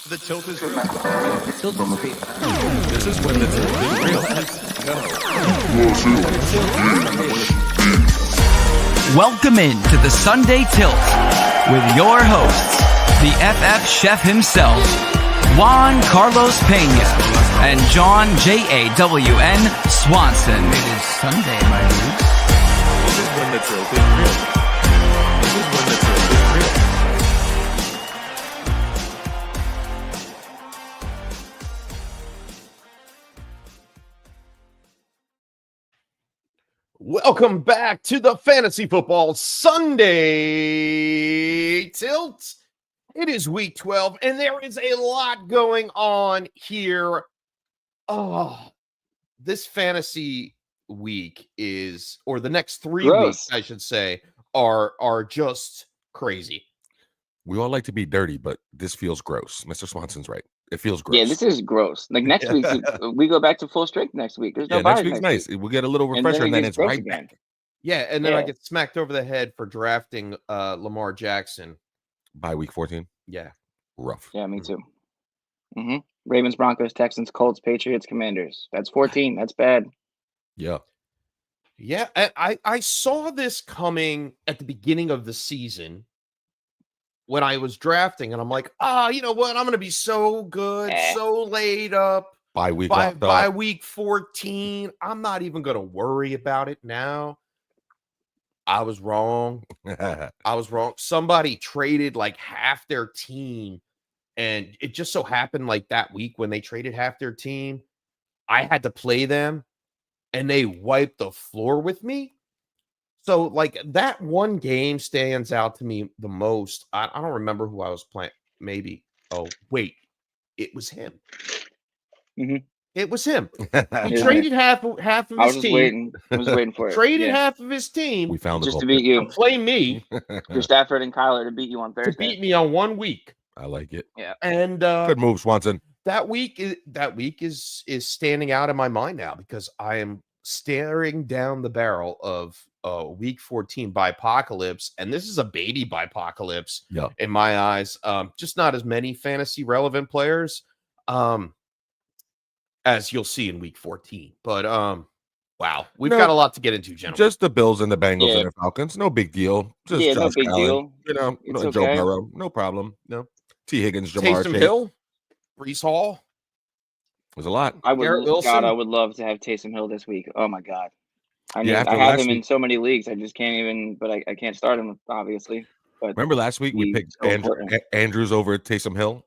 The tilt is real. This is when the tilt is real. Welcome in to the Sunday Tilt with your hosts, the FF chef himself, Juan Carlos Pena, and John JAWN Swanson. It is Sunday, my dudes. This is when the tilt is real. This is when the tilt is real. Welcome back to the Fantasy Football Sunday Tilt. It is week 12, and there is a lot going on here. Oh, this fantasy week is, or the next 3 weeks, I should say, are just crazy. We all like to be dirty, but this feels gross. Mr. Swanson's right. It feels gross. Yeah, this is gross. Like next week, we go back to full strength next week. There's no next week's nice. We'll get a little refresher, and then it's right again. back. Yeah, and then I get smacked over the head for drafting Lamar Jackson by week 14. Yeah, rough. Yeah, me too. Ravens, Broncos, Texans, Colts, Patriots, Commanders. That's 14. That's bad. Yeah. Yeah, I saw this coming at the beginning of the season when I was drafting, and I'm like, you know what? I'm going to be so good, so laid up. By week 14, I'm not even going to worry about it now. I was wrong. Somebody traded like half their team, and it just so happened like that week when they traded half their team, I had to play them, and they wiped the floor with me. So, like, that one game stands out to me the most. I don't remember who I was playing. Maybe. Oh, wait. It was him. It was him. He traded half of his team. I was waiting for it. Traded half of his team. We found just to beat you. To play me. For Stafford and Kyler to beat you on Thursday. To beat me on 1 week. I like it. Yeah. And good move, Swanson. That week is standing out in my mind now because I am staring down the barrel of week 14 Bipocalypse, and this is a baby Bipocalypse in my eyes. Just not as many fantasy relevant players as you'll see in week 14. But wow, we've got a lot to get into, gentlemen. Just the Bills and the Bengals and the Falcons, no big deal. Just no big deal. You know, Joe Burrow, no problem. No, T. Higgins, Jamar Taysom Hill, Breece Hall. Was a lot. I would love to have Taysom Hill this week. Oh my God. I have him in so many leagues. I just can't even, but I can't start him, obviously. But remember last week we picked Andrews over Taysom Hill?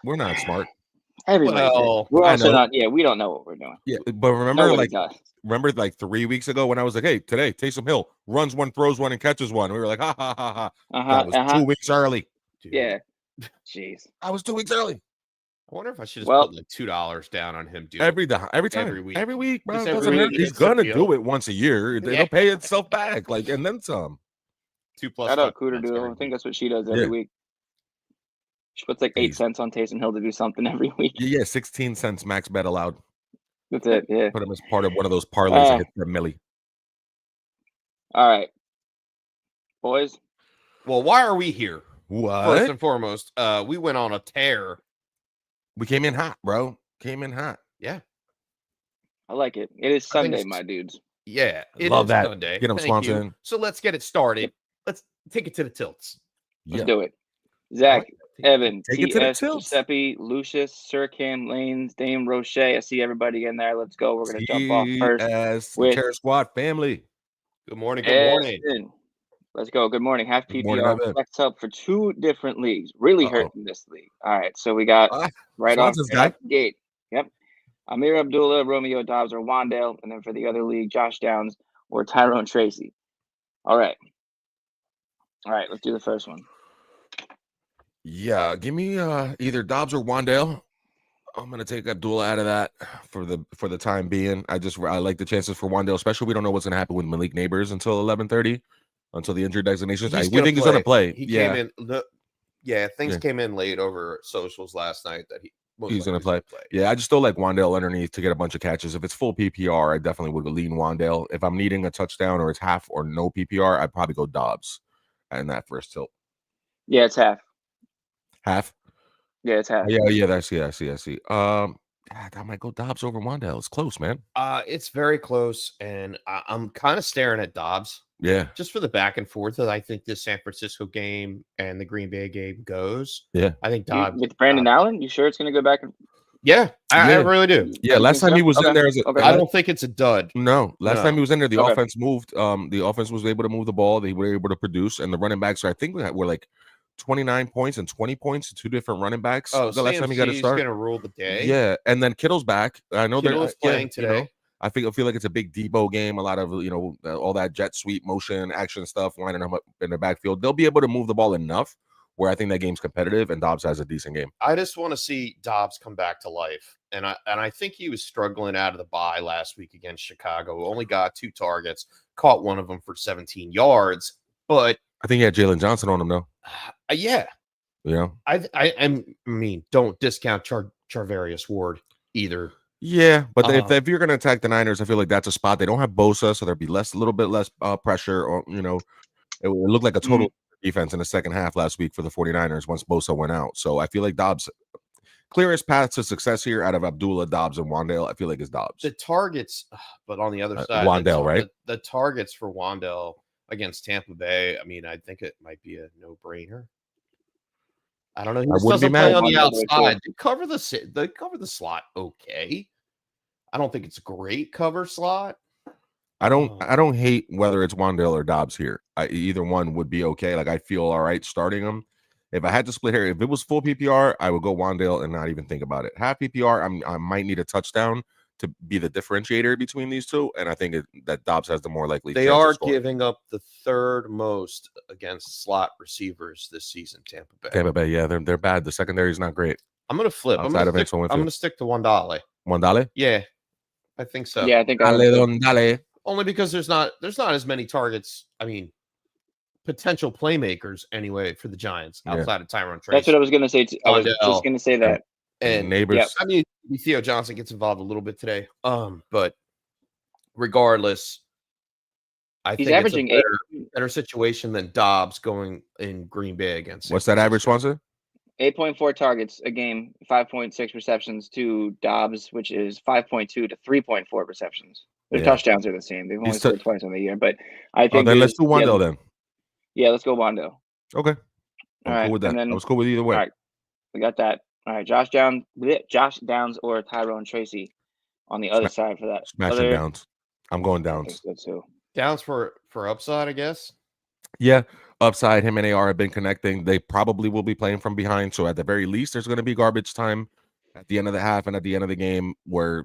We're not smart. We're also not. Yeah, we don't know what we're doing. Yeah, but remember, like 3 weeks ago when I was like, "Hey, today Taysom Hill runs one, throws one, and catches one." We were like, "Ha ha ha ha!" That was 2 weeks early. Dude. Yeah, jeez, I was 2 weeks early. I wonder if I should just put like $2 down on him, dude. Every time, every week, bro. He's gonna do it once a year. It'll pay itself back, like, and then some. 2+. Shout out Cooter Doodle. I think that's what she does every week. She puts like 8 cents on Taysom Hill to do something every week. Yeah, 16 cents max bet allowed. That's it. Yeah. Put him as part of one of those parlays and hit for a milli. All right, boys. Well, why are we here? What? First and foremost, we went on a tear. We came in hot, bro. Came in hot. Yeah. I like it. It is Sunday, my dudes. Yeah. It Love is that. Sunday. Get him, Swanson. So let's get it started. Let's take it to the tilts. Let's do it. Zach, Evan, T.S., Giuseppe, Lucius, Sir Cam, Lanes, Dame, Roche. I see everybody in there. Let's go. We're going to jump off first. With Terror Squad family. Good morning. Good morning. Let's go. Good morning. Half PPR flex up for 2 different leagues. Really hurting this league. All right. So we got off the gate. Yep. Amir Abdullah, Romeo Dobbs, or Wandale. And then for the other league, Josh Downs or Tyrone Tracy. All right. Let's do the first one. Yeah. Give me either Dobbs or Wandale. I'm gonna take Abdullah out of that for the time being. I like the chances for Wandale, especially we don't know what's gonna happen with Malik Neighbors until 11:30. Until the injury designations, we think he's going to play. He came in. Things came in late over socials last night that he's going to play. Yeah, I just still like Wandale underneath to get a bunch of catches. If it's full PPR, I definitely would lean Wandale. If I'm needing a touchdown or it's half or no PPR, I'd probably go Dobbs in that first tilt. Yeah, it's half. Half? Yeah, it's half. Yeah, I see. I might go Dobbs over Wandale. It's close, man. It's very close, and I'm kind of staring at Dobbs. Yeah. Just for the back and forth that I think this San Francisco game and the Green Bay game goes. Yeah. I think Dobbs. With Brandon Allen, you sure it's going to go back? Yeah, I really do. Yeah, last time he was in there, I don't think it's a dud. No, last time he was in there, the offense moved. The offense was able to move the ball. They were able to produce, and the running backs, I think, were like 29 points and 20 points to two different running backs. Oh, the last time he got to start. He's going to rule the day. Yeah, and then Kittle's back. I know Kittle's playing today. You know, I feel like it's a big Debo game. A lot of all that jet sweep motion action stuff lining them up in the backfield. They'll be able to move the ball enough where I think that game's competitive and Dobbs has a decent game. I just want to see Dobbs come back to life, and I think he was struggling out of the bye last week against Chicago. Only got 2 targets, caught one of them for 17 yards, but I think he had Jalen Johnson on him though. Yeah. I mean, don't discount Charvarius Ward either. Yeah, but if you're going to attack the Niners, I feel like that's a spot. They don't have Bosa, so there'd be a little bit less pressure. Or it looked like a total defense in the second half last week for the 49ers once Bosa went out. So I feel like Dobbs, clearest path to success here out of Abdullah, Dobbs, and Wandale, I feel like is Dobbs. The targets, but on the other side, Wandale, right? The targets for Wandale against Tampa Bay, I mean, I think it might be a no-brainer. I don't know. He doesn't play on the outside. They cover the slot okay. I don't think it's a great cover slot. I don't hate whether it's Wandale or Dobbs here. Either one would be okay. Like I feel all right starting them. If I had to split here, if it was full PPR, I would go Wandale and not even think about it. Half PPR, I might need a touchdown to be the differentiator between these two, and I think that Dobbs has the more likely. They are giving up the 3rd most against slot receivers this season. Tampa Bay, yeah, they're bad. The secondary is not great. I'm gonna flip. I'm gonna stick to Wandale. Wandale? Yeah, I think so. Yeah, I think Wandale. Only because there's not as many targets. I mean, potential playmakers anyway for the Giants outside of Tyrone Tracy. That's what I was gonna say. I was just gonna say that. And neighbors. I mean, Theo Johnson gets involved a little bit today. But regardless, I think averaging it's a better situation than Dobbs going in Green Bay against. What's that average, Swanson? 8.4 targets a game, 5.6 receptions to Dobbs, which is 5.2 to 3.4 receptions. Their touchdowns are the same. They've only scored twice on the year, but I think then let's do Wandale then. Yeah, let's go Wandale. Okay. I'm cool with that. I was cool with either way. All right, we got that. All right, Josh Downs or Tyrone Tracy on the other side for that. Smashing Downs. I'm going Downs. Downs for upside, I guess. Yeah, upside. Him and AR have been connecting. They probably will be playing from behind. So at the very least, there's going to be garbage time at the end of the half and at the end of the game where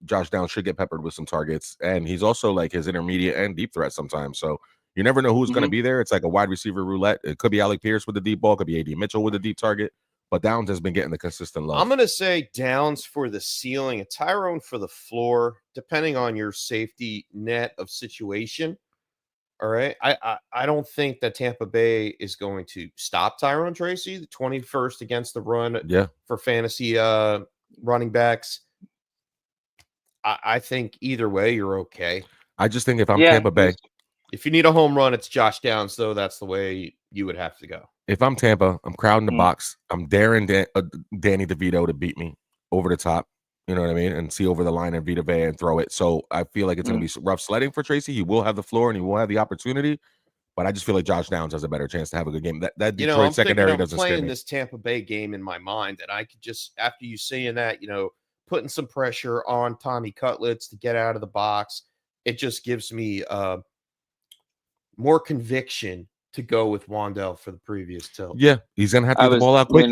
Josh Downs should get peppered with some targets. And he's also like his intermediate and deep threat sometimes. So you never know who's going to be there. It's like a wide receiver roulette. It could be Alec Pierce with the deep ball. It could be A.D. Mitchell with a deep target. But Downs has been getting the consistent love. I'm going to say Downs for the ceiling, a Tyrone for the floor, depending on your safety net of situation. All right. I don't think that Tampa Bay is going to stop Tyrone Tracy, the 21st against the run for fantasy running backs. I think either way, you're okay. I just think if I'm Tampa Bay. If you need a home run, it's Josh Downs, though. That's the way you would have to go. If I'm Tampa, I'm crowding the box. I'm daring Danny DeVito to beat me over the top. You know what I mean? And see over the line and Vita Vea and throw it. So I feel like it's going to be rough sledding for Tracy. He will have the floor and he will have the opportunity. But I just feel like Josh Downs has a better chance to have a good game. That Detroit secondary doesn't scare me. I'm playing this Tampa Bay game in my mind. And I could just, after you saying that, putting some pressure on Tommy Cutlets to get out of the box, it just gives me more conviction to go with Wandale for the previous tilt. Yeah, he's going to have to get the ball out quick.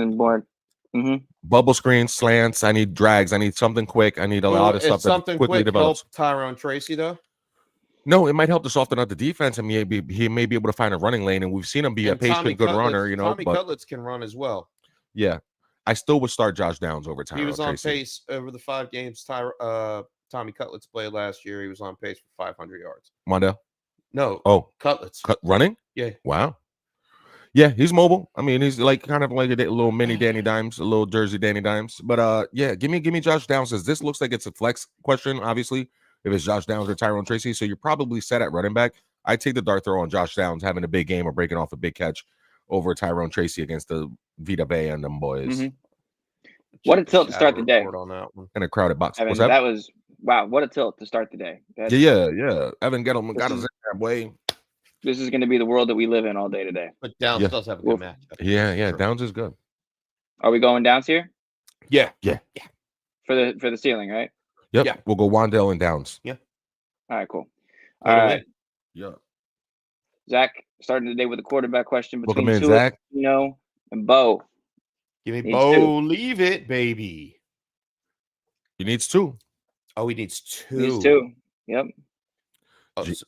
Bubble screens, slants. I need drags. I need something quick. I need a lot of stuff that quickly develops. Help Tyrone Tracy, though? No, it might help to soften up the defense, and he may be able to find a running lane. And we've seen him be a patient, good runner. Tommy Cutlets can run as well. Yeah, I still would start Josh Downs over Tyrone. He was on Tracy. pace over the 5 games. Tommy Cutlets played last year. He was on pace for 500 yards. Wandale? No. Oh, Cutlets. Running? Yeah. Wow. Yeah, he's mobile. I mean, he's like kind of like a little mini Danny Dimes, a little Jersey Danny Dimes. But yeah, give me Josh Downs. This looks like it's a flex question, obviously, if it's Josh Downs or Tyrone Tracy. So you're probably set at running back. I take the dart throw on Josh Downs having a big game or breaking off a big catch over Tyrone Tracy against the Vita Vea and them boys. What a tilt to start the day on that one. In a crowded box. Evan, that was wow. What a tilt to start the day. Yeah. Evan got us in that way. This is going to be the world that we live in all day today. But Downs does have a good match. Yeah. Sure. Downs is good. Are we going Downs here? Yeah. For the ceiling, right? Yep. Yeah. We'll go Wandale and Downs. Yeah. All right, cool. All right. Yeah. Zach, starting the day with a quarterback question between Welcome in, Zach. And Bo. Give me Bo. Leave it, baby. He needs 2. Oh, he needs 2. Needs 2. Yep.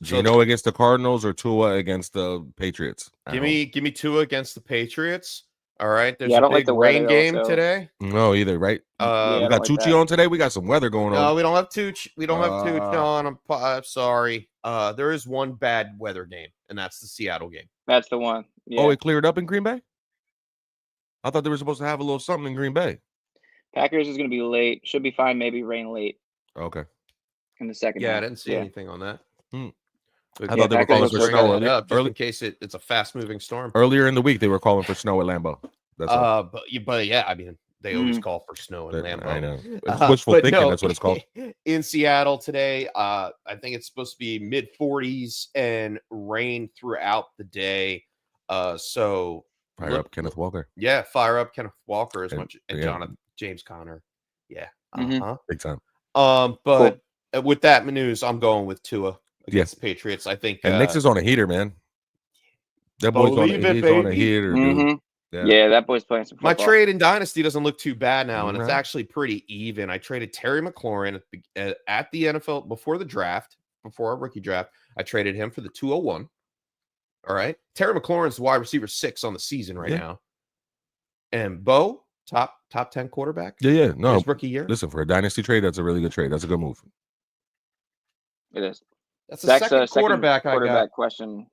Gino against the Cardinals or Tua against the Patriots? Give me Tua against the Patriots. All right. There's a big rain game today. No, either, right? We got Tucci on today. We got some weather going on. No, we don't have Tucci. We don't have Tucci on. I'm sorry. There is one bad weather game, and that's the Seattle game. That's the one. Yeah. Oh, it cleared up in Green Bay? I thought they were supposed to have a little something in Green Bay. Packers is going to be late. Should be fine. Maybe rain late. Okay. In the second half. half. I didn't see anything on that. I thought they were calling for snow early, in case it's a fast-moving storm. Earlier in the week, they were calling for snow at Lambeau. That's but yeah, I mean, they always call for snow in Lambeau. I know. It's wishful thinking. No, that's what it's called. In Seattle today, I think it's supposed to be mid-40s and rain throughout the day. So fire up Kenneth Walker. Yeah, fire up Kenneth Walker as much and Jonathan James Conner. Yeah, big time. But with that news, I'm going with Tua against the Patriots. I think and Knicks is on a heater, man. That boy's on a heater, dude. Yeah, that boy's playing some football. My trade in Dynasty doesn't look too bad now, and it's actually pretty even. I traded Terry McLaurin at the NFL before the draft, before our rookie draft. I traded him for the 201. All right. Terry McLaurin's the wide receiver 6 on the season right now. And Bo, top 10 quarterback. Yeah. No, his rookie year. Listen, for a Dynasty trade, that's a really good trade. That's a good move. It is. That's the second quarterback I got. Question.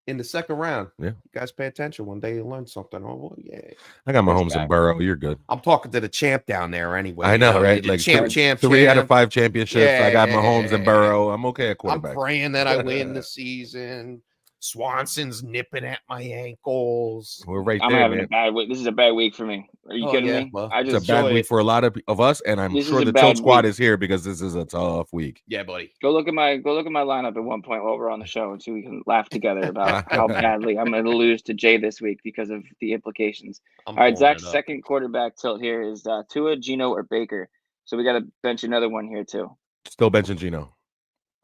In the second round. Yeah. You guys pay attention. One day you learn something. Oh, well, yeah. I got Mahomes and Burrow. You're good. I'm talking to the champ down there anyway. I know, right? Like champ. 3 out of 5 championships. I got Mahomes and Burrow. I'm okay at quarterback. I'm praying that I win the season. Swanson's nipping at my ankles. We're right I'm there, having man. a bad week. This is a bad week for me. Are you kidding me? Well, it's a bad week for a lot of us, and I'm sure the Tilt Squad is here because this is a tough week. Yeah, buddy. Go look at my lineup at one point while we're on the show, and so we can laugh together about how badly I'm going to lose to Jay this week because of the implications. All right, Zach's second quarterback tilt here is Tua, Gino, or Baker. So we got to bench another one here too. Still benching Gino.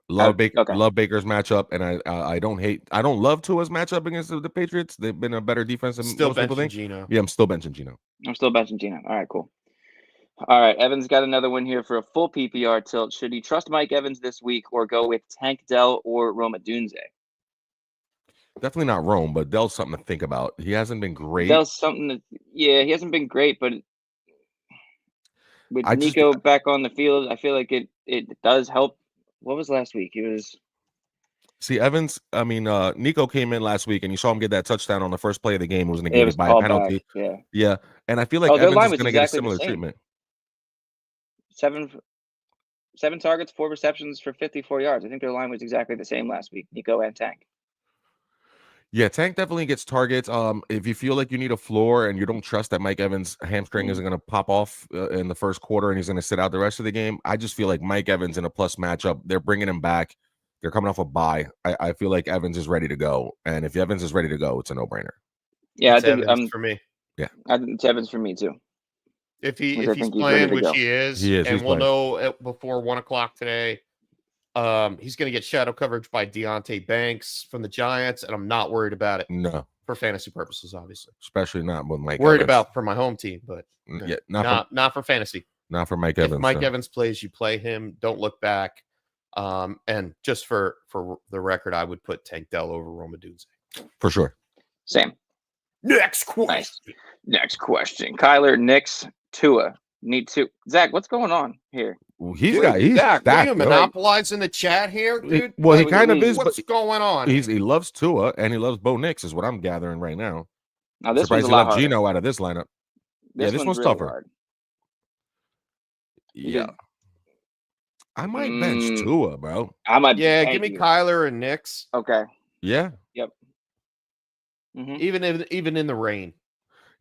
Love Baker's matchup, and I don't love Tua's matchup against the Patriots. They've been a better defense than most people think. Gino. Yeah, I'm still benching Gino. All right, cool. All right, Evans got another one here for a full PPR tilt. Should he trust Mike Evans this week or go with Tank Dell or Rome Odunze? Definitely not Rome, but Dell's something to think about. He hasn't been great. Dell's something he hasn't been great, but with Nico back on the field, I feel like it does help. What was last week? Evans. I mean, Nico came in last week, and you saw him get that touchdown on the first play of the game. It was negated by a penalty. Back. Yeah. And I feel like Evans is going to get a similar treatment. 7 targets, 4 receptions for 54 yards. I think their line was exactly the same last week. Nico and Tank. Yeah, Tank definitely gets targets. If you feel like you need a floor and you don't trust that Mike Evans' hamstring isn't going to pop off in the first quarter and he's going to sit out the rest of the game, I just feel like Mike Evans in a plus matchup, they're bringing him back. They're coming off a bye. I feel like Evans is ready to go. And if Evans is ready to go, it's a no-brainer. Yeah, it's Evans for me. Yeah. I think it's Evans for me too. If he's playing, which he is, and we'll know before 1 o'clock today. He's going to get shadow coverage by Deontay Banks from the Giants, and I'm not worried about it. No, for fantasy purposes, obviously. Especially not with Mike. Worried Evans. about for my home team, but not for fantasy. Not for Mike Evans. If Mike Evans plays, you play him. Don't look back. And just for the record, I would put Tank Dell over Rome Odunze. For sure. Same. Next question. Nice. Next question. Kyler, Knicks, Tua. Need to. Zach, what's going on here? He's Zach, are you monopolizing the chat here, dude? Well, he kind of is. What's going on? He loves Tua and he loves Bo Nix, is what I'm gathering right now. Now this surprised one's he a lot left Gino out of this lineup. This one's really tougher. Hard. Yeah. I might bench Tua, bro. Give me Kyler and Knicks. Okay. Yeah. Yep. Even in the rain.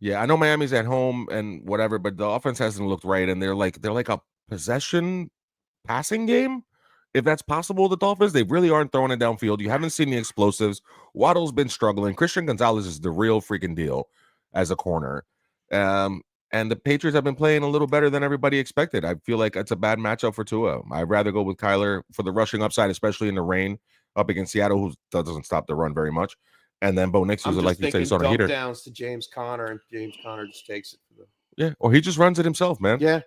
Yeah, I know Miami's at home and whatever, but the offense hasn't looked right, and they're like a possession passing game. If that's possible, the Dolphins, they really aren't throwing it downfield. You haven't seen the explosives. Waddle's been struggling. Christian Gonzalez is the real freaking deal as a corner. And the Patriots have been playing a little better than everybody expected. I feel like it's a bad matchup for Tua. I'd rather go with Kyler for the rushing upside, especially in the rain up against Seattle, who doesn't stop the run very much. And then Bo Nix, who's like you say, he's on a heater. Downs to James Conner, and James Conner just takes it. Yeah, or he just runs it himself, man. Yeah.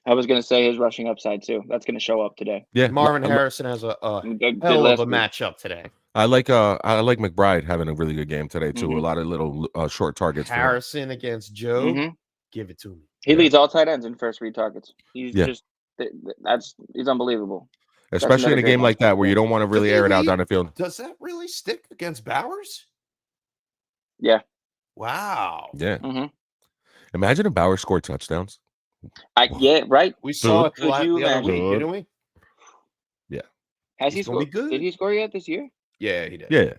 I was going to say his rushing upside too. That's going to show up today. Yeah, Marvin Harrison has a hell of a matchup today. I like McBride having a really good game today too. A lot of little short targets. Harrison against Joe. Give it to me. He leads all tight ends in first read targets. He's he's unbelievable. Especially in a game like that where you don't want to really air it out down the field. Does that really stick against Bowers? Yeah. Wow. Yeah. Imagine if Bowers scored touchdowns. Yeah, right. We saw it the other week, Good. didn't we? Yeah. Has he scored? Did he score yet this year? Yeah, he did. Yeah.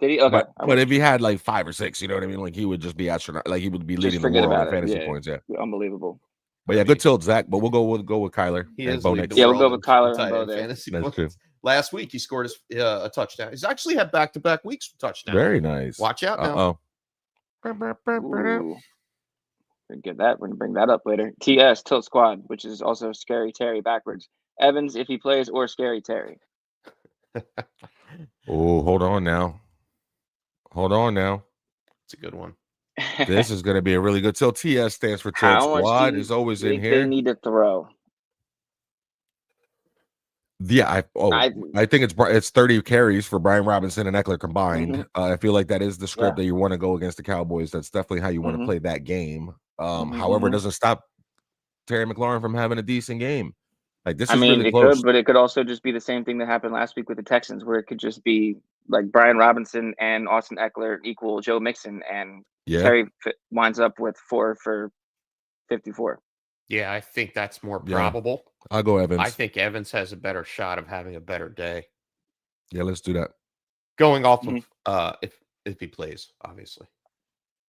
Did he? Okay. But if he had like 5 or 6, you know what I mean? Like he would just be astronaut. Like he would be leading the world in fantasy points. Yeah. Unbelievable. But yeah, good tilt, Zach. But we'll go with Kyler. He is we'll go with Kyler and Bo there. Fantasy points. Last week he scored a touchdown. He's actually had back-to-back weeks for touchdowns. Very nice. Watch out now. Get that. We're gonna bring that up later. TS Tilt Squad, which is also Scary Terry backwards. Evans if he plays, or Scary Terry. Hold on now. It's a good one. This is going to be a really good tilt. TS stands for Tilt Squad. Is always in here. They need to throw. Yeah, I think it's 30 carries for Brian Robinson and Eckler combined. I feel like that is the script that you want to go against the Cowboys. That's definitely how you want to play that game. However, it doesn't stop Terry McLaurin from having a decent game. Like this is really close. Could, but it could also just be the same thing that happened last week with the Texans, where it could just be like Brian Robinson and Austin Eckler equal Joe Mixon, and Terry winds up with 4 for 54. Yeah, I think that's more probable. I'll go Evans. I think Evans has a better shot of having a better day. Yeah, let's do that. Going off of if he plays, obviously.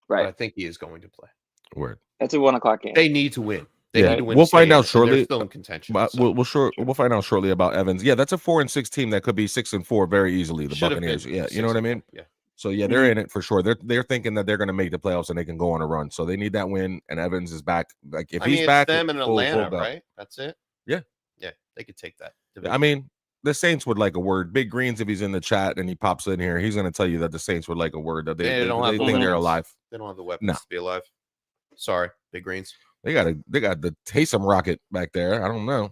Right. But I think he is going to play. Word. That's a 1 o'clock game. They need to win. They need to win. We'll find out shortly. They're still in contention. But we'll find out shortly about Evans. Yeah, that's a 4-6 team that could be 6-4 very easily. The Buccaneers. Yeah, you know what I mean? Yeah. So yeah, they're in it for sure. They're thinking that they're going to make the playoffs and they can go on a run. So they need that win. And Evans is back. Like if he's back, it's them in Atlanta, right? That's it. Yeah, they could take that division. I mean, the Saints would like a word. Big Greens, if he's in the chat and he pops in here, he's going to tell you that the Saints would like a word that they think they're alive. They don't have the weapons to be alive. Sorry, Big Greens. They got the Taysom rocket back there. I don't know.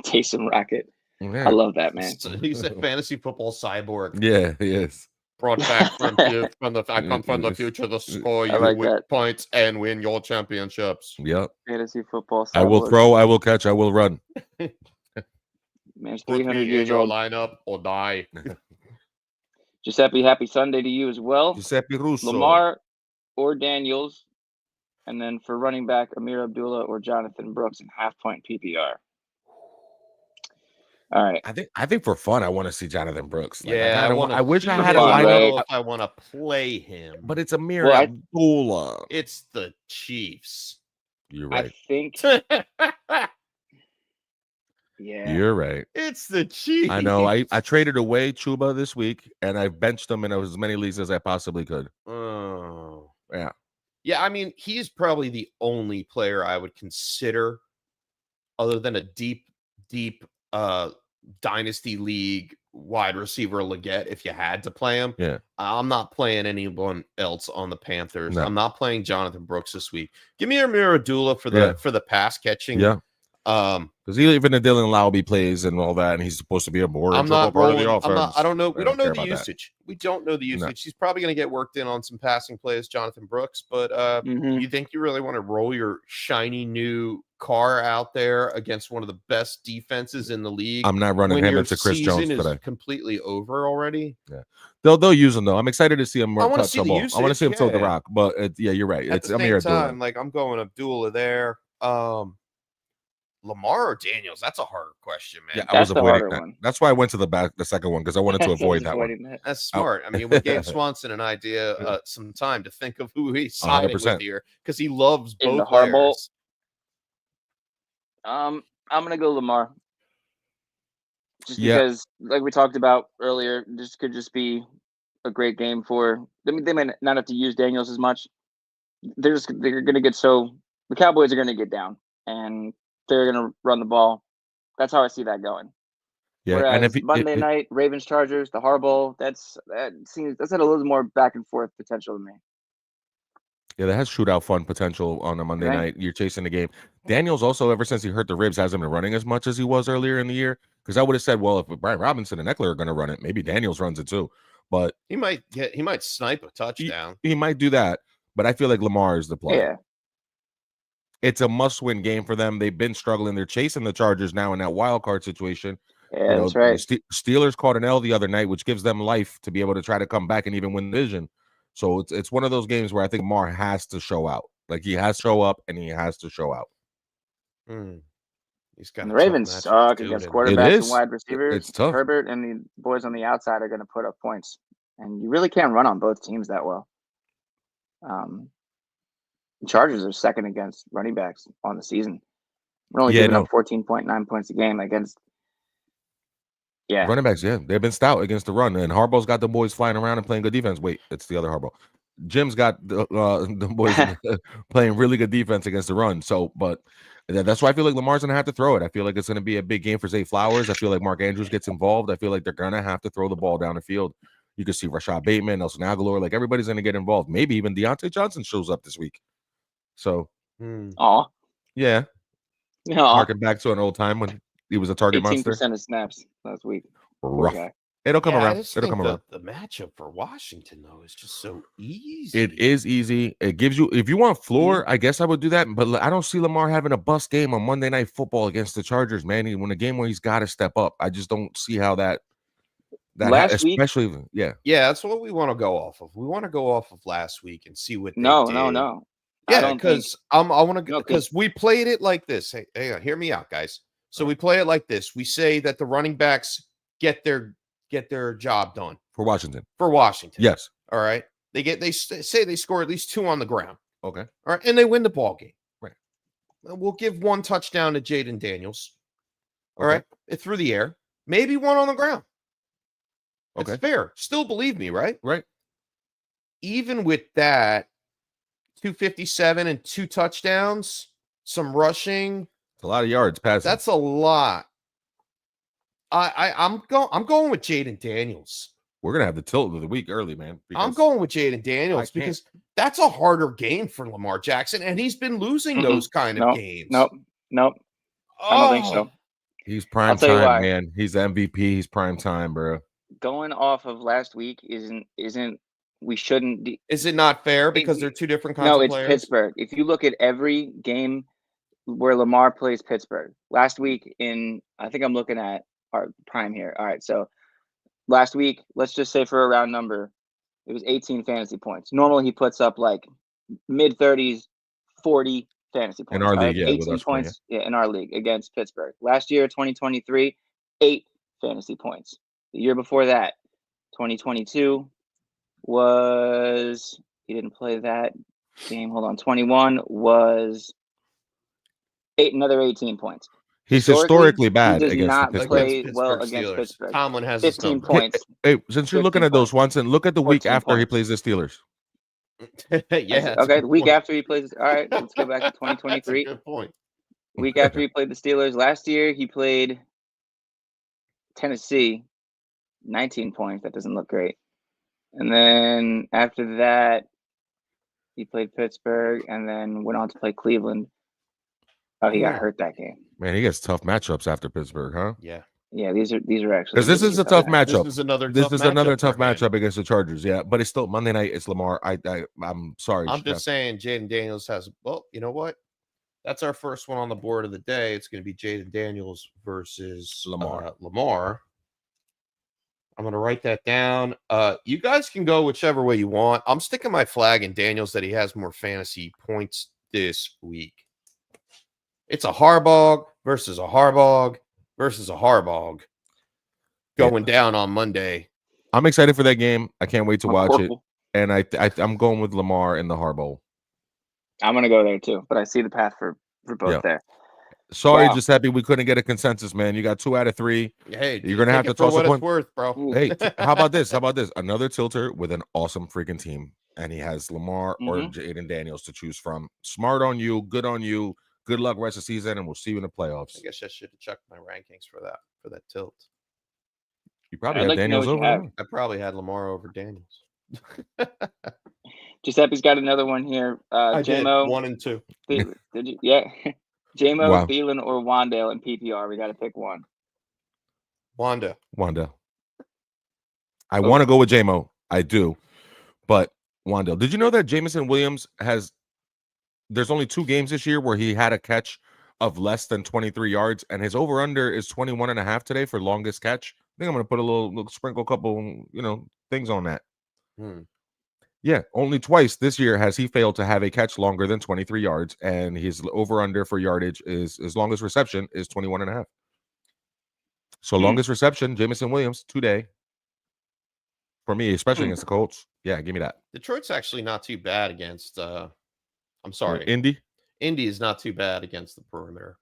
Taysom rocket. Yeah. I love that, man. He's a fantasy football cyborg. Yeah, he is. Brought back from the future to score you with points and win your championships. Yep. Fantasy football cyborg. I will throw, I will catch, I will run. Man's 300 years old. Lineup or die. Giuseppe, happy Sunday to you as well. Giuseppe Russo. Lamar or Daniels. And then for running back, Amir Abdullah or Jonathan Brooks in half-point PPR. All right. I think for fun, I want to see Jonathan Brooks. Like, I wish I had a lineup. I want to play him, but it's Amir Abdullah. It's the Chiefs. You're right. I think. Yeah, you're right. It's the Chiefs. I know. I traded away Chuba this week, and I benched him in as many leagues as I possibly could. Oh, yeah. Yeah, I mean, he's probably the only player I would consider, other than a deep dynasty league wide receiver Leggett, if you had to play him. Yeah. I'm not playing anyone else on the Panthers. No. I'm not playing Jonathan Brooks this week. Give me Amir Abdullah for the pass catching. Yeah. Because even the Dylan Lowby plays and all that, and he's supposed to be a more integral part of the offense. I don't know. We don't know the usage. We don't know the usage. No. He's probably going to get worked in on some passing plays, Jonathan Brooks. But you think you really want to roll your shiny new car out there against one of the best defenses in the league? I'm not running him into Chris Jones today. Is completely over already. Yeah, they'll use him though. I'm excited to see him. I want to see the usage. I want to see him throw the rock. But you're right. At the same time, like I'm going Abdullah there. Lamar or Daniels? That's a harder question, man. Yeah, I was avoiding that. One. That's why I went to the second one, because I wanted to avoid that one. That's smart. I mean, we gave Swanson an idea, some time to think of who he's siding 100%. with here, because he loves both in the hardball. players. I'm gonna go Lamar. Just because, like we talked about earlier, this could just be a great game for. I mean, they may not have to use Daniels as much. They're gonna get the Cowboys are gonna get down and they're gonna run the ball. That's how I see that going. Yeah, whereas and Monday night, Ravens Chargers, the hardball, that's had a little more back and forth potential to me. Yeah, that has shootout fun potential on a Monday night. You're chasing the game. Daniels also, ever since he hurt the ribs, hasn't been running as much as he was earlier in the year. Because I would have said, well, if Brian Robinson and Eckler are going to run it, maybe Daniels runs it too. But he might snipe a touchdown. He might do that. But I feel like Lamar is the play. Yeah. It's a must-win game for them. They've been struggling. They're chasing the Chargers now in that wild card situation. Yeah, that's right. The Steelers caught an L the other night, which gives them life to be able to try to come back and even win the division. So it's one of those games where I think Lamar has to show out. Like, he has to show up and he has to show out. He's got and the Ravens suck against quarterbacks and wide receivers. It's tough. Herbert and the boys on the outside are going to put up points, and you really can't run on both teams that well. The Chargers are second against running backs on the season. We're only giving up 14.9 points a game against. Yeah, running backs. Yeah, they've been stout against the run, and Harbaugh's got the boys flying around and playing good defense. Wait, it's the other Harbaugh. Jim's got the boys playing really good defense against the run. So, but that's why I feel like Lamar's going to have to throw it. I feel like it's going to be a big game for Zay Flowers. I feel like Mark Andrews gets involved. I feel like they're going to have to throw the ball down the field. You can see Rashad Bateman, Nelson Aguilar, like everybody's going to get involved. Maybe even Deontay Johnson shows up this week. So, yeah. Harking back to an old time when he was a target monster. 18% of snaps last week. Rough. It'll come around. It'll come around. The matchup for Washington, though, is just so easy. It is easy. It gives you, if you want floor, I guess I would do that. But I don't see Lamar having a bust game on Monday Night Football against the Chargers, man. He won a game where he's got to step up. I just don't see how that last week, especially, yeah, that's what we want to go off of. We want to go off of last week and see what. No. Yeah, because I want to go because we played it like this. Hey, hang on, hear me out, guys. So we play it like this. We say that the running backs get their job done for Washington. Yes. All right. They say they score at least 2 on the ground. Okay. All right. And they win the ball game. Right. We'll give 1 touchdown to Jaden Daniels. All right. Through the air. Maybe 1 on the ground. Okay. It's fair. Still believe me, right? Right. Even with that, 257 and 2 touchdowns, some rushing. It's a lot of yards passing. That's a lot. I'm going with Jaden Daniels. We're gonna have the tilt of the week early, man. I'm going with Jaden Daniels because that's a harder game for Lamar Jackson, and he's been losing those kind of games. Nope. I don't think so. He's prime time, man. He's MVP. He's prime time, bro. Going off of last week isn't we shouldn't. Is it not fair because they're 2 different kinds of players? No, it's Pittsburgh. If you look at every game where Lamar plays Pittsburgh, last week I think I'm looking at our prime here. All right, so last week, let's just say for a round number, it was 18 fantasy points. Normally, he puts up like mid-30s, 40 fantasy points. In our league, 18 points in our league against Pittsburgh. Last year, 2023, 8 fantasy points. The year before that, 2022, he didn't play that game. Hold on. 21 was another 18 points. He's historically bad against not the play well against Pittsburgh. Tomlin has 15 points. Hey, since you're looking at those, Swanson, look at the week after he plays the Steelers. Yeah. Okay, the week after he plays. All right, let's go back to 2023. Good point. Week after he played the Steelers. Last year, he played Tennessee, 19 points. That doesn't look great. And then after that, he played Pittsburgh and then went on to play Cleveland. Oh, he got hurt that game. Man, he gets tough matchups after Pittsburgh, huh? Yeah. Yeah, these are actually because this is a tough matchup. This is another tough matchup against the Chargers. Yeah, but it's still Monday night. It's Lamar. I'm sorry. I'm just saying, Jaden Daniels has. Well, you know what? That's our first one on the board of the day. It's going to be Jaden Daniels versus Lamar. I'm going to write that down. You guys can go whichever way you want. I'm sticking my flag in Daniels that he has more fantasy points this week. It's a Harbog versus a Harbog versus a Harbog going down on Monday. I'm excited for that game. I can't wait to watch it. And I'm going with Lamar in the Harbaugh. I'm going to go there too, but I see the path for both there. Sorry, Giuseppe, we couldn't get a consensus, man. You got 2 out of 3. Hey, you're going to have to toss a coin. It's worth, bro. Hey, how about this? Another tilter with an awesome freaking team. And he has Lamar or Jaden Daniels to choose from. Smart on you. Good on you. Good luck rest of the season, and we'll see you in the playoffs. I guess I should have checked my rankings for that tilt. You probably had Daniels over. I probably had Lamar over Daniels. Giuseppe's got another one here. I J-Mo, did 1 and 2. Did you? Yeah. J-Mo, Thielen, or Wandale in PPR. We got to pick one. Wanda. I want to go with J-Mo. I do. But Wandale. Did you know that Jameson Williams there's only 2 games this year where he had a catch of less than 23 yards, and his over-under is 21.5 today for longest catch. I think I'm going to put a little sprinkle couple, things on that. Yeah, only twice this year has he failed to have a catch longer than 23 yards, and his over-under for yardage is his longest reception is 21.5. So longest reception, Jameson Williams today. For me, especially against the Colts. Yeah, give me that. Detroit's actually not too bad against I'm sorry. Indy is not too bad against the perimeter.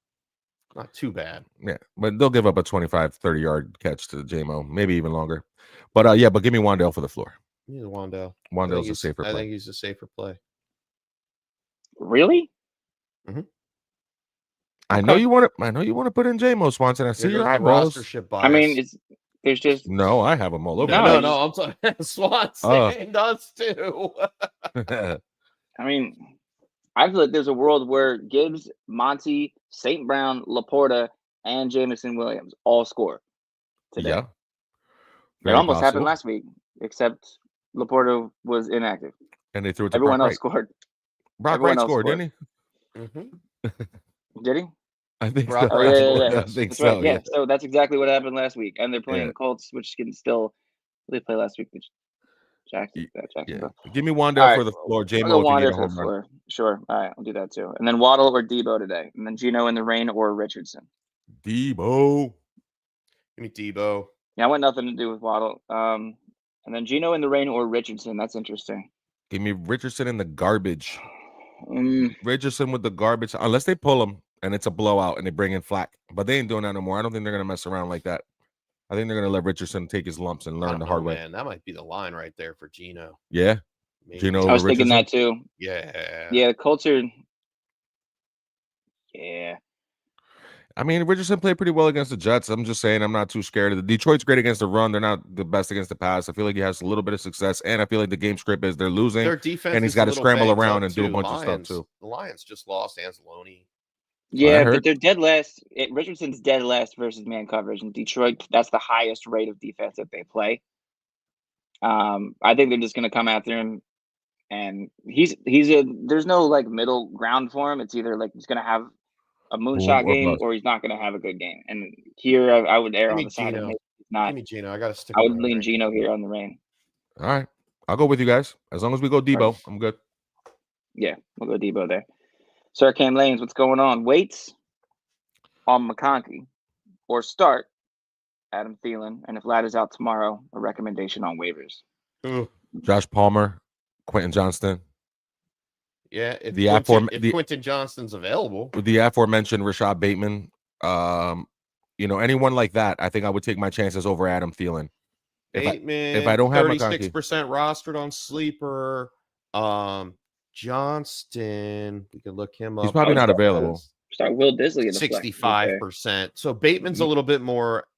Not too bad. Yeah, but they'll give up a 25, 30-yard catch to J-Mo, maybe even longer. But but give me Wandale for the floor. Yeah, Wandale. Wandale's a safer play. I think he's a safer play. Really? I know you want to put in J-Mo, Swanson. I see your eyebrows. I mean, there's just no. I have them all over. No. I'm talking Swanson does too. I mean, I feel like there's a world where Gibbs, Monty, St. Brown, Laporta, and Jameson Williams all score today. Yeah. It almost happened last week, except Laporta was inactive. And they threw it to everyone Brock else scored. Brock Wright scored, didn't he? Did he? I think Brock so. Yeah. I think that's so. Right. Yeah. So that's exactly what happened last week. And they're playing the Colts, which can still they play last week. Jacksonville. Give me Wandale for the floor. J-Mo if you need a home run. Sure. All right, I'll do that too. And then Waddle or Debo today. And then Geno in the rain or Richardson. Debo. Give me Debo. Yeah, I want nothing to do with Waddle. And then Geno in the rain or Richardson. That's interesting. Give me Richardson in the garbage. Richardson with the garbage. Unless they pull him and it's a blowout and they bring in Flack. But they ain't doing that no more. I don't think they're going to mess around like that. I think they're going to let Richardson take his lumps and learn the hard way. Man, that might be the line right there for Geno. Yeah. Geno I was thinking that too. Yeah. Yeah, the Colts are. Yeah. I mean, Richardson played pretty well against the Jets. I'm just saying I'm not too scared of the Detroit's great against the run. They're not the best against the pass. I feel like he has a little bit of success, and I feel like the game script is they're losing. Their defense and he's got to scramble around and do a bunch of stuff too. The Lions just lost Anzalone. Yeah, but they're dead last. Richardson's dead last versus man coverage. In Detroit, that's the highest rate of defense that they play. I think they're just going to come after him, and there's no like middle ground for him. It's either like he's going to have a moonshot game or he's not going to have a good game. And here, I would err on the side of maybe he's not. Give me Geno. I got to stick. I would lean Geno here on the rain. All right, I'll go with you guys as long as we go Debo. Right. I'm good. Yeah, we'll go Debo there. Sir Cam Lanes, what's going on? Waits on McConkey or start Adam Thielen. And if Ladd is out tomorrow, a recommendation on waivers. Ooh. Josh Palmer, Quentin Johnston. Yeah, if Quentin Johnston's available. With the aforementioned Rashad Bateman, anyone like that, I think I would take my chances over Adam Thielen. Bateman, if I don't have 36% rostered on Sleeper. Johnston, we can look him up. He's probably not available. Start Will Disley in the 65%. So Bateman's a little bit more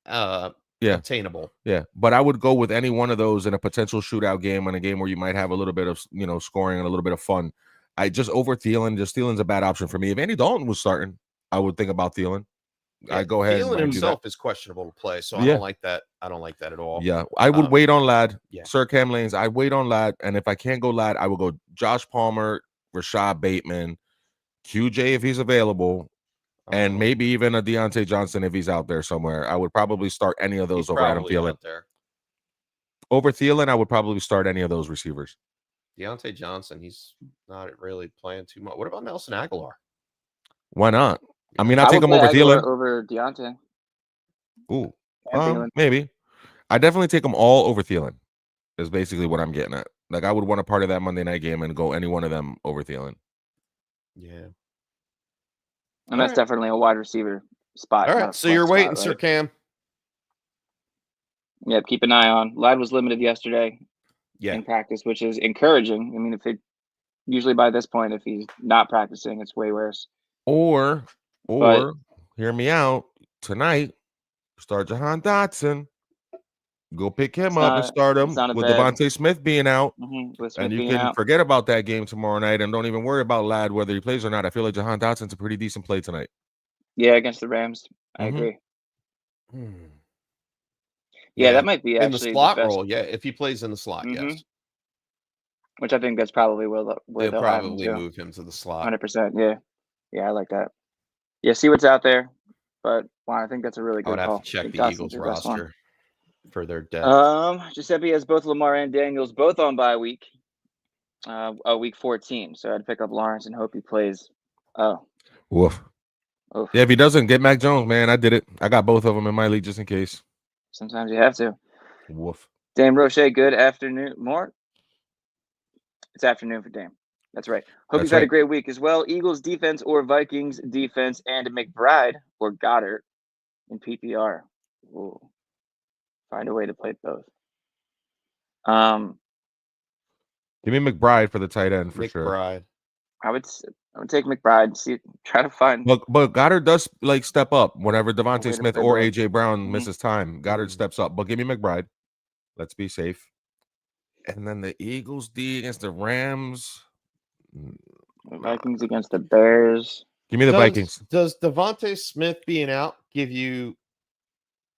attainable. Yeah, but I would go with any one of those in a potential shootout game, in a game where you might have a little bit of scoring and a little bit of fun. I just over Thielen. Just Thielen's a bad option for me. If Andy Dalton was starting, I would think about Thielen. Yeah, I go ahead. Thielen himself is questionable to play, so I don't like that. I don't like that at all. Yeah, I would wait on Ladd. Yeah. Sir Cam Lanes, I wait on Ladd, and if I can't go Ladd, I will go Josh Palmer, Rashad Bateman, QJ if he's available, and maybe even a Deontay Johnson if he's out there somewhere. I would probably start any of those over Adam Thielen. Over Thielen, I would probably start any of those receivers. Deontay Johnson, he's not really playing too much. What about Nelson Aguilar? Why not? I mean, I'll take him over Thielen. Over Deontay. Ooh, maybe. I definitely take them all over Thielen. Is basically what I'm getting at. Like, I would want a part of that Monday night game and go any one of them over Thielen. Yeah. And that's definitely a wide receiver spot. All right, so you're waiting, right? Sir Cam. Yep, keep an eye on. Lad was limited yesterday in practice, which is encouraging. I mean, usually by this point, if he's not practicing, it's way worse. Or hear me out. Tonight, start Jahan Dotson. Go pick him up and start him with Devontae Smith being out. And you can forget about that game tomorrow night and don't even worry about Lad whether he plays or not. I feel like Jahan Dotson's a pretty decent play tonight. Yeah, against the Rams. I agree. Yeah, that might be actually in the slot role. Yeah, if he plays in the slot, yes. Which I think that's probably where they'll probably move him to the slot. 100%. Yeah, I like that. Yeah, see what's out there. But wow, I think that's a really good call. I would have to check the Eagles roster for their depth. Giuseppe has both Lamar and Daniels both on bye week. Week 14. So I'd pick up Lawrence and hope he plays. Woof. Yeah, if he doesn't, get Mac Jones, man. I did it. I got both of them in my league just in case. Sometimes you have to. Woof. Dame Roche, good afternoon. More? It's afternoon for Dame. That's right. Hope you've had a great week as well. Eagles defense or Vikings defense and McBride or Goddard in PPR. Ooh. Find a way to play both. Give me McBride for the tight end for sure. I would take McBride. Try to find. But Goddard does like step up whenever Devontae Smith or AJ Brown misses time. Goddard steps up. But give me McBride. Let's be safe. And then the Eagles D against the Rams. The Vikings against the Bears. Give me the Vikings. Does Devontae Smith being out give you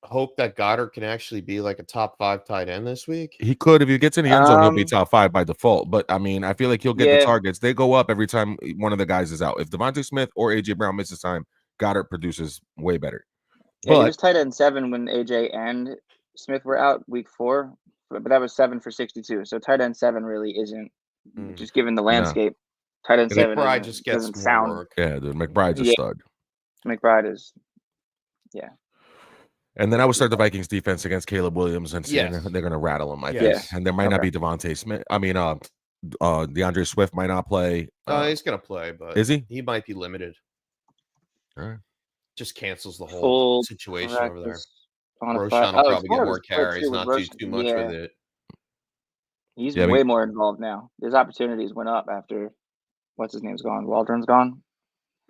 hope that Goddard can actually be like a top 5 tight end this week? He could. If he gets in the end zone, he'll be top 5 by default. But I mean, I feel like he'll get the targets. They go up every time one of the guys is out. If Devontae Smith or AJ Brown misses time, Goddard produces way better. Yeah, he was tight end 7 when AJ and Smith were out week 4, but that was 7 for 62. So tight end 7 really isn't just given the landscape. Tight end 7 McBride just gets more work. Yeah, dude, McBride's a stud. McBride is, And then I would start the Vikings defense against Caleb Williams and they're going to rattle him, I think. And there might not be Devontae Smith. I mean, DeAndre Swift might not play. He's going to play, but is he? He might be limited. All right. Just cancels the whole situation over there. Roshan will probably get more carries, not do too much with it. He's way more involved now. His opportunities went up after what's his name's gone. Waldron's gone.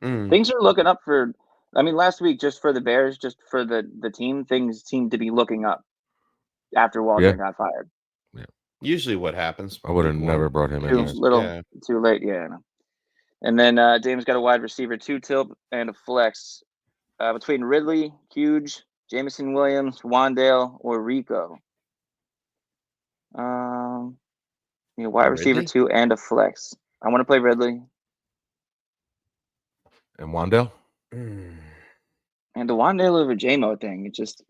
Things are looking up for. I mean, last week, just for the Bears, just for the team, things seemed to be looking up after Waldron got fired. Yeah. Usually what happens. I would have never brought him in. Too late, And then Dame's got a wide receiver, 2 tilt, and a flex. Between Ridley, Huge, Jameson Williams, Wandale, or Rico. Wide receiver 2 and a flex. I want to play Ridley. And Wandale? And the Wandale over JMO thing, it just,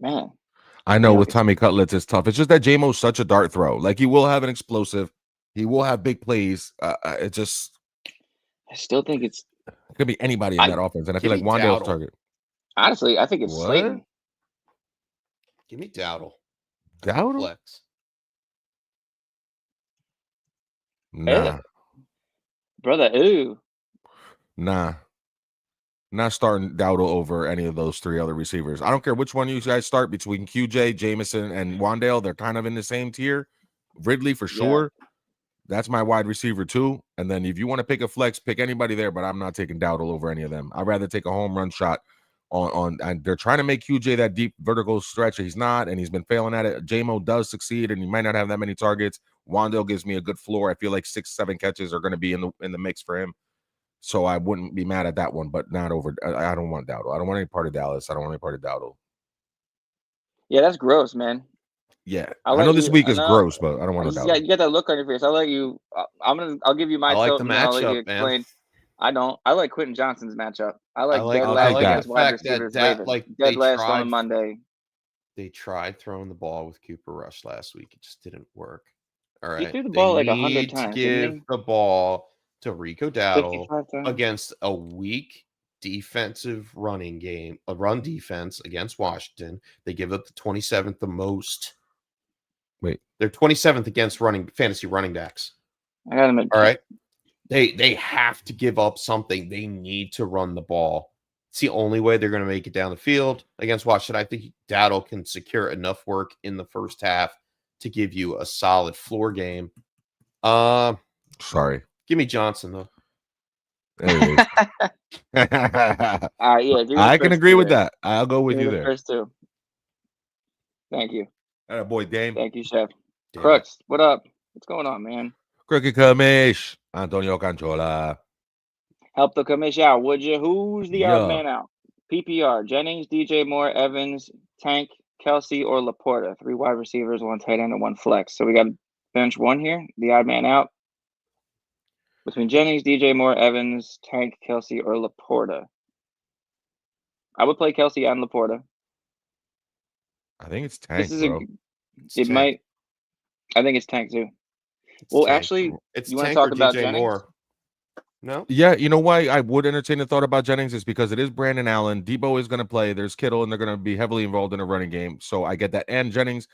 man. I know with Tommy Cutlets, it's tough. It's just that JMO's such a dart throw. Like, he will have an explosive. He will have big plays. It just. I still think it could be anybody in that offense. And I feel like Wandale's target. Honestly, I think it's Slayton. Give me Dowdle. Dowdle? Flex. Nah. Brother, ooh. Nah. Not starting Dowdle over any of those 3 other receivers. I don't care which one you guys start between QJ, Jameson, and Wandale. They're kind of in the same tier. Ridley for sure. That's my wide receiver too. And then if you want to pick a flex, pick anybody there, but I'm not taking Dowdle over any of them. I'd rather take a home run shot on and they're trying to make QJ that deep vertical stretch. He's not, and he's been failing at it. JMO does succeed, and he might not have that many targets. Wandale gives me a good floor. I feel like 6-7 catches are going to be in the mix for him. So I wouldn't be mad at that one, but not over. I don't want Dowdle. I don't want any part of Dallas. I don't want any part of Dowdle. Yeah, that's gross, man. Yeah, I know this week is gross, but I don't want to doubt. Yeah, you get that look on your face. I'll let you. I'll give you my. I like the matchup, man. I don't. I like Quentin Johnson's matchup. I like the fact that dead last on a Monday. They tried throwing the ball with Cooper Rush last week. It just didn't work. All right, he threw the ball like 100 times. Give the ball to Rico Dowdle against a weak defensive running game, a run defense against Washington. They give up the 27th the most. Wait, they're 27th against fantasy running backs. I got them. All right. They have to give up something. They need to run the ball. It's the only way they're going to make it down the field against Washington. I think Dowdle can secure enough work in the first half to give you a solid floor game. Sorry. Give me Johnson, though. Yeah, I can agree with that. I'll go with you there. First two. Thank you. All right, boy, Dame. Thank you, Chef. Crooks, what up? What's going on, man? Crooked Kamish. Antonio Canchola. Help the commish out, would you? Who's the odd man out? PPR, Jennings, DJ Moore, Evans, Tank, Kelsey, or Laporta. 3 wide receivers, 1 tight end, and 1 flex. So we got bench 1 here, the odd man out. Between Jennings, DJ Moore, Evans, Tank, Kelsey, or Laporta. I would play Kelsey and Laporta. I think it's Tank, bro. Might. I think it's Tank, too. Tank. Actually, it's you want to talk about DJ Jennings? Moore. No? Yeah, you know why I would entertain the thought about Jennings is because it is Brandon Allen. Debo is going to play. There's Kittle, and they're going to be heavily involved in a running game. So I get that. And Jennings,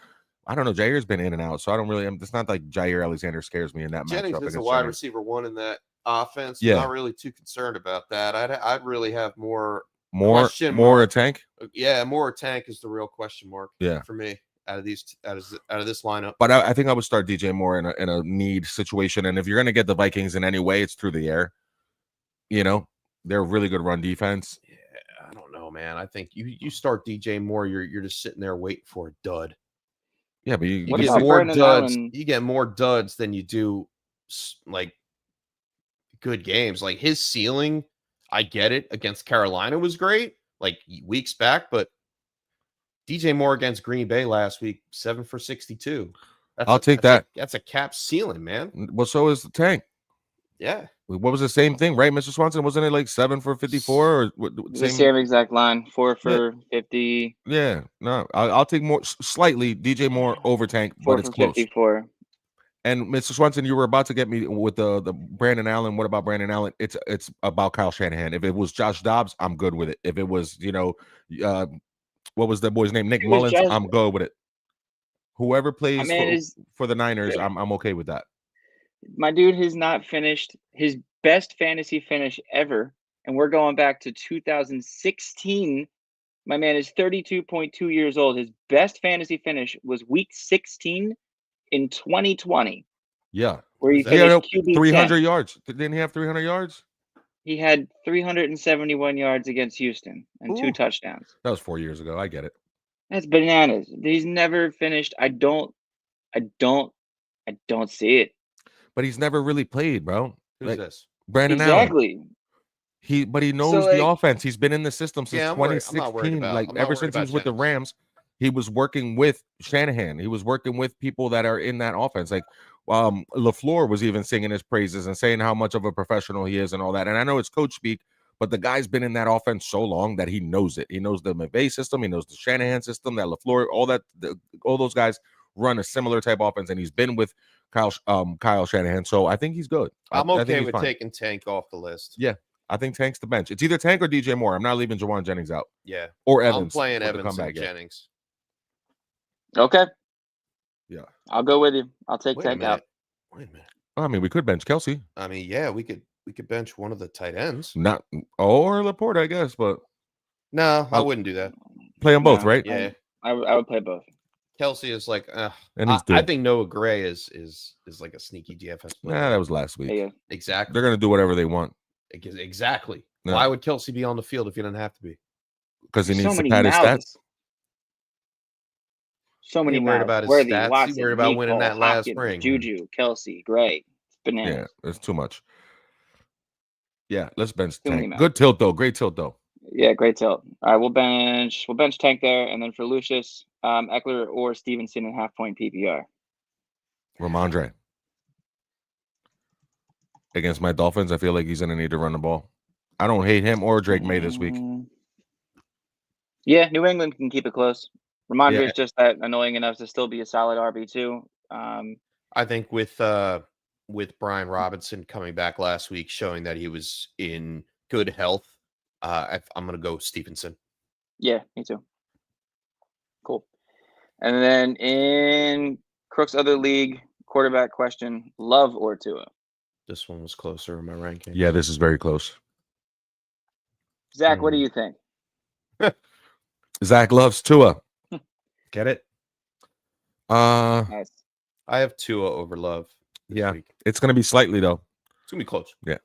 I don't know. Jair's been in and out, so I don't really. It's not like Jair Alexander scares me in that matchup. Jennings is a wide receiver 1 in that offense. Yeah. I'm not really too concerned about that. I'd really have more a Tank. Yeah, more a Tank is the real question mark. Yeah. For me. Out of this lineup, but I think I would start DJ Moore in a need situation, and if you're going to get the Vikings in any way, it's through the air. You know, they're a really good run defense. Yeah, I don't know, man. I think you start DJ Moore, you're just sitting there waiting for a dud. Yeah, but you get more duds. You get more duds than you do like good games. Like his ceiling, I get it. Against Carolina was great, like weeks back, but. DJ Moore against Green Bay last week, 7 for 62. I'll take that. That's a cap ceiling, man. Well, so is the Tank. Yeah. What was the same thing, right, Mr. Swanson? Wasn't it like 7 for 54 or the same exact line? 4 for 50. Yeah. No, I'll take more slightly DJ Moore over Tank, but it's close. 54. And Mr. Swanson, you were about to get me with the Brandon Allen. What about Brandon Allen? It's about Kyle Shanahan. If it was Josh Dobbs, I'm good with it. If it was, what was that boy's name? Nick Mullins. I'm good with it. Whoever plays for the Niners, I'm okay with that. My dude has not finished his best fantasy finish ever, and we're going back to 2016. My man is 32.2 years old. His best fantasy finish was week 16 in 2020. Yeah. Where he finished QB 300 10. yards. Didn't he have 300 yards? He had 371 yards against Houston and 2 touchdowns. That was 4 years ago. I get it. That's bananas. He's never finished. I don't see it. But he's never really played, bro. Who's this? Brandon Allen. But he knows the offense. He's been in the system since 2016. Ever since he was with the Rams, he was working with Shanahan. He was working with people that are in that offense. Like LaFleur was even singing his praises and saying how much of a professional he is and all that. And I know it's coach speak, but the guy's been in that offense so long that he knows it. He knows the McVay system. He knows the Shanahan system, that LaFleur, all those guys run a similar type offense, and he's been with Kyle Shanahan. So I think he's good. I'm okay with taking Tank off the list. Yeah. I think Tank's the bench. It's either Tank or DJ Moore. I'm not leaving Juwan Jennings out. Yeah. Or Evans. I'm playing Evans and Jennings. Okay. Yeah. I'll go with you. I'll take Tank out. Wait a minute. I mean, we could bench Kelsey. I mean, yeah, we could bench one of the tight ends. Or Laporte, I guess, but no, I wouldn't do that. Play them both, right? Yeah. I would play both. Kelsey is like, and he's I think Noah Gray is like a sneaky DFS player. Nah, that was last week. Yeah. Exactly. They're gonna do whatever they want. Exactly. No. Why would Kelsey be on the field if he doesn't have to be? Because he needs to pad his stats. So many worried about his stats. Watson, he worried about winning that last spring. Juju, Kelsey, Gray. It's bananas. Yeah, it's too much. Yeah, let's bench Tank. Good tilt though. Great tilt though. Yeah, great tilt. All right, we'll bench Tank there, and then for Lucius, Eckler or Stevenson in half-point PPR. Ramondre. Against my Dolphins, I feel like he's going to need to run the ball. I don't hate him or Drake May this week. Yeah, New England can keep it close. Ramondre is just that annoying enough to still be a solid RB2. I think with with Brian Robinson coming back last week, showing that he was in good health. I'm going to go Stevenson. Yeah, me too. Cool. And then in Crook's other league, quarterback question, Love or Tua? This one was closer in my ranking. Yeah, this is very close. Zach, what do you think? Zach loves Tua. Get it? Nice. I have Tua over Love. Yeah, week. it's going to be slightly, though. It's going to be close. Yeah.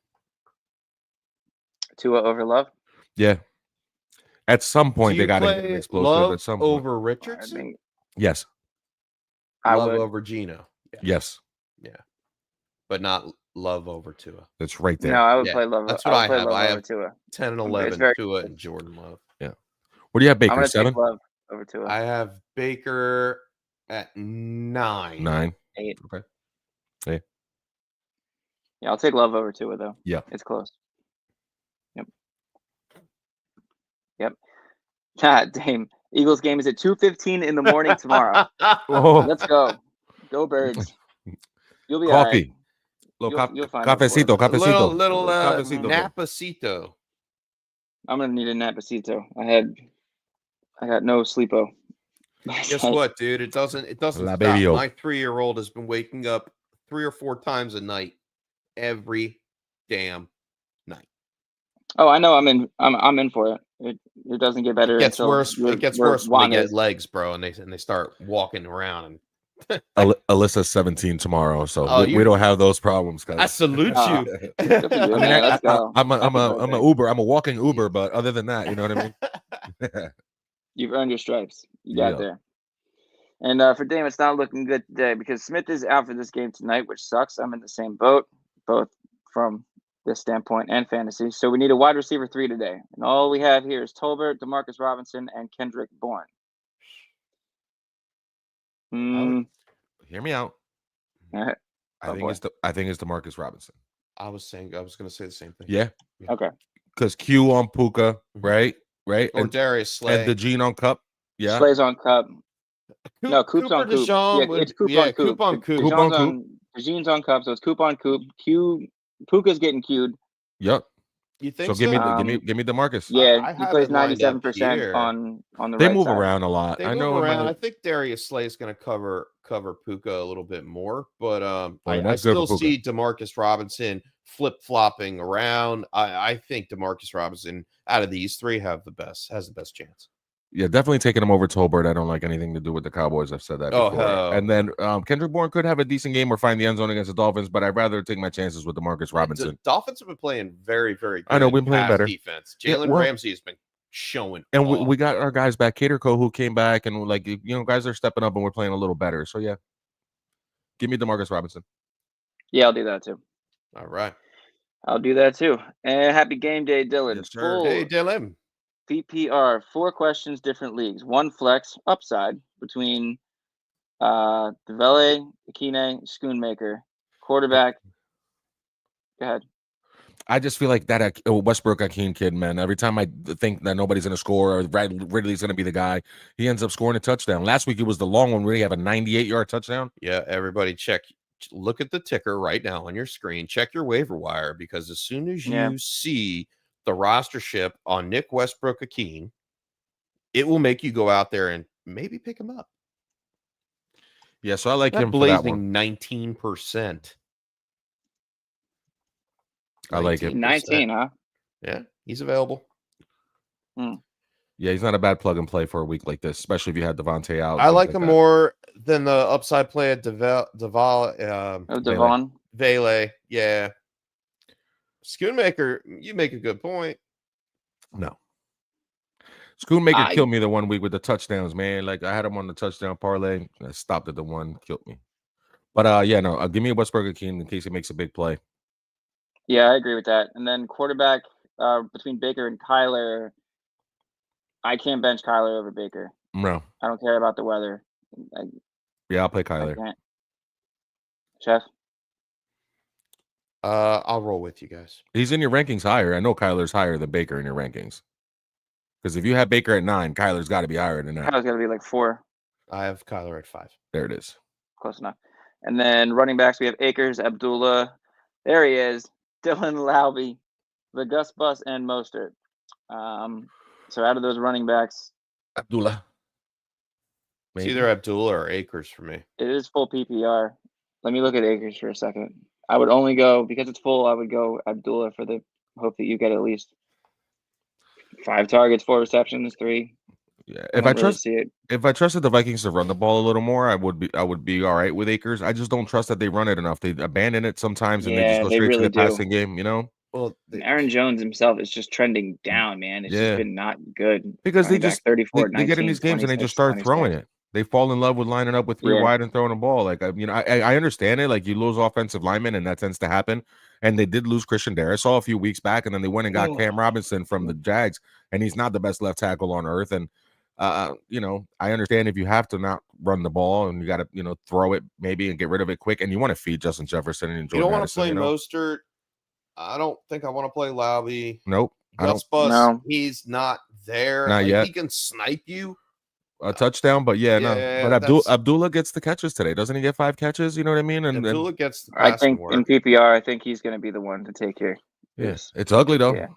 Tua over Love? Yeah. At some point, they got to get explosive. Love at some point. over Richardson? Yes. Love over Geno. Yeah. Yes. Yeah. But not Love over Tua. That's right there. No, I would play Love. That's what I have. Love I over have Tua. 10 and 11, Tua and Jordan Love. Yeah. What do you have, Baker? I'm gonna 7? take Love over Tua. I have Baker at 9. 9. 8. Okay. Hey. Yeah, I'll take Love over Tua, though. Yeah. It's close. Yep. God damn. Eagles game is at 2:15 in the morning tomorrow. Oh. Let's go. Go Birds. You'll be Coffee. all right. Little You'll find cafecito, cafecito. Little Cafecito. napacito. I'm gonna need a napacito. I got no sleepo. Guess what, dude? It doesn't La stop. baby-o. My 3-year-old has been waking up 3 or 4 times a night, every damn night. Oh, I know. I'm in for it. It doesn't get better. It gets worse. It gets worse when they get is. legs, bro, and they start walking around. And Alyssa's 17 tomorrow, so Oh, we don't have those problems. I salute you. Good for you, man. Let's go. I'm Happy a birthday. Uber. I'm a walking Uber, but other than that, you know what I mean? You've earned your stripes. You got Yeah. there. And for Dame, it's not looking good today because Smith is out for this game tonight, which sucks. I'm in the same boat, both from this standpoint and fantasy. So we need a wide receiver 3 today. And all we have here is Tolbert, Demarcus Robinson, and Kendrick Bourne. Hear me out. All I think it's DeMarcus Robinson. I was going to say the same thing. Yeah. Okay. Because Q on Puka, right? Or And Darius Slay. and the Gene on Cup. Yeah. Slay's on Cup. No, Coop's on Coop. It's Coop on Coop. Coop on Coop. Coop on Coop. Dejean's on Cup, so it's Coop on Coop. Puka's getting queued. Yep. You think So so? give me DeMarcus. Yeah, I he have plays it lined up 97% here. on the They right move side. around a lot. They I move know. around. I think Darius Slay is going to cover Puka a little bit more, but I that's good for still Puka. see DeMarcus Robinson flip-flopping around. I think DeMarcus Robinson out of these 3 has the best chance. Yeah, definitely taking him over Tolbert. I don't like anything to do with the Cowboys. I've said that before. And then Kendrick Bourne could have a decent game or find the end zone against the Dolphins, but I'd rather take my chances with DeMarcus Robinson. The Dolphins have been playing very, very good. I know, we've been playing better. Defense. Jalen Ramsey has been showing. And off. we got our guys back, Caterco, who came back, and guys are stepping up and we're playing a little better. So yeah, give me DeMarcus Robinson. Yeah, I'll do that too. All right. I'll do that too. And happy game day, Dylan. Yes, sir. Hey, Dylan. PPR, 4 questions, different leagues. 1 flex upside between DeVelle, Akine, Schoonmaker, quarterback. Go ahead. I just feel like that Westbrook Akeem kid, man. Every time I think that nobody's going to score or Ridley's going to be the guy, he ends up scoring a touchdown. Last week it was the long one where he had a 98-yard touchdown. Yeah, everybody look at the ticker right now on your screen. Check your waiver wire, because as soon as you see the rostership on Nick Westbrook-Akeem, it will make you go out there and maybe pick him up. Yeah, so I like That him for that blazing one. 19%. I like it. 19, huh? Yeah, he's available. Yeah, he's not a bad plug and play for a week like this, especially if you had Devontae out. I like him more than the upside play at Devon. Vele. Yeah. Schoonmaker, you make a good point. No. Schoonmaker killed me the one week with the touchdowns, man. Like, I had him on the touchdown parlay. I stopped at the one, killed me. But, give me a Westbrook-Akeem in case he makes a big play. Yeah, I agree with that. And then quarterback between Baker and Kyler, I can't bench Kyler over Baker. No. I don't care about the weather. Yeah, I'll play Kyler. Chef? I'll roll with you guys. He's in your rankings higher. I know Kyler's higher than Baker in your rankings. Because if you have Baker at 9, Kyler's got to be higher than that. Kyler's got to be like 4. I have Kyler at 5. There it is. Close enough. And then running backs, we have Akers, Abdullah. There he is. Dylan Laube, the Gus Bus, and Mostert. So out of those running backs, Abdullah. It's either Abdullah or Akers for me. It is full PPR. Let me look at Akers for a second. I would only go, because it's full, I would go Abdullah for the hope that you get at least 5 targets, 4 receptions, 3. Yeah, if I trusted the Vikings to run the ball a little more, I would be all right with Akers. I just don't trust that they run it enough. They abandon it sometimes, and they just go straight to the passing game. You know. Well, Aaron Jones himself is just trending down, man. It's just been not good because they just 34, they get in these games and they just start throwing it. They fall in love with lining up with 3 wide and throwing the ball. Like I understand it. Like you lose offensive linemen, and that tends to happen. And they did lose Christian Darrisaw a few weeks back, and then they went and got Cam Robinson from the Jags, and he's not the best left tackle on earth. And I understand if you have to not run the ball and you got to throw it maybe and get rid of it quick, and you want to feed Justin Jefferson and Jordan. You don't want to play Mostert. I don't think I want to play Laube. Nope. Gus Bus, he's not there. Not yet. He can snipe you a touchdown, but but Abdullah gets the catches today. Doesn't he get 5 catches? You know what I mean? And Abdullah gets the I think in PPR, I think he's going to be the one to take here. Yes. It's ugly though. Yeah.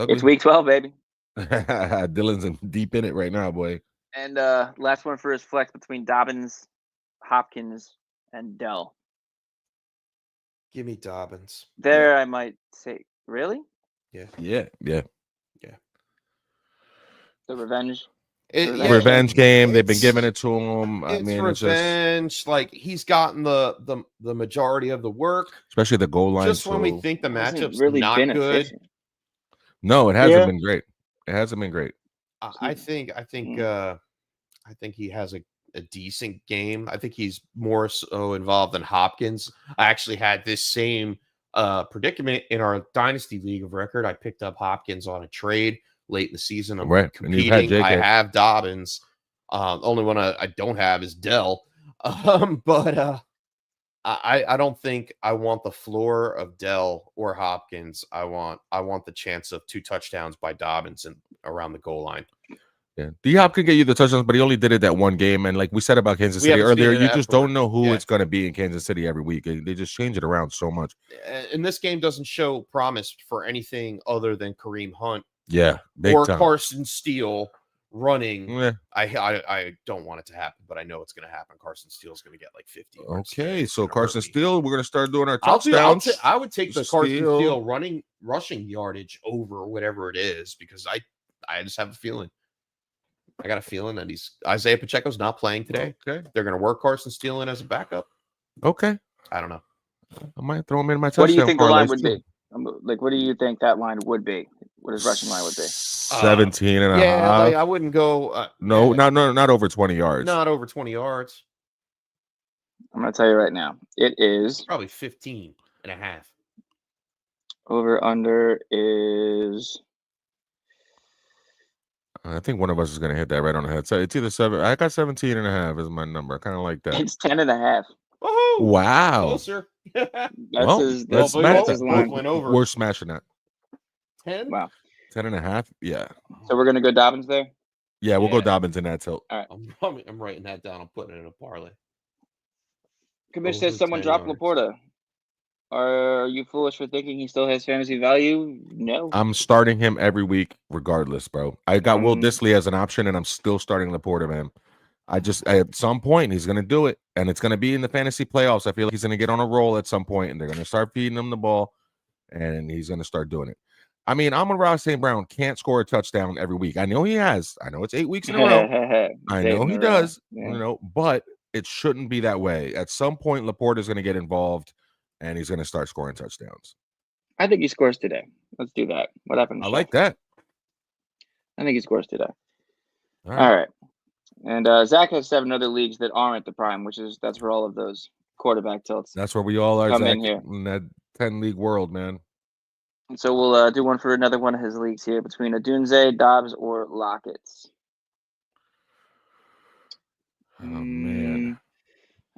It's week 12, baby. Dylan's deep in it right now, boy. And last one for his flex between Dobbins, Hopkins, and Dell. Give me Dobbins. I might say, really? Yeah. The revenge. Revenge game. They've been giving it to him. It's revenge. It's just, like he's gotten the majority of the work, especially the goal line. Just when we think the matchup's really not been good. Efficient. No, it hasn't been great. It hasn't been great. I think he has a decent game. I think he's more so involved than Hopkins. I actually had this same predicament in our Dynasty League of Record. I picked up Hopkins on a trade late in the season. I'm competing. I have Dobbins. Only one I don't have is Dell. But I don't think I want the floor of Dell or Hopkins. I want the chance of 2 touchdowns by Dobbins and around the goal line. Yeah, D-Hop could get you the touchdowns, but he only did it that one game. And like we said about Kansas City earlier, you just don't know who it's going to be in Kansas City every week. They just change it around so much. And this game doesn't show promise for anything other than Kareem Hunt. Yeah, big or time. Carson Steele running. Yeah. I don't want it to happen, but I know it's going to happen. Carson Steele's going to get like 50. Okay, so Carson Steele, we're going to start doing our touchdowns. I would take the Carson Steele rushing yardage over whatever it is, because I just have a feeling. I got a feeling that Isaiah Pacheco's not playing today. Okay, they're going to work Carson Steele in as a backup. Okay, I don't know. I might throw him in my touchdown. What do you think the line would be? Like, what do you think that line would be? What his rushing line would be? 17 and a half. Like, I wouldn't go. Not over 20 yards. Not over 20 yards. I'm going to tell you right now. It is probably 15 and a half. Over under is. I think one of us is going to hit that right on the head. So it's either 7. I got 17 and a half is my number. I kind of like that. It's 10 and a half. Woohoo! Wow. Closer. That's his line. Went over. We're smashing that. 10? Wow. 10 and a half? Yeah. So we're going to go Dobbins there? Yeah, we'll go Dobbins in that tilt. All right. I'm writing that down. I'm putting it in a parlay. Commish says someone dropped Laporta. Are you foolish for thinking he still has fantasy value? No. I'm starting him every week regardless, bro. I got Will Dissly as an option, and I'm still starting Laporta, man. At some point, he's going to do it, and it's going to be in the fantasy playoffs. I feel like he's going to get on a roll at some point, and they're going to start feeding him the ball, and he's going to start doing it. I mean, Amon-Ra St. Brown can't score a touchdown every week. I know he has. I know it's 8 weeks in a row. I know he does, but it shouldn't be that way. At some point, Laporta is going to get involved, and he's going to start scoring touchdowns. I think he scores today. Let's do that. What happened? I like that. I think he scores today. All right. And Zach has 7 other leagues that aren't the prime, that's where all of those quarterback tilts. That's where we all are, Zach, in here in that 10-league world, man. And so we'll do one for another one of his leagues here between Odunze, Dobbs, or Lockett's. Oh man.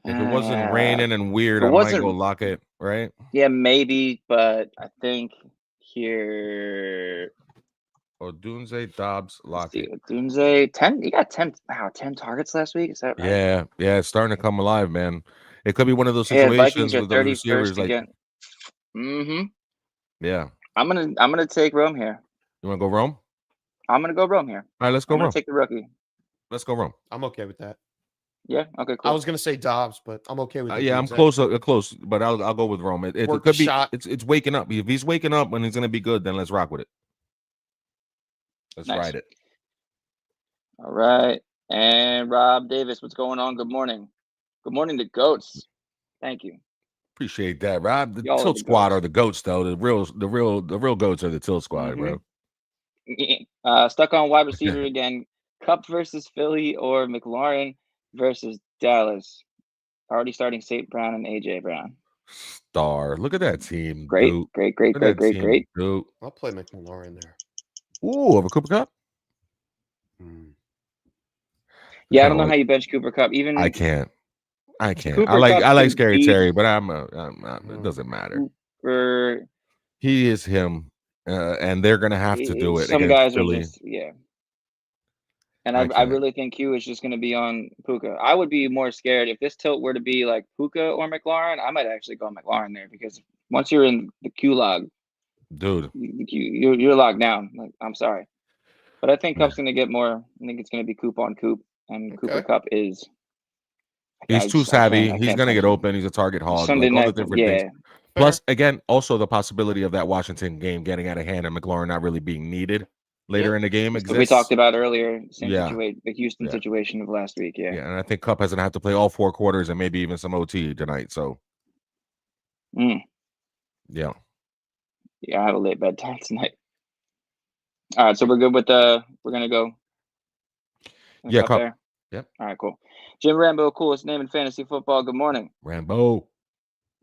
If it wasn't raining and weird, I might go Lockett, right? Yeah, maybe, but I think here Odunze, Dobbs, Lockett. Odunze, 10. You got 10 targets last week. Is that right? Yeah, it's starting to come alive, man. It could be one of those Yeah, Vikings situations are with those 31st receivers. Like, again. Mm-hmm. yeah. I'm gonna take Rome here. You want to go Rome? I'm gonna go Rome here. All right, let's go I'm gonna Rome. take the rookie. Let's go Rome. I'm okay with that. Yeah. Okay. Cool. I was gonna say Dobbs, but I'm okay with it. Yeah, I'm close, but I'll go with Rome. It Worth could a be. shot. It's waking up. If he's waking up when he's gonna be good, then let's rock with it. Let's Nice. ride it. All right. And Rob Davis, what's going on? Good morning. Good morning to Goats. Thank you. Appreciate that, Rob. The Y'all are Tilt the Squad goats. are the goats, though. The real goats are the Tilt Squad, bro. Stuck on wide receiver again. Cup versus Philly or McLaurin versus Dallas. Already starting St. Brown and AJ Brown. Star. Look at that team. Great, dude. great. Dude. I'll play McLaurin there. Ooh, over Cooper Cup? Yeah, I don't know how you bench Cooper Cup. Even I can't. I Cooper like Kupp Scary beat Terry, but I'm it doesn't matter. Cooper, He is him, and they're gonna have to do it. Some against guys Philly. are just And I really think Q is just going to be on Puka. I would be more scared if this tilt were to be like Puka or McLaurin. I might actually go McLaurin there because once you're in the Q log, dude, you're locked down. Like, I'm sorry, but I think Cup's going to get more. I think it's going to be Coop on Coop, and Cooper Cup is. He's too savvy. He's going to get open. He's a target hog. Sunday all night, the different things. Plus, again, also the possibility of that Washington game getting out of hand and McLaurin not really being needed later in the game exists. We talked about earlier, situation, the Houston situation of last week. Yeah, and I think Cup hasn't had to play all 4 quarters and maybe even some OT tonight. So, yeah, I have a late bedtime tonight. All right, so we're good with we're gonna go. Cup. There. Yep. All right, cool. Jim Rambo, coolest name in fantasy football. Good morning, Rambo.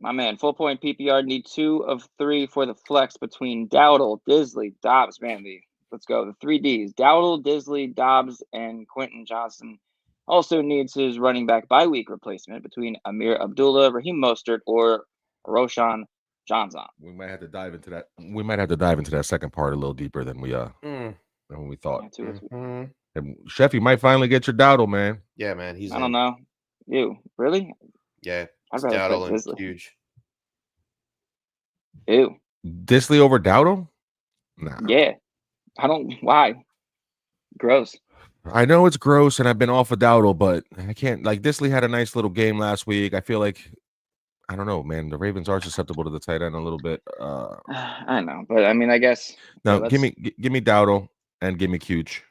My man, full point PPR need 2 of 3 for the flex between Dowdle, Disley, Dobbs. Man, let's go. The 3 Ds: Dowdle, Disley, Dobbs, and Quentin Johnson. Also needs his running back bye week replacement between Amir Abdullah, Raheem Mostert, or Roshan Johnson. We might have to dive into that. We might have to dive into that second part a little deeper than we than we thought. And Chef, you might finally get your Dowdle, man. Yeah, man. I don't know. You really? Yeah, I'd Dowdle and huge. Ew. Disley over Dowdle? Nah. Yeah. I don't. Why? Gross. I know it's gross, and I've been off of Dowdle, but I can't. Like, Disley had a nice little game last week. I feel like, I don't know, man. The Ravens are susceptible to the tight end a little bit. I know, but I mean, I guess. No, give me Dowdle and give me Cuge.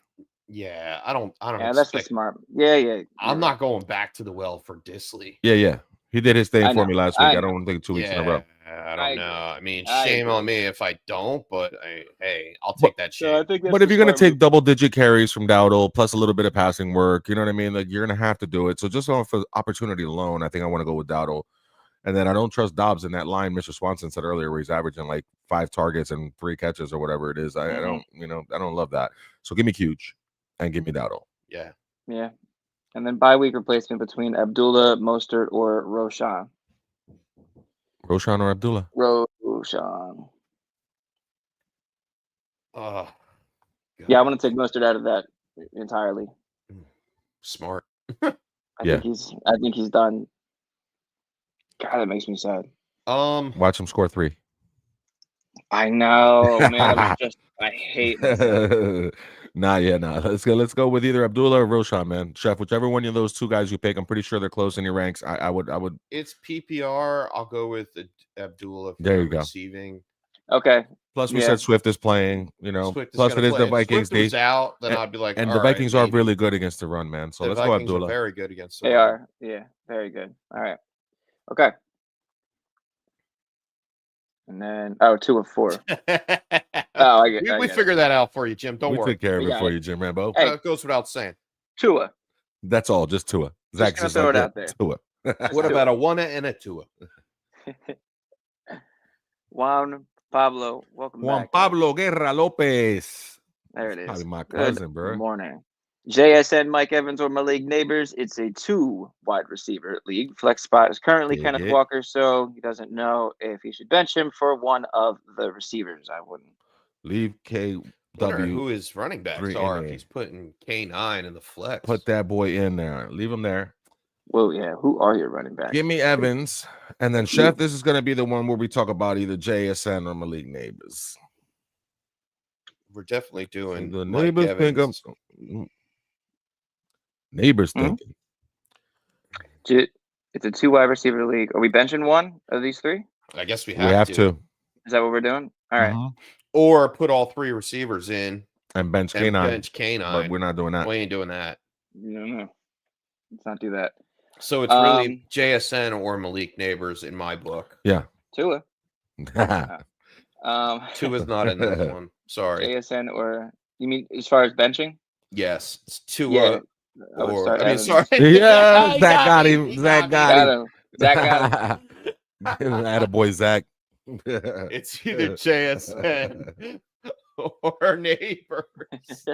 Yeah, I don't. Yeah, that's the smart. Yeah. I'm not going back to the well for Disley. Yeah. He did his thing for me last week. I don't think 2 weeks in a row. I don't know. I mean, shame on me if I don't, but hey, I'll take that shit. So but if you're going to take double-digit carries from Dowdle plus a little bit of passing work, you know what I mean? Like, you're going to have to do it. So just for opportunity alone, I think I want to go with Dowdle. And then I don't trust Dobbs in that line Mr. Swanson said earlier where he's averaging like 5 targets and 3 catches or whatever it is. I don't love that. So give me Cuge and give me Dowdle. Yeah. And then bye week replacement between Abdullah, Mostert, or Roshan. Roshan or Abdullah? Roshan. Yeah, I want to take Mostert out of that entirely. Smart. I think he's done. God, that makes me sad. Watch him score 3. I know, man. I hate myself. Nah. Let's go with either Abdullah or Roshan, man. Chef, whichever one of those 2 guys you pick, I'm pretty sure they're close in your ranks. I would. It's PPR. I'll go with Abdullah. There you go. Receiving. Okay. Plus, we said Swift is playing. Plus it is the Vikings. If out, then I'd be like, and the Vikings are really good against the run, man. So let's go Abdullah. Very good against the run. They are. Yeah, very good. All right. Okay. And then 2 of 4. We figured that out for you, Jim. Don't worry. We took care of it for you, Jim Rambo. Hey, it goes without saying. Tua. That's all. Just Tua. Zach's just throw it out there. Tua. What about a one and a Tua? Juan Pablo, welcome back. Juan Pablo Guerra Lopez. There it is. Probably my cousin, bro. Good morning. JSN, Mike Evans, or Malik Neighbors. It's a 2 wide receiver league. Flex spot is currently Kenneth Walker, so he doesn't know if he should bench him for one of the receivers. I wouldn't. Leave KW. Who his running backs are if he's putting K9 in the flex. Put that boy in there. Leave him there. Well, yeah. Who are your running backs? Give me Evans, and then Chef. This is going to be the one where we talk about either JSN or Malik Neighbors. We're definitely doing the Mike Neighbors Evans. Neighbors thinking. It's a 2 wide receiver league. Are we benching one of these 3? I guess we We have to. Is that what we're doing? All right. Or put all 3 receivers in and bench K9. But we're not doing that. We ain't doing that. No. Let's not do that. So it's really JSN or Malik Neighbors in my book. Yeah. Tua. Tua's not in this one. Sorry. JSN or you mean as far as benching? Yes. It's Tua. Yeah. Sorry. Yeah, Zach got him. Zach got him. Zach got him. Attaboy, Zach. It's either JSN or Neighbors.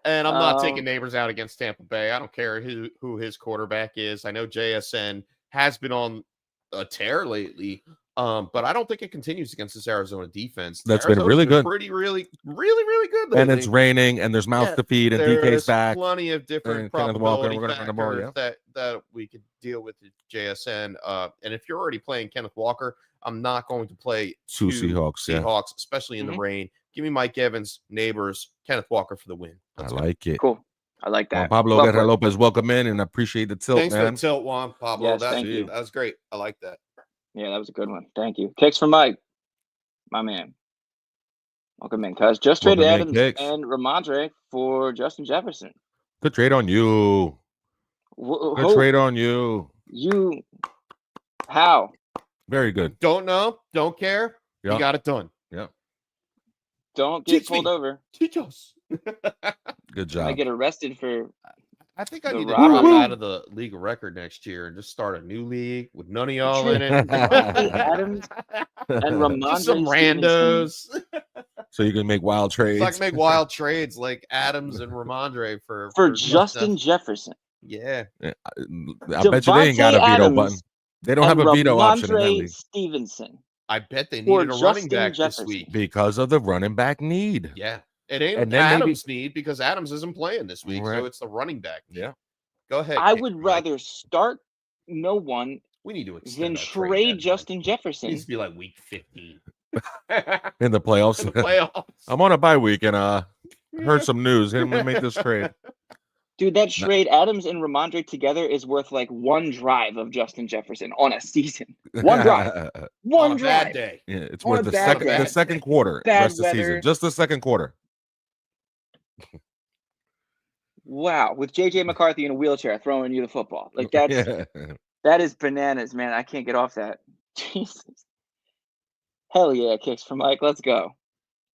And I'm not taking Neighbors out against Tampa Bay. I don't care who his quarterback is. I know JSN has been on a tear lately, but I don't think it continues against this Arizona defense. That's been really good. Really good lately. And it's raining, and there's mouths to feed, and DK's back. Plenty of different probability factors that we could deal with the JSN. And if you're already playing Kenneth Walker, I'm not going to play 2 Seahawks, especially in the rain. Give me Mike Evans, Neighbors, Kenneth Walker for the win. I like it. Cool. I like that. Pablo Guerra Lopez, welcome in, and appreciate the tilt, Thanks man. for the tilt, Juan. Pablo, yes, thank you. That was great. I like that. Yeah, that was a good one. Thank you. Kicks from Mike, my man. Welcome in, cuz. Just traded Adams and Ramondre for Justin Jefferson. Good trade on you. Good trade on you. How? Very good. Don't know. Don't care. Yep. You got it done. Yeah. Don't get pulled over. Teach us. Good job. I get arrested for. I think I need to drop out of the league of record next year and just start a new league with none of y'all in it. Adams and Ramondre. Some randos. So you can make wild trades. So I can make wild trades like Adams and Ramondre for Justin Jefferson. Yeah. I bet you they ain't got a veto button. They don't have a veto option in that league. Stevenson. I bet they needed a running back this week. Because of the running back need. Yeah. It ain't Adams' need because Adams isn't playing this week. Right. So it's the running back. Yeah. Go ahead. I would rather start no one we need to than trade Justin Jefferson. It needs to be like week 15. In the playoffs. I'm on a bye week and heard some news. Him to make this trade. Dude, that trade, Adams and Ramondre together, is worth like one drive of Justin Jefferson on a season. One drive. One drive. Bad day. Yeah, it's worth the second quarter. Rest of the season. Just the second quarter. Wow. With JJ McCarthy in a wheelchair throwing you the football. Like that is bananas, man. I can't get off that. Jesus. Hell yeah, kicks from Mike. Let's go.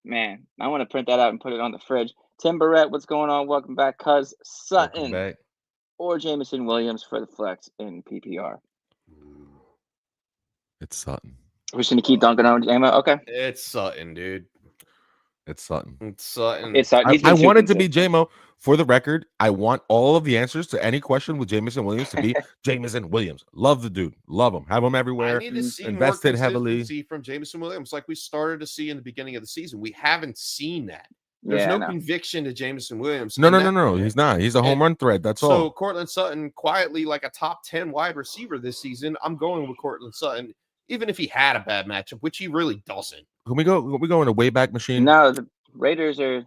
Man, I want to print that out and put it on the fridge. Tim Barrett, what's going on? Welcome back, cuz. Sutton or Jameson Williams for the flex in PPR. It's Sutton. We're just going to keep dunking on Jamo? Okay. It's Sutton, dude. It's Sutton. It's Sutton. I want it to be Jamo. For the record, I want all of the answers to any question with Jameson Williams to be Jameson Williams. Love the dude. Love him. Have him everywhere. I need to see invested more heavily from Jameson Williams like we started to see in the beginning of the season. We haven't seen that. There's no conviction to Jameson Williams. No. He's not. He's a home run threat. That's all. So Cortland Sutton, quietly like a top 10 wide receiver this season. I'm going with Cortland Sutton, even if he had a bad matchup, which he really doesn't. Can we go in a Wayback Machine? No, the Raiders are.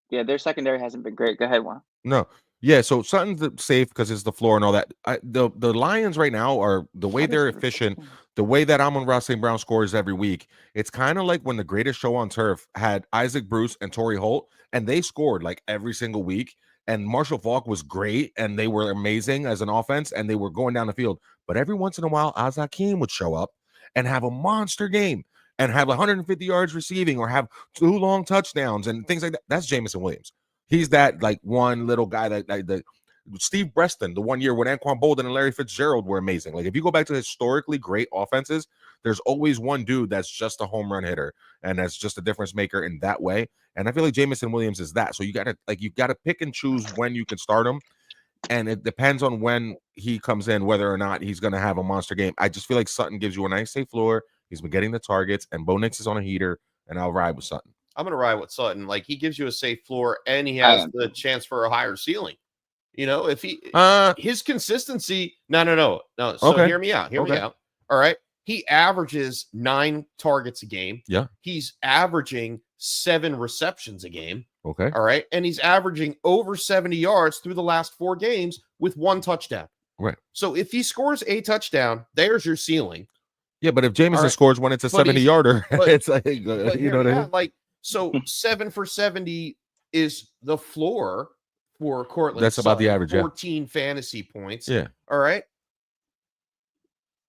Yeah, their secondary hasn't been great. Go ahead, Juan. No. Yeah, so Sutton's safe because it's the floor and all that. The Lions right now are the way they're efficient, the way that Amon-Ra St. Brown scores every week. It's kind of like when the greatest show on turf had Isaac Bruce and Torrey Holt, and they scored like every single week. And Marshall Faulk was great, and they were amazing as an offense, and they were going down the field. But every once in a while, Azakim would show up and have a monster game and have 150 yards receiving or have 2 long touchdowns and things like that. That's Jameson Williams. He's that like one little guy that Steve Breston, the one year when Anquan Bolden and Larry Fitzgerald were amazing. Like if you go back to historically great offenses, there's always one dude that's just a home run hitter and that's just a difference maker in that way. And I feel like Jameson Williams is that. So you gotta pick and choose when you can start him. And it depends on when he comes in, whether or not he's gonna have a monster game. I just feel like Sutton gives you a nice safe floor. He's been getting the targets, and Bo Nix is on a heater, and I'll ride with Sutton. I'm going to ride with Sutton. Like, he gives you a safe floor, and he has the chance for a higher ceiling. You know, if he his consistency, no. So Okay. hear me out. Hear me out. All right. He averages 9 targets a game. Yeah. He's averaging 7 receptions a game. Okay. All right. And he's averaging over 70 yards through the last 4 games with 1 touchdown. Right. So if he scores a touchdown, there's your ceiling. Yeah, but if Jameson scores when it's a 70-yarder, it's like, you know what I mean? Like, so 7 for 70 is the floor for Cortland. That's about the average. 14 fantasy points. Yeah. All right.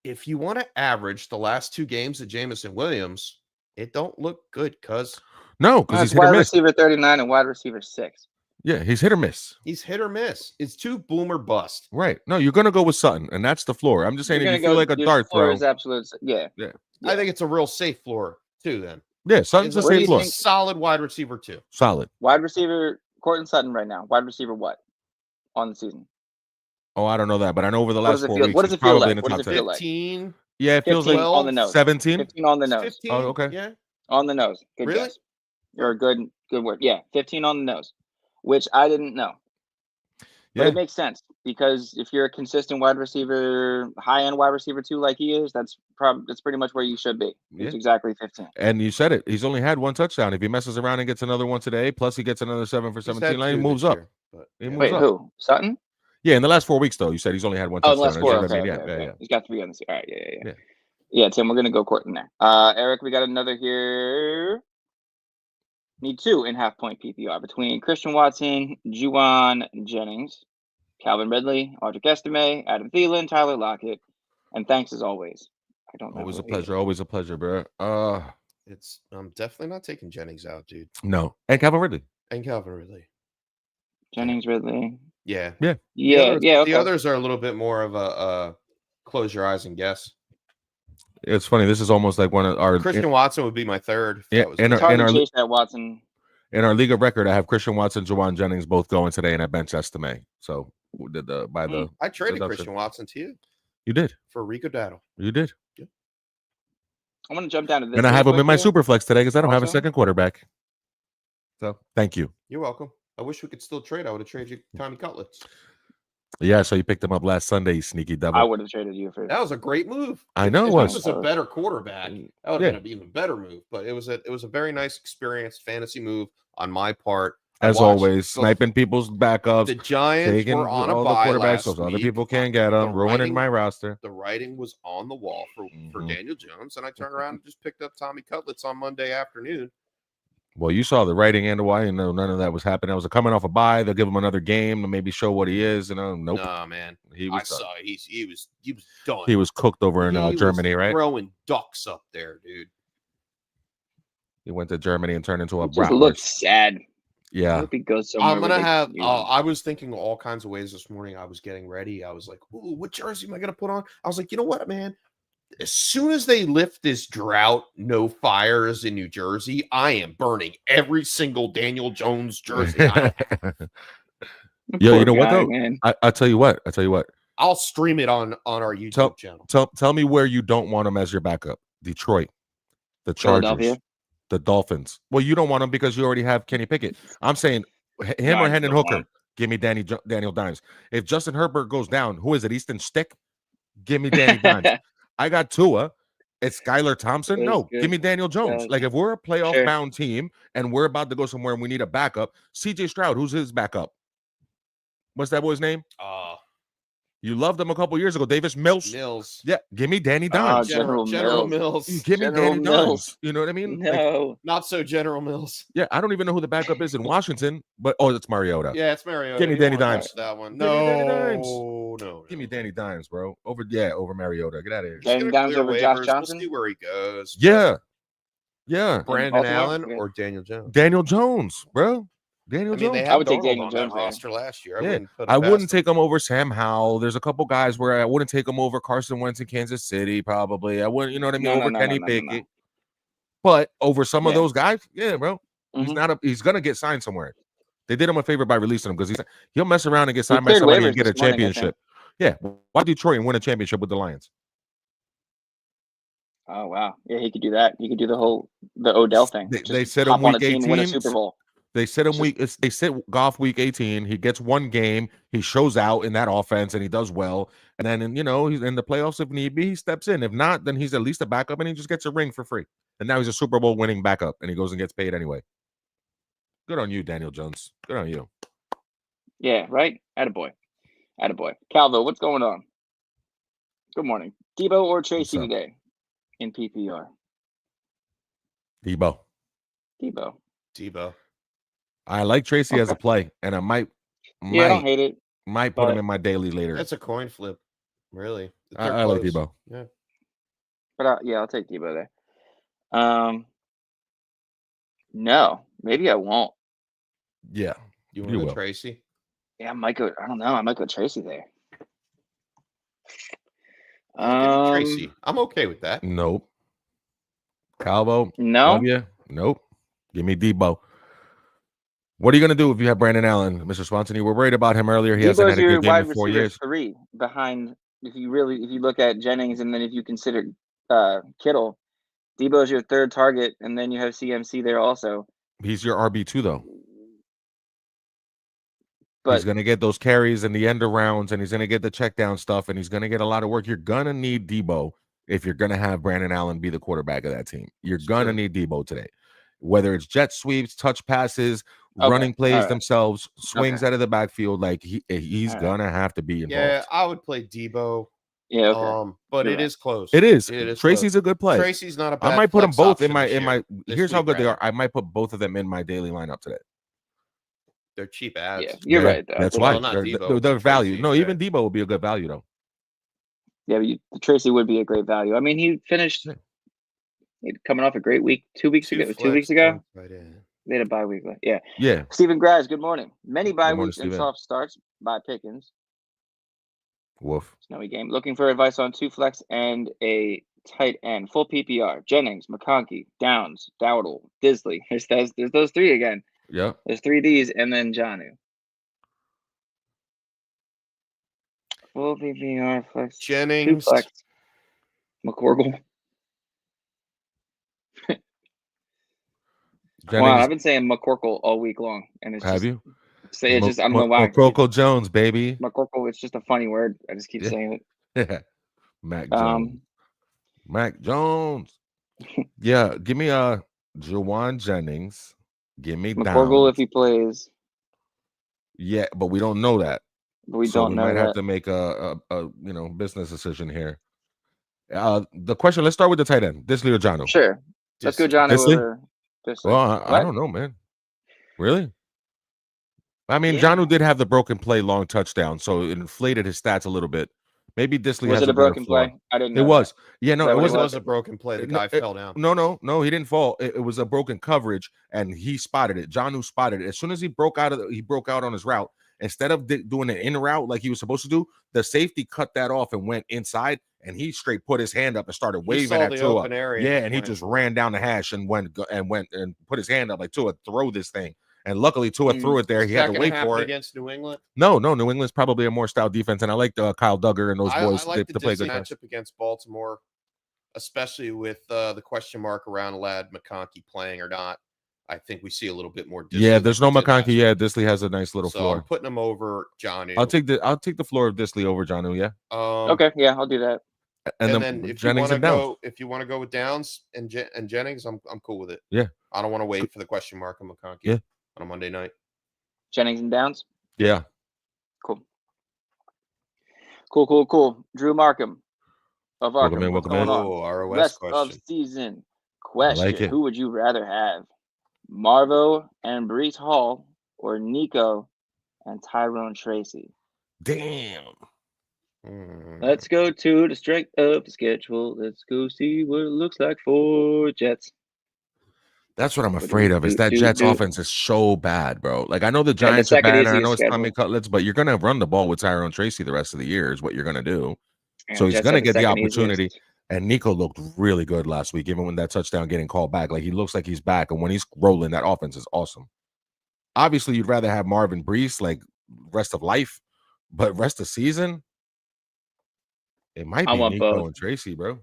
If you want to average the last 2 games of Jameson Williams, it don't look good because he's hit or wide miss. receiver 39 and wide receiver 6. Yeah, he's hit or miss. He's hit or miss. It's 2 boom or bust. Right. No, you're gonna go with Sutton, and that's the floor. I'm just saying, if you feel like a dart throw, is absolute. Yeah. I think it's a real safe floor too. Then Sutton's a safe floor. Solid wide receiver too. Solid wide receiver. Cortland Sutton right now. Wide receiver what on the season? Oh, I don't know that, but I know over the last 4 weeks, what does it feel like? What does it feel like? 15. Yeah, it feels like on the nose. 17. 15 on the nose. 15, oh, okay. Yeah. On the nose. Good really? Guess. You're a good word. Yeah, 15 on the nose, which I didn't know. But it makes sense because if you're a consistent wide receiver, high-end wide receiver 2 like he is, that's pretty much where you should be. It's exactly 15. And you said it. He's only had 1 touchdown. If he messes around and gets another one today, plus he gets another 7 for 17, he moves up. Wait, who? Sutton? Yeah, in the last 4 weeks, though, you said he's only had 1 touchdown. Oh, the last 4. Okay. He's got 3 on the season. All right, yeah, Tim, we're going to go Cortland there. Eric, we got another here. Need 2 in half-point PPR between Christian Watson, Juwan Jennings, Calvin Ridley, Audric Estime, Adam Thielen, Tyler Lockett, and thanks as always. I don't know. Always a pleasure. Always a pleasure, bro. I'm definitely not taking Jennings out, dude. No, and Calvin Ridley. Jennings, Ridley. Yeah. Okay. The others are a little bit more of a close your eyes and guess. It's funny. This is almost like one of our Christian Watson would be my third. In that Watson. In our league of record, I have Christian Watson, Juwan Jennings both going today, and I bench Estime. So I traded Christian Watson to you. You did for Rico Dowdle. You did. Yeah. I'm gonna jump down to this, and I have him in my super flex today because I don't have a second quarterback. So thank you. You're welcome. I wish we could still trade. I would have traded you Tommy Cutlets. Yeah, so you picked him up last Sunday, you sneaky devil. I would have traded you for that. Was a great move. I know if it was. He was a better quarterback. That would have been an even better move. But it was a very nice experience, fantasy move on my part. As always, sniping people's backups. The Giants were on a bye last so week. Other people can't get them, ruining my roster. The writing was on the wall for Daniel Jones, and I turned around and just picked up Tommy Cutlets on Monday afternoon. Well, you saw the writing and why, and none of that was happening. I was coming off a bye. They'll give him another game to maybe show what he is. Nope. Nah, man. He was done. He was cooked over in Germany, right? Throwing ducks up there, dude. He went to Germany and turned into a brat. Just looks sad. Yeah. I hope he goes somewhere. I'm gonna have. I was thinking all kinds of ways this morning. I was getting ready. I was like, "Ooh, what jersey am I gonna put on?" I was like, "You know what, man? As soon as they lift this drought, no fires in New Jersey, I am burning every single Daniel Jones jersey." Yo, you know what though? I'll tell you what. I'll stream it on our YouTube channel. Tell me where you don't want him as your backup. Detroit, the Chargers, the Dolphins. Well, you don't want him because you already have Kenny Pickett. I'm saying him or Hendon Hooker. Give me Daniel Dimes. If Justin Herbert goes down, who is it? Easton Stick? Give me Danny Dimes. I got Tua. It's Skylar Thompson. No, give me Daniel Jones. Like if we're a playoff bound team and we're about to go somewhere and we need a backup, CJ Stroud, who's his backup? What's that boy's name? You loved him a couple years ago. Davis Mills. Yeah, give me Danny Dimes. General Mills. Give me Danny Dimes. You know what I mean? No, not so General Mills. Yeah, I don't even know who the backup is in Washington, but it's Mariota. Yeah, it's Mariota. Give me Danny Dimes. That one. No. Give me Danny Dimes, bro. Over Mariota. Get out of here. Danny Dimes over Josh Johnson. We'll see where he goes. Yeah. Brandon Allen or Daniel Jones. Daniel Jones, bro. Jones. I would take Daniel Jones roster last year. I wouldn't take him over Sam Howell. There's a couple guys where I wouldn't take him over Carson Wentz in Kansas City. Probably I wouldn't. You know what I mean? Over Kenny Pickett. But over some of those guys, bro. He's gonna get signed somewhere. They did him a favor by releasing him because he'll mess around and get signed by somebody and get a championship. Why Detroit and win a championship with the Lions? Oh wow, yeah, he could do that. He could do the Odell thing. They said him week 18. Win a Super Bowl. They sit him they sit Goff week 18. He gets one game. He shows out in that offense and he does well. And then, he's in the playoffs if need be. He steps in. If not, then he's at least a backup and he just gets a ring for free. And now he's a Super Bowl winning backup and he goes and gets paid anyway. Good on you, Daniel Jones. Good on you. Yeah, right? Attaboy. Calvo, what's going on? Good morning. Debo or Tracy today in PPR? Debo. I like Tracy as a play, and I might I don't hate it. Might put him in my daily later. That's a coin flip, really. I like Debo. Yeah. But I'll take Debo there. No, maybe I won't. Yeah. You want to go Tracy? Yeah, I might go. I don't know. I might go Tracy there. Tracy. I'm okay with that. Nope. Calvo. No. Nope. Give me Debo. What are you going to do if you have Brandon Allen, Mr. Swanson? You were worried about him earlier. He hasn't had a good game in 4 years. 3 behind. If you look at Jennings, and then if you consider Kittle, Debo's your third target, and then you have CMC there also. He's your RB2 though. But he's going to get those carries and the end arounds, and he's going to get the check down stuff, and he's going to get a lot of work. You're going to need Debo if you're going to have Brandon Allen be the quarterback of that team. You're going to need Debo today. Whether it's jet sweeps, touch passes, running plays themselves, swings out of the backfield, like he's going to have to be involved. Yeah, I would play Debo. Yeah, okay. But it is close. It is. Tracy's a good play. Tracy's not a bad I might put them both in my here's how good they are. I might put both of them in my daily lineup today. They're cheap ads. Yeah, you're right though. That's why they're value. No, even Debo will be a good value though. Yeah, but Tracy would be a great value. I mean, he finished coming off a great week 2 weeks ago. 2 weeks ago, they had a bye week. Yeah. Stephen Graz, good morning. Many bye weeks and soft starts by Pickens. Woof. Snowy game. Looking for advice on 2 flex and a tight end. Full PPR. Jennings, McConkey, Downs, Dowdle, Disley. There's those 3 again. Yeah. There's 3 Ds and then Jonnu. Full PPR flex. Jennings. 2 flex. McCorkle. Wow, I've been saying McCorkle all week long, and it's have you? Say it just I don't know why. McCorkle Jones, baby. McCorkle. It's just a funny word. I just keep saying it. Yeah. Mac Jones. Mac Jones. Yeah, give me Juwan Jennings. Give me McCorkle if he plays. Yeah, but we don't know that. We don't know. We might have to make a business decision here. The question. Let's start with the tight end. Disley or Jonnu? Sure. Let's go Jonnu over Disley. Well, I don't know, man. Really? I mean, Jonnu did have the broken play long touchdown, so it inflated his stats a little bit. Maybe Disley has a broken play. I didn't know. It was. Yeah, no, it was a broken play. The guy fell down. No, he didn't fall. It was a broken coverage, and he spotted it. Jonnu spotted it. As soon as he broke out on his route. Instead of doing an in route like he was supposed to do, the safety cut that off and went inside, and he straight put his hand up and started waving at Tua. Yeah, and he just ran down the hash and went and put his hand up like, Tua, throw this thing. And luckily, Tua threw it there. He had to wait for it. Against New England? No. New England's probably a more stout defense, and I like Kyle Duggar and those boys. I like to play good matchup against Baltimore, especially with the question mark around Lad McConkey playing or not. I think we see a little bit more. Yeah, there's no McConkey. Yeah, Disley has a nice little floor. I'm putting him over Jonnu. I'll take the floor of Disley over Jonnu. Yeah. Okay. Yeah, I'll do that. And then if you want to go with Downs and Jennings, I'm cool with it. Yeah. I don't want to wait for the question mark on McConkey. Yeah. On a Monday night. Jennings and Downs. Yeah. Cool. Drew Markham of Arkham. Welcome in. ROS Rest question. of season question. Like it. Who would you rather have? Marvo and Breece Hall or Nico and Tyrone Tracy? Damn. Let's go to the strength of the schedule. Let's go see what it looks like for Jets. That's what I'm afraid of. Is that Jets offense is so bad, bro. Like I know the Giants are bad, and I know it's Tommy Cutlets, but you're gonna run the ball with Tyrone Tracy the rest of the year is what you're gonna do. So he's gonna get the opportunity. And Nico looked really good last week, even when that touchdown getting called back. Like he looks like he's back, and when he's rolling, that offense is awesome. Obviously, you'd rather have Marvin Breece like rest of life, but rest of season, it might be Nico and Tracy, bro.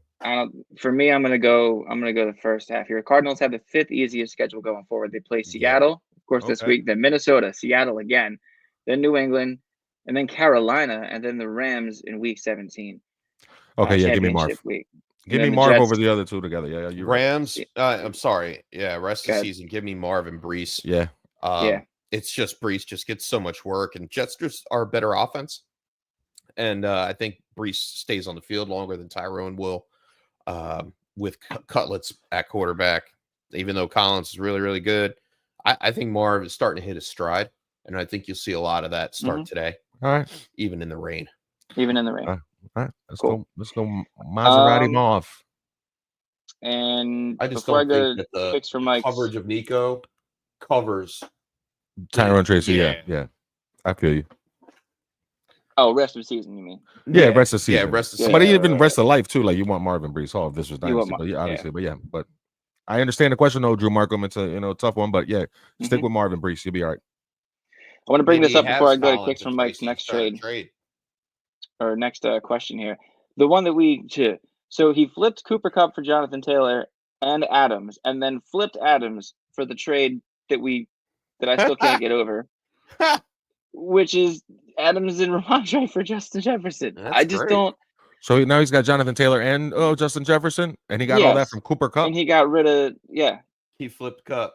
For me, I'm gonna go the first half here. Cardinals have the 5th easiest schedule going forward. They play Seattle, course, this week. Then Minnesota, Seattle again, then New England, and then Carolina, and then the Rams in Week 17. Okay, yeah, give me Marv. Week. Give me Marv over the other two together. Yeah, you Rams. Right. I'm sorry. Yeah, rest of the season. Give me Marv and Brees. Yeah. It's just Brees just gets so much work, and Jets just are a better offense. And I think Brees stays on the field longer than Tyrone will, with Cutlets at quarterback. Even though Collins is really, really good, I think Marv is starting to hit his stride, and I think you'll see a lot of that start today. All right, even in the rain. All right, let's go. Let's go, Maserati Marv. And I just before don't I go think to that fix for Mike's coverage of Nico covers Tyrone Tracy. Yeah, I feel you. Oh, rest of the season, you mean? Yeah, rest of the season. Yeah, rest of the season. But even rest of life too. Like you want Marvin Brees Hall if this was dynasty, but obviously. But I understand the question though, Drew Markham. It's a tough one, but stick with Marvin Brees. You'll be all right. I want to bring this up before I go to kicks from Mike's next trade. Or next question here. The one that so he flipped Cooper Kupp for Jonathan Taylor and Adams, and then flipped Adams for the trade that I still can't get over, which is Adams and Ramondre for Justin Jefferson. I just don't. So now he's got Jonathan Taylor and Justin Jefferson, and he got all that from Cooper Kupp. And he got rid of He flipped Kupp.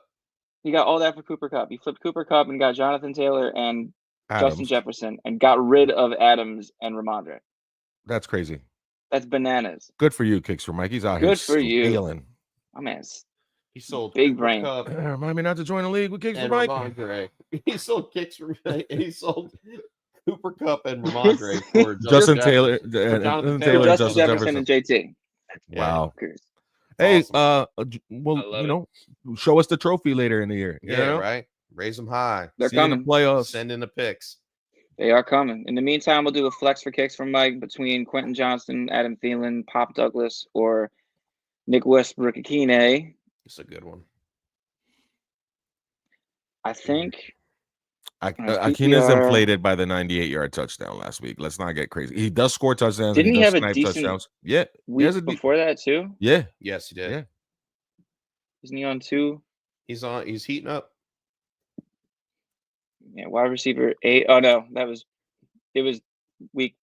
He got all that for Cooper Kupp. He flipped Cooper Kupp and got Jonathan Taylor and Justin Jefferson, and got rid of Adams and Ramondre. That's crazy. That's bananas. Good for you, Kicks for Mike. He's out here. Good for you. Stealing. My man. He sold big brain. Remind me not to join a league with Kicks for Mike. Ramondre. He sold Kicks for Mike. He sold Cooper Kupp and Ramondre for Justin Taylor, Justin Jefferson and JT. Wow. Hey, well, show us the trophy later in the year. Right. Raise them high. They're coming. Playoffs. Send in the picks. They are coming. In the meantime, we'll do a flex for Kicks from Mike between Quentin Johnston, Adam Thielen, Pop Douglas, or Nick Westbrook-Akine. It's a good one. I think Akine is inflated by the 98-yard touchdown last week. Let's not get crazy. He does score touchdowns. Didn't he have a decent touchdowns? Yeah. Week before that too? Yeah. Yes, he did. Yeah. Isn't he on 2? He's heating up. Yeah, wide receiver 8. Oh no, it was week.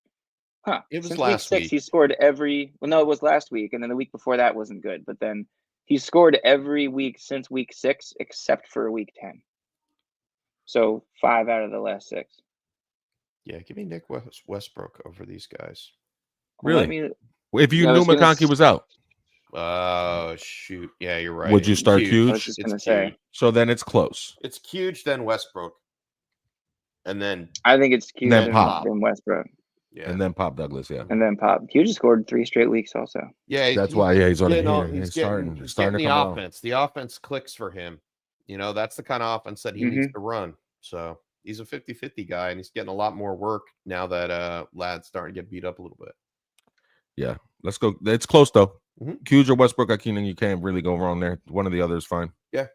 It was Since last week 6. He scored every. Well, no, it was last week, and then the week before that wasn't good. But then he scored every week since week 6, except for week 10. So 5 out of the last 6. Yeah, give me Nick Westbrook over these guys. Really? If you knew McConkey was out. Oh, shoot. Yeah, you're right. Would you start huge? I was just going to say. So then it's close. It's huge, then Westbrook. And then I think it's huge then Pop. Then Westbrook. Yeah. And then Pop Douglas, yeah. And then Pop. Huge just scored 3 straight weeks also. Yeah. That's why he's on here. He's starting the to come offense. Out. The offense clicks for him. That's the kind of offense that he needs to run. So he's a 50-50 guy, and he's getting a lot more work now that Lad's starting to get beat up a little bit. Yeah. Let's go. It's close, though. Mm-hmm. Huge or Westbrook, Akine, you can't really go wrong there. One of the others, fine. Yeah.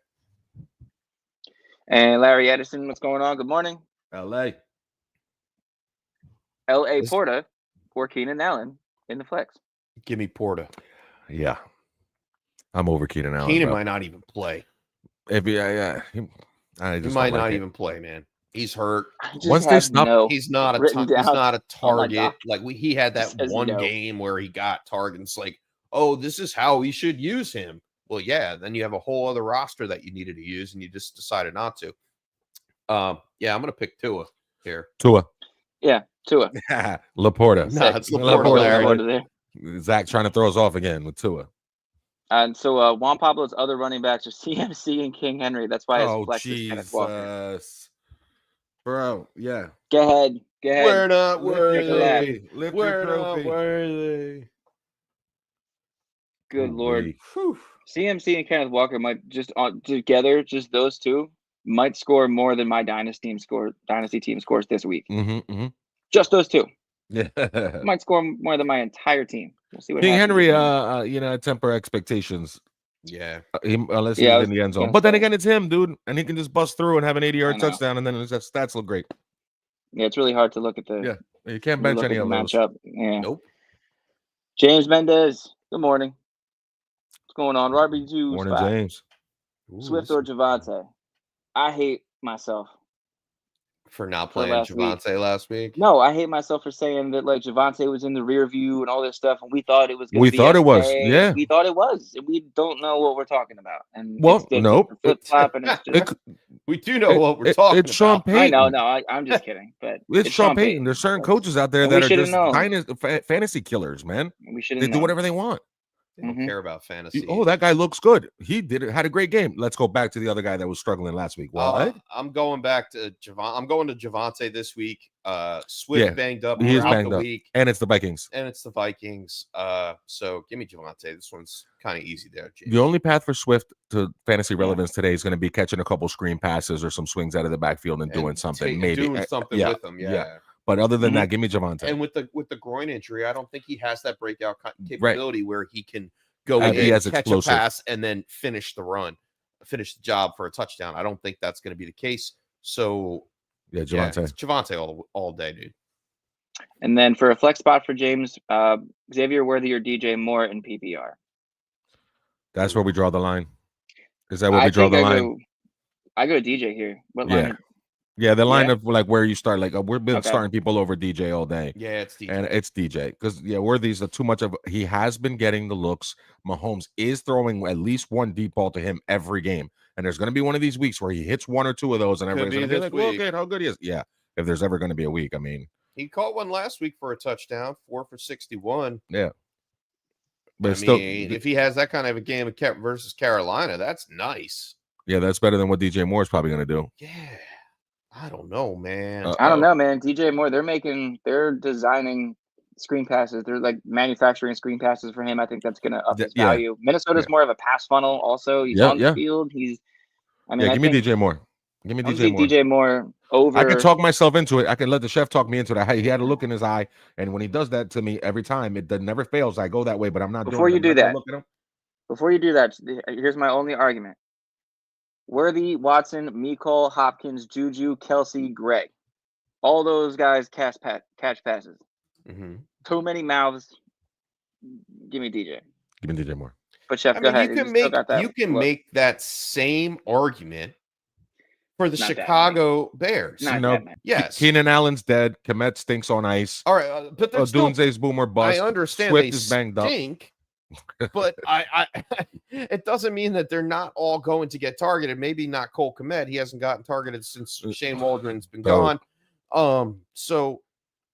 And Larry Edison, what's going on? Good morning. L.A. Porta for Keenan Allen in the flex. Give me Porta. Yeah. I'm over Keenan Allen. Keenan might not even play. He might not even play, man. He's hurt. Once they stop, he's not a target. He had that one game where he got targets. Like, oh, this is how we should use him. Well, yeah. Then you have a whole other roster that you needed to use, and you just decided not to. I'm gonna pick Tua here. Yeah, Tua. Laporta. No, it's Laporta. Zach trying to throw us off again with Tua. And so Juan Pablo's other running backs are CMC and King Henry. That's why his flex is Kenneth Walker. Bro, yeah. Go ahead. We're not worthy. We're not worthy. Good Lord. CMC and Kenneth Walker might together, just those two, might score more than my dynasty team scores this week. Mm-hmm. Just those two. Yeah. Might score more than my entire team. We'll see what King happens. Henry, temper expectations. Yeah. Unless he's in the end zone. But then again, it's him, dude. And he can just bust through and have an 80-yard touchdown, and then his stats look great. Yeah, it's really hard to look at the. Yeah. You can't bench any of those. Matchup. Yeah. Nope. James Mendez. Good morning. What's going on? Robbie Jews. Morning, James. Swift or Javante? I hate myself for not playing Javonte last week. No, I hate myself for saying that like Javonte was in the rear view and all this stuff, and we thought it was. We thought it was, yeah. We thought it was. We don't know what we're talking about, and well, nope. Flip flop, and it's just. We do know what we're talking about. It's Sean Payton. I know. No, I'm just kidding. But it's Sean Payton. There's certain coaches out there that are just fantasy killers, man. We should. They do whatever they want. They don't care about fantasy. Oh, that guy looks good. He had a great game. Let's go back to the other guy that was struggling last week. I'm going back to Javonte. I'm going to Javonte this week. Swift banged up. He is banged the up. Week. And it's the Vikings. So give me Javonte. This one's kind of easy there, James. The only path for Swift to fantasy relevance today is going to be catching a couple screen passes or some swings out of the backfield and doing something. Doing something with them. Yeah. But other than that, give me Javonte. And with the groin injury, I don't think he has that breakout capability where he can go in, catch a pass, and then finish the job for a touchdown. I don't think that's going to be the case. So, Javonte. It's Javonte all day, dude. And then for a flex spot for James, Xavier Worthy or DJ Moore in PPR. That's where we draw the line. Is that where we draw the line? I go DJ here. What line? Yeah, the line of like where you start, like we've been starting people over DJ all day. Yeah, it's DJ. And it's DJ because Worthy's too much of. He has been getting the looks. Mahomes is throwing at least one deep ball to him every game, and there's going to be one of these weeks where he hits one or two of those, and everybody's going to be like, "Look at how good he is." Yeah, if there's ever going to be a week, I mean, he caught one last week for a touchdown, 4 for 61. Yeah, but if he has that kind of a game versus Carolina, that's nice. Yeah, that's better than what DJ Moore is probably going to do. Yeah. I don't know, man. I don't know, man. DJ Moore, they're designing screen passes. They're like manufacturing screen passes for him. I think that's going to up his value. Minnesota's more of a pass funnel. Also, he's on the field. Give me DJ Moore. Give me DJ Moore. DJ Moore over. I can talk myself into it. I can let the chef talk me into it. He had a look in his eye, and when he does that to me every time, it never fails. I go that way, but I'm not. Before you do that, here's my only argument. Worthy, Watson, Mecole, Hopkins, Juju, Kelsey, Gray. All those guys catch passes. Mm-hmm. Too many mouths. Give me DJ. Give me DJ Moore. But Chef, go ahead. You can make that same argument for the Chicago Bears. Yes. Keenan Allen's dead. Komet stinks on ice. All right, but Dunze's boomer bust. I understand Swift is banged up. But I it doesn't mean that they're not all going to get targeted. Maybe not Cole Kmet. He hasn't gotten targeted since Shane Waldron's been gone. So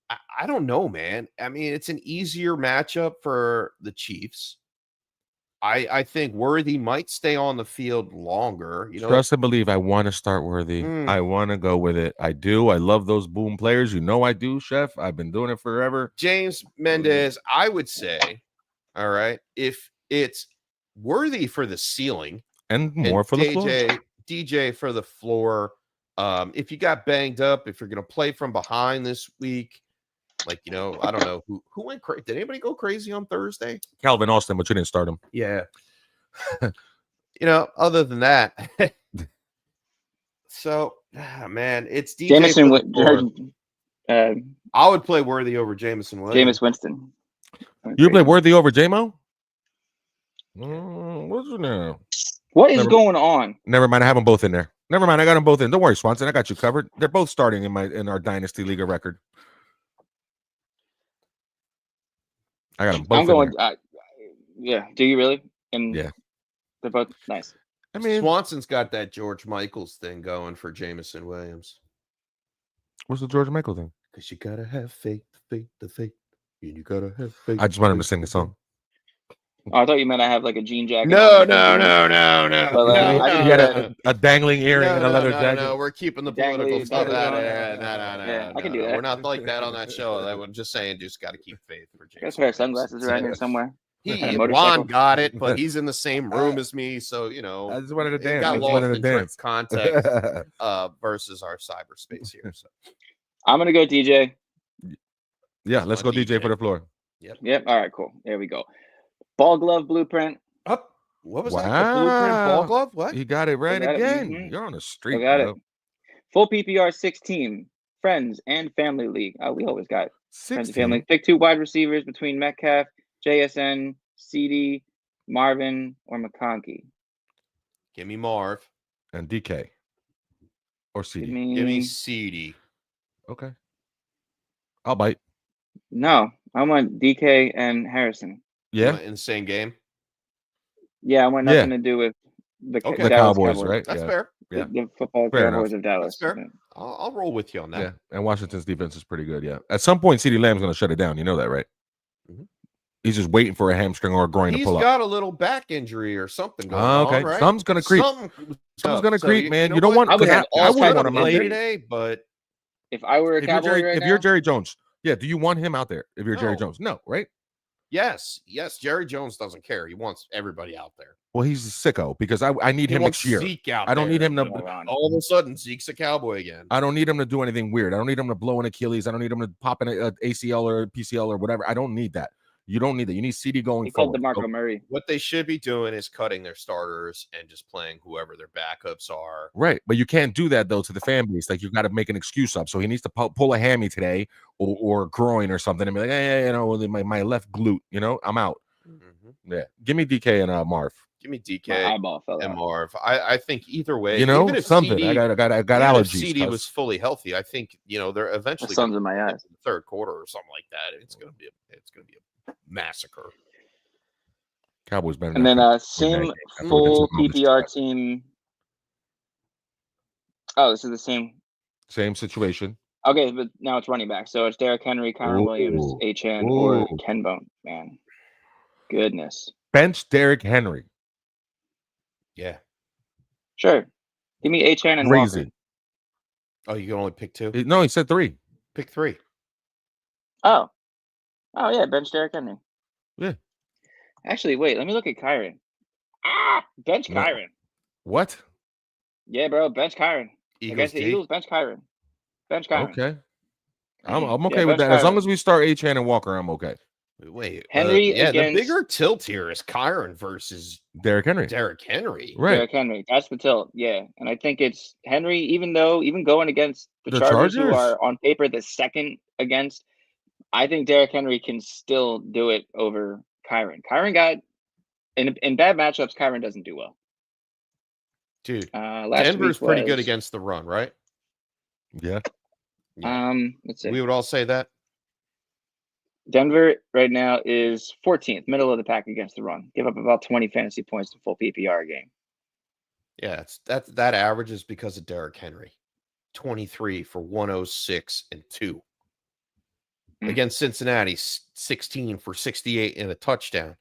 I don't know, man. I mean, it's an easier matchup for the Chiefs. I think Worthy might stay on the field longer. Trust and believe. I want to start Worthy. I want to go with it. I do. I love those boom players. I do, Chef. I've been doing it forever. James Mendez, I would say. All right. If it's Worthy for the ceiling and more for the floor. DJ for the floor. If you got banged up, if you're going to play from behind this week, I don't know who went crazy. Did anybody go crazy on Thursday? Calvin Austin, but you didn't start him. Yeah. Other than that. So, man, it's DJ. Jameson. I would play Worthy over Jameson Williams. Jameis Winston. You play Worthy over J-Mo? What's your name? What is going on? Never mind. I have them both in there. Never mind. I got them both in. Don't worry, Swanson. I got you covered. They're both starting in our Dynasty League record. I got them both. I'm going. Yeah. Do you really? Yeah. They're both nice. I mean, Swanson's got that George Michaels thing going for Jameson Williams. What's the George Michael thing? Because you gotta have faith, the faith. You gotta have faith. I just want him to sing the song. Oh, I thought you meant I have like a jean jacket. No. You got a dangling earring and a leather jacket. No, we're keeping the political stuff out of there. No. I can do that. We're not like that on that show. I'm just saying, just got to keep faith for James. Got a pair of sunglasses around here somewhere. Juan got it, but he's in the same room as me, so I just wanted to dance. Got lost in context versus our cyberspace here. So I'm gonna go DJ. Yeah, let's go DJ for the floor. Yep. All right, cool. There we go. Ball glove blueprint. What was that? The blueprint ball glove? What? You got it right again. You're on the street. Got it. Full PPR 16. Friends and family league. We always got 16. Friends and family. Pick 2 wide receivers between Metcalf, JSN, CD, Marvin, or McConkey. Give me Marv and DK. or CD? Give me CD. Okay. I'll bite. No, I want DK and Harrison. Yeah. In the same game? Yeah, I want nothing to do with the Dallas Cowboys, right? That's fair. Yeah. The football Fair Cowboys enough. of Dallas. That's fair. I'll roll with you on that. Yeah, and Washington's defense is pretty good. Yeah, at some point, CeeDee Lamb's going to shut it down. You know that, right? Mm-hmm. He's just waiting for a hamstring or a groin to pull up. He's got a little back injury or something going on, right? Something's going to creep. Something's going to creep, man. You don't want. I wouldn't want him play today, but if I were a Cowboy if you're Jerry Jones, yeah, do you want him out there? If you're Jerry Jones, no, right? Yes. Jerry Jones doesn't care. He wants everybody out there. Well, he's a sicko because I need him next year. Zeke out I don't need him to. All of a sudden, Zeke's a Cowboy again. I don't need him to do anything weird. I don't need him to blow an Achilles. I don't need him to pop an ACL or PCL or whatever. I don't need that. You don't need that. You need CD going forward. He called DeMarco Murray. What they should be doing is cutting their starters and just playing whoever their backups are. Right, but you can't do that though to the fan base. Like you got to make an excuse up. So he needs to pull a hammy today or a groin or something and be like, hey, you know, my left glute. You know, I'm out. Mm-hmm. Yeah, give me DK and Marv. Give me DK and Marv. I think either way, you know, even if something. CD, I got allergies. If CD was fully healthy, I think they're eventually the sun's in my eyes. In the third quarter or something like that. It's gonna be a massacre. Cowboys better. And then same full PPR team. Oh, this is the same situation. Okay, but now it's running back. So it's Derrick Henry, Kyren Williams, Achane, or Kenbone. Man, goodness. Bench Derrick Henry. Yeah. Sure. Give me Achane and Crazy. Walker. Oh, you can only pick two? No, he said three. Pick three. Oh, yeah, bench Derrick Henry. Yeah. Actually, wait, let me look at Kyren. Bench Kyren. What? Yeah, bro, bench Kyren. Against the Eagles, bench Kyren. Bench Kyren. Okay. I'm okay with that. Kyren. As long as we start Achane and Walker, I'm okay. Wait, Henry the bigger tilt here is Kyren versus Derrick Henry. Right. Derrick Henry. That's the tilt. Yeah. And I think it's Henry, even going against the Chargers, who are on paper the second against, I think Derrick Henry can still do it over Kyren. Kyren got in bad matchups, Kyren doesn't do well. Dude, Denver's pretty good against the run, right? Yeah. Let's see. We would all say that. Denver right now is 14th, middle of the pack against the run. Give up about 20 fantasy points to full PPR game. Yeah, that average is because of Derrick Henry. 23 for 106 and 2. Against Cincinnati, 16 for 68 and a touchdown.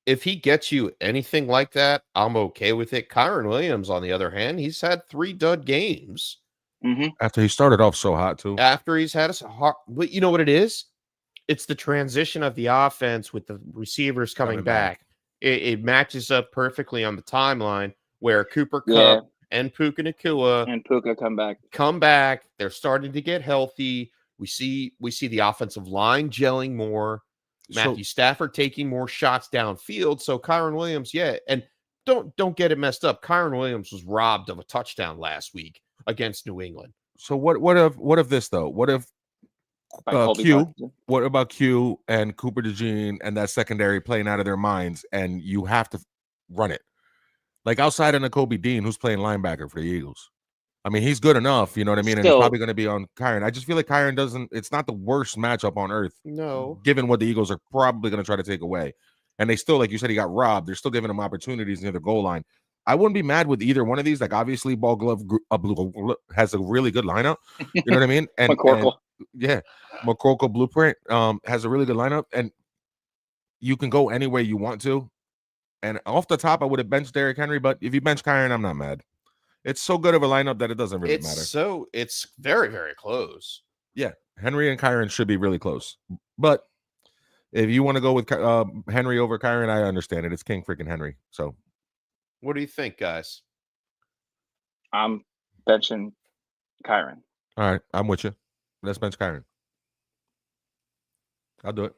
If he gets you anything like that, I'm okay with it. Kyren Williams, on the other hand, he's had 3 dud games. Mm-hmm. After he started off so hot, too. After he's had a hot, but you know what it is? It's the transition of the offense with the receivers coming back. It matches up perfectly on the timeline where Cooper Kupp and Puka Nacua come back. They're starting to get healthy. We see the offensive line gelling more. Matthew Stafford taking more shots downfield. So Kyren Williams, and don't get it messed up. Kyren Williams was robbed of a touchdown last week against New England. So what if this though? What if Q? What about Q and Cooper DeJean and that secondary playing out of their minds, and you have to run it? Like outside of Nakobe Dean, who's playing linebacker for the Eagles. I mean, he's good enough, you know what I mean? And he's probably going to be on Kyren. I just feel like Kyren it's not the worst matchup on earth. No. Given what the Eagles are probably going to try to take away. And they still, like you said, he got robbed. They're still giving him opportunities near the goal line. I wouldn't be mad with either one of these. Like, obviously, Ball Glove has a really good lineup. You know what I mean? And McCorkle Blueprint has a really good lineup. And you can go any way you want to. And off the top, I would have benched Derrick Henry. But if you bench Kyren, I'm not mad. It's so good of a lineup that it doesn't really matter. It's very, very close. Yeah, Henry and Kyren should be really close. But if you want to go with Henry over Kyren, I understand it. It's King freaking Henry. So, what do you think, guys? I'm benching Kyren. All right, I'm with you. Let's bench Kyren. I'll do it.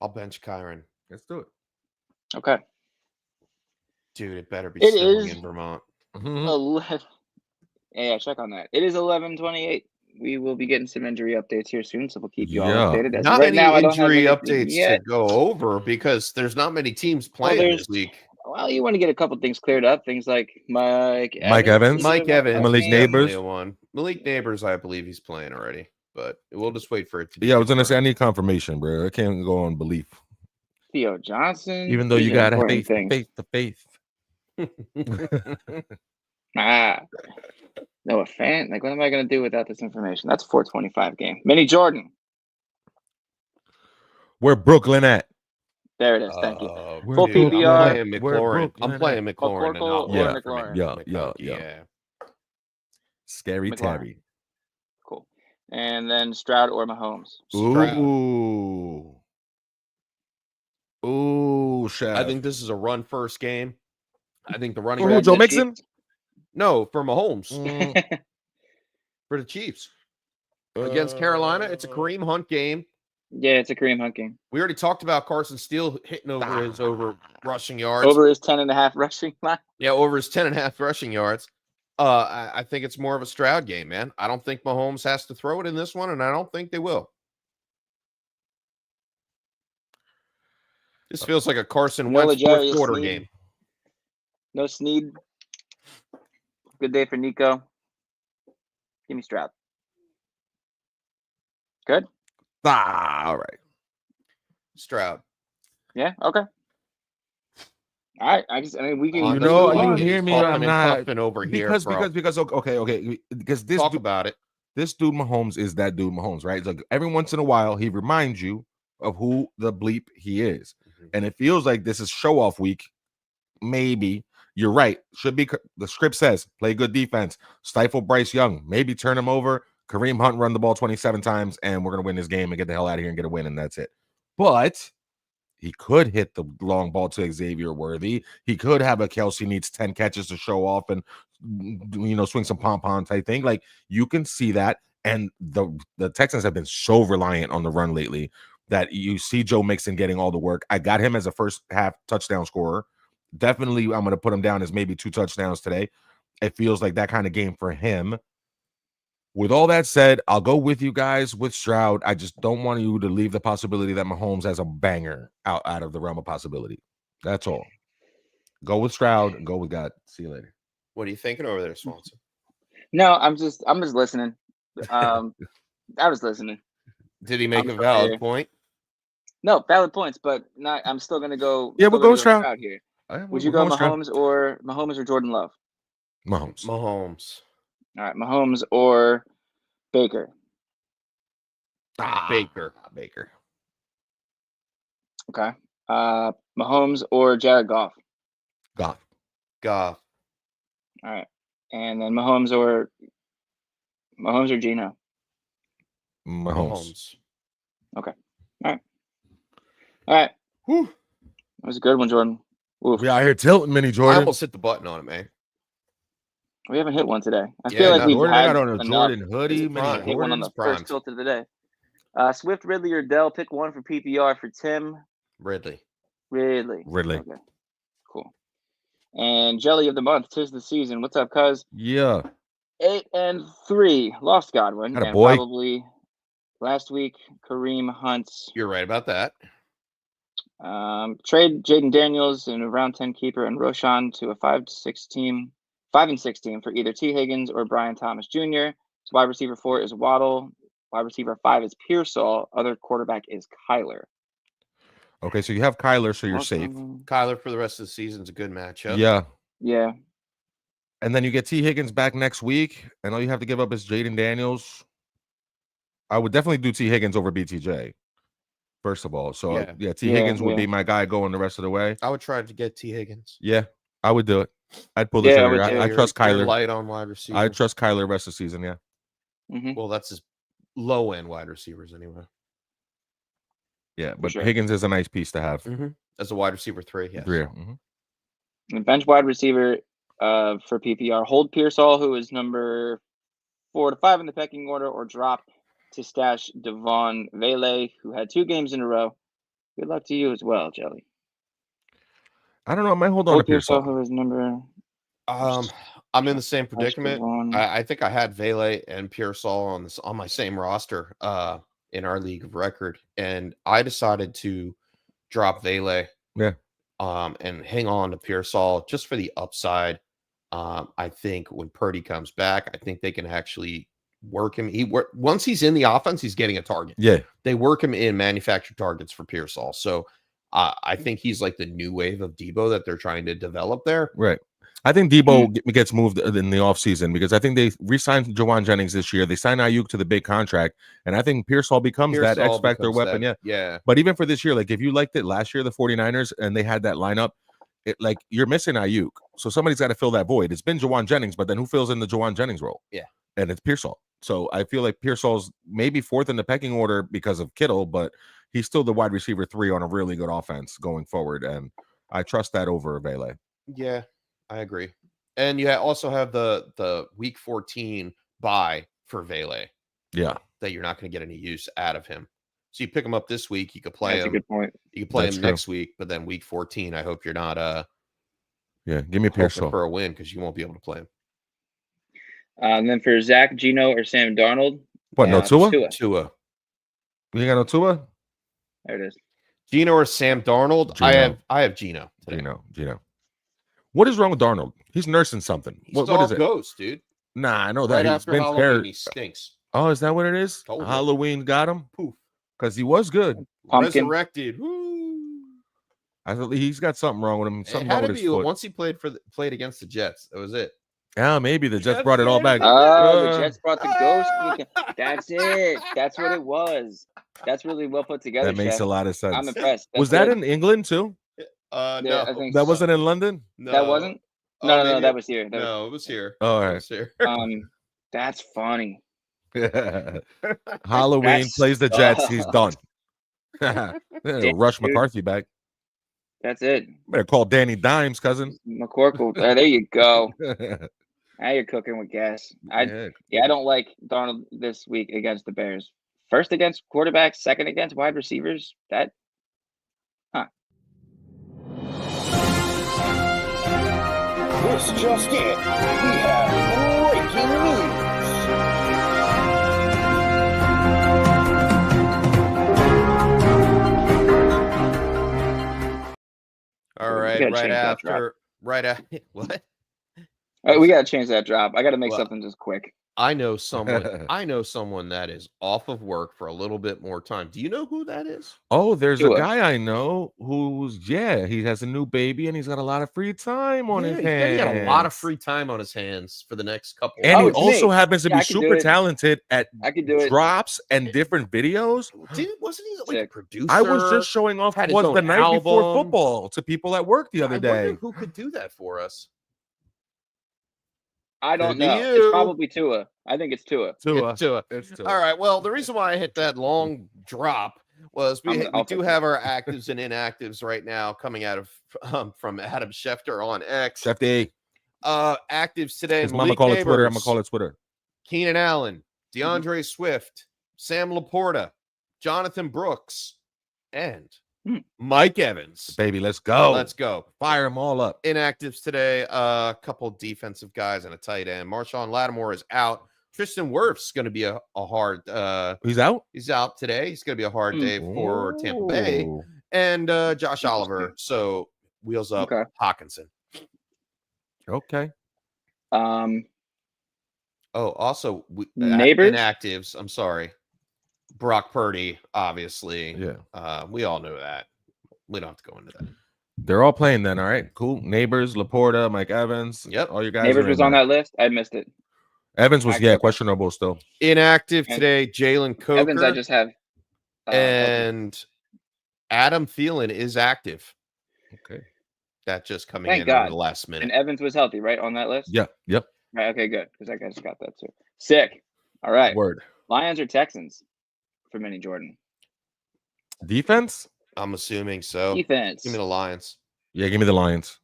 I'll bench Kyren. Let's do it. Okay. Dude, it better be snowing in Vermont. Yeah, check on that. It is 11:28. We will be getting some injury updates here soon, so we'll keep you all updated. Not many injury updates to go over because there's not many teams playing this week. well, you want to get a couple things cleared up. Things like Mike Evans, Malik Malik Neighbors. Malik Neighbors, I believe he's playing already, but we'll just wait for it to. Yeah, I was gonna say I need confirmation, bro. I can't go on belief. Theo Johnson, even though you got faith. Noah Fant. Like, what am I gonna do without this information? That's 425 game. Mini Jordan. Where Brooklyn at? There it is. Thank you. Full PPR. I'm playing McLaurin. McLaurin. Yeah. Scary McLaurin. Terry. Cool. And then Stroud or Mahomes. Ooh, Chef. I think this is a run first game. I think the running back. Joe Mixon? No, for Mahomes. For the Chiefs. Against Carolina, it's a Kareem Hunt game. Yeah, it's a Kareem Hunt game. We already talked about Carson Steele hitting over his rushing yards. Over his 10.5 rushing line. Yeah, over his 10.5 rushing yards. I think it's more of a Stroud game, man. I don't think Mahomes has to throw it in this one, and I don't think they will. This feels like a Carson Wentz fourth quarter game. No Snead. Good day for Nico. Give me Stroud. Good. All right. Stroud. Yeah. Okay. All right. I mean, we can. You hear me? I'm not over here because okay. Because this talk about it. This dude Mahomes is that dude Mahomes, right? It's like every once in a while he reminds you of who the bleep he is, and it feels like this is show off week. Maybe you're right. Should be the script says play good defense, stifle Bryce Young, maybe turn him over. Kareem Hunt run the ball 27 times, and we're gonna win this game and get the hell out of here and get a win, and that's it. But he could hit the long ball to Xavier Worthy. He could have a Kelsey needs 10 catches to show off and swing some pom-pom type thing. Like you can see that. And the Texans have been so reliant on the run lately that you see Joe Mixon getting all the work. I got him as a first half touchdown scorer. Definitely, I'm going to put him down as maybe 2 touchdowns today. It feels like that kind of game for him. With all that said, I'll go with you guys with Stroud. I just don't want you to leave the possibility that Mahomes has a banger out of the realm of possibility. That's all. Go with Stroud and go with God. See you later. What are you thinking over there, Swanson? No, I'm just listening. I was listening. Did he make a valid point? No, valid points, but not. I'm still gonna go. Yeah, we'll go Stroud here. Would you go Mahomes or Jordan Love? Mahomes. All right, Mahomes or Baker. Baker. Okay. Mahomes or Jared Goff. Goff. All right, and then Mahomes or Gino. Mahomes. Okay. All right. Whew. That was a good one, Jordan. Oof. We out here tilting, Mini Jordan. I almost hit the button on it, man. We haven't hit one today. I feel like we've had on a Jordan hoodie. Man, hit one on the first tilt of the day. Swift, Ridley, or Dell. Pick one for PPR for Tim. Ridley. Okay. Cool. And Jelly of the month. 'Tis the season. What's up, cuz? Yeah. 8-3. Lost Godwin. Got a boy. Probably last week, Kareem Hunt. You're right about that. Trade Jaden Daniels in a round 10 keeper and Roshan to a 5-6 team. 5-6 team for either T. Higgins or Brian Thomas Jr. So wide receiver 4 is Waddle. Wide receiver 5 is Pearsall. Other quarterback is Kyler. Okay, so you have Kyler, so you're safe. Kyler for the rest of the season is a good matchup. Yeah. And then you get T. Higgins back next week, and all you have to give up is Jaden Daniels. I would definitely do T. Higgins over BTJ, first of all. So, T. Higgins would be my guy going the rest of the way. I would try to get T. Higgins. Yeah, I would do it. I'd pull the trigger. I trust Kyler. Light on wide receiver. I trust Kyler rest of the season, yeah. Mm-hmm. Well, that's his low-end wide receivers anyway. Yeah, but Higgins is a nice piece to have. Mm-hmm. As a wide receiver 3, yes. 3. Mm-hmm. And bench wide receiver for PPR. Hold Pearsall, who is number 4 to 5 in the pecking order, or drop to stash Devon Vele, who had 2 games in a row. Good luck to you as well, Jelly. I don't know. I might hold on to Pearsall. Who is number... I'm in the same predicament. I think I had Vele and Pearsall on my same roster in our league of record, and I decided to drop Vele. Yeah. and hang on to Pearsall just for the upside. I think when Purdy comes back, I think they can actually work him. Once he's in the offense, he's getting a target. Yeah. They work him in manufactured targets for Pearsall. So I think he's like the new wave of Debo that they're trying to develop there. Right. I think Debo gets moved in the offseason because I think they re-signed Jawan Jennings this year. They signed Ayuk to the big contract, and I think Pearsall becomes that X factor weapon. Yeah. But even for this year, like if you liked it last year, the 49ers, and they had that lineup, like you're missing Ayuk. So somebody's got to fill that void. It's been Jawan Jennings, but then who fills in the Jawan Jennings role? Yeah. And it's Pearsall. So I feel like Pearsall's maybe fourth in the pecking order because of Kittle, but he's still the wide receiver 3 on a really good offense going forward. And I trust that over Vele. Yeah, I agree. And you also have the week 14 bye for Vele. Yeah. That you're not going to get any use out of him. So you pick him up this week, you could play him. That's a good point. You can play him next week, but then week 14, I hope you're not give me Pearsall for a win because you won't be able to play him. And then for Zach, Gino, or Sam Darnold. What, no Tua? Tua. You got no Tua? There it is. Gino or Sam Darnold? Gino. I have Gino today. Gino. What is wrong with Darnold? He's nursing something. What is it? Ghost, dude. Nah, I know that. Right He's after been Halloween, he stinks. Oh, is that what it is? Halloween got him? Poof. Because he was good. Pumpkin. Resurrected. I thought he's got something wrong with him. Something it had wrong to with be his foot. once he played against the Jets. That was it. Yeah, maybe the Jets brought it all back. Oh, the Jets brought the ghost. That's it. That's what it was. That's really well put together. That makes Chef. a lot of sense. I'm impressed. Was that in England too? No, I think that so. wasn't in London. No. That wasn't. No, that was here. It was here. Oh, all right. Here. That's funny. Halloween plays the Jets. He's done. Rush McCarthy back. That's it. Better call Danny Dimes, cousin. McCorkle. There you go. Now you're cooking with gas. I don't like Darnold this week against the Bears. First against quarterbacks, second against wide receivers. This just in. We have breaking news. All right, right after what? We gotta change that drop. I gotta make something just quick. I know someone that is off of work for a little bit more time. Do you know who that is? Oh, there's a guy I know he has a new baby and he's got a lot of free time on his hands. He got a lot of free time on his hands for the next couple. And he also happens to be super talented at drops and different videos. Wasn't he like a producer? I was just showing off the night before football to people at work the other day. Who could do that for us? I don't know. It's probably Tua. I think it's Tua. It's Tua. All right. Well, the reason why I hit that long drop was we do have our actives and inactives right now coming out of from Adam Schefter on X. Schefter. Actives today. His mama call it Twitter. I'm gonna call it Twitter. Keenan Allen, DeAndre Swift, Sam Laporta, Jonathan Brooks, and Mike Evans. Baby, let's go. Let's go. Fire them all up. Inactives today, a couple defensive guys and a tight end. Marshawn Lattimore is out. Tristan Wirf's going to be a hard he's out? He's out today. He's going to be a hard day for Tampa Bay. And Josh Oliver. So wheels up Hawkinson. Okay. Also neighbors inactives. I'm sorry. Brock Purdy, obviously. Yeah. We all know that. We don't have to go into that. They're all playing then. All right. Cool. Neighbors, Laporta, Mike Evans. Yep. All your guys. Neighbors was on that list. I missed it. Evans was questionable still. Inactive today. Jalen Coker. Evans, I just have. And Adam Thielen is active. Okay. That just coming in the last minute. And Evans was healthy, right, on that list? Yeah. Yep. Right. Okay, good. Because I just got that too. Sick. All right. Word. Lions or Texans for Minnie Jordan? Defense? I'm assuming so. Defense. Give me the Lions. Yeah, give me the Lions.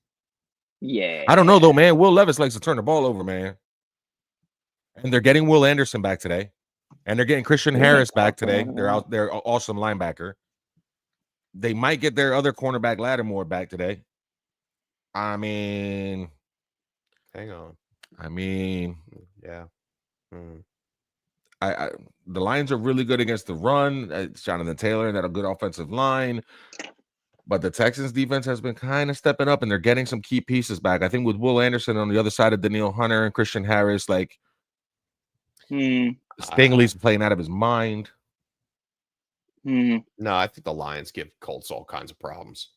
Yeah. I don't know though, man. Will Levis likes to turn the ball over, man. And they're getting Will Anderson back today. And they're getting Christian Harris back today. They're awesome linebacker. They might get their other cornerback Lattimore back today. I mean, hang on. Yeah. The Lions are really good against the run. It's Jonathan Taylor and that a good offensive line. But the Texans defense has been kind of stepping up, and they're getting some key pieces back. I think with Will Anderson on the other side of Daniil Hunter and Christian Harris, like Stingley's playing out of his mind. No, I think the Lions give Colts all kinds of problems.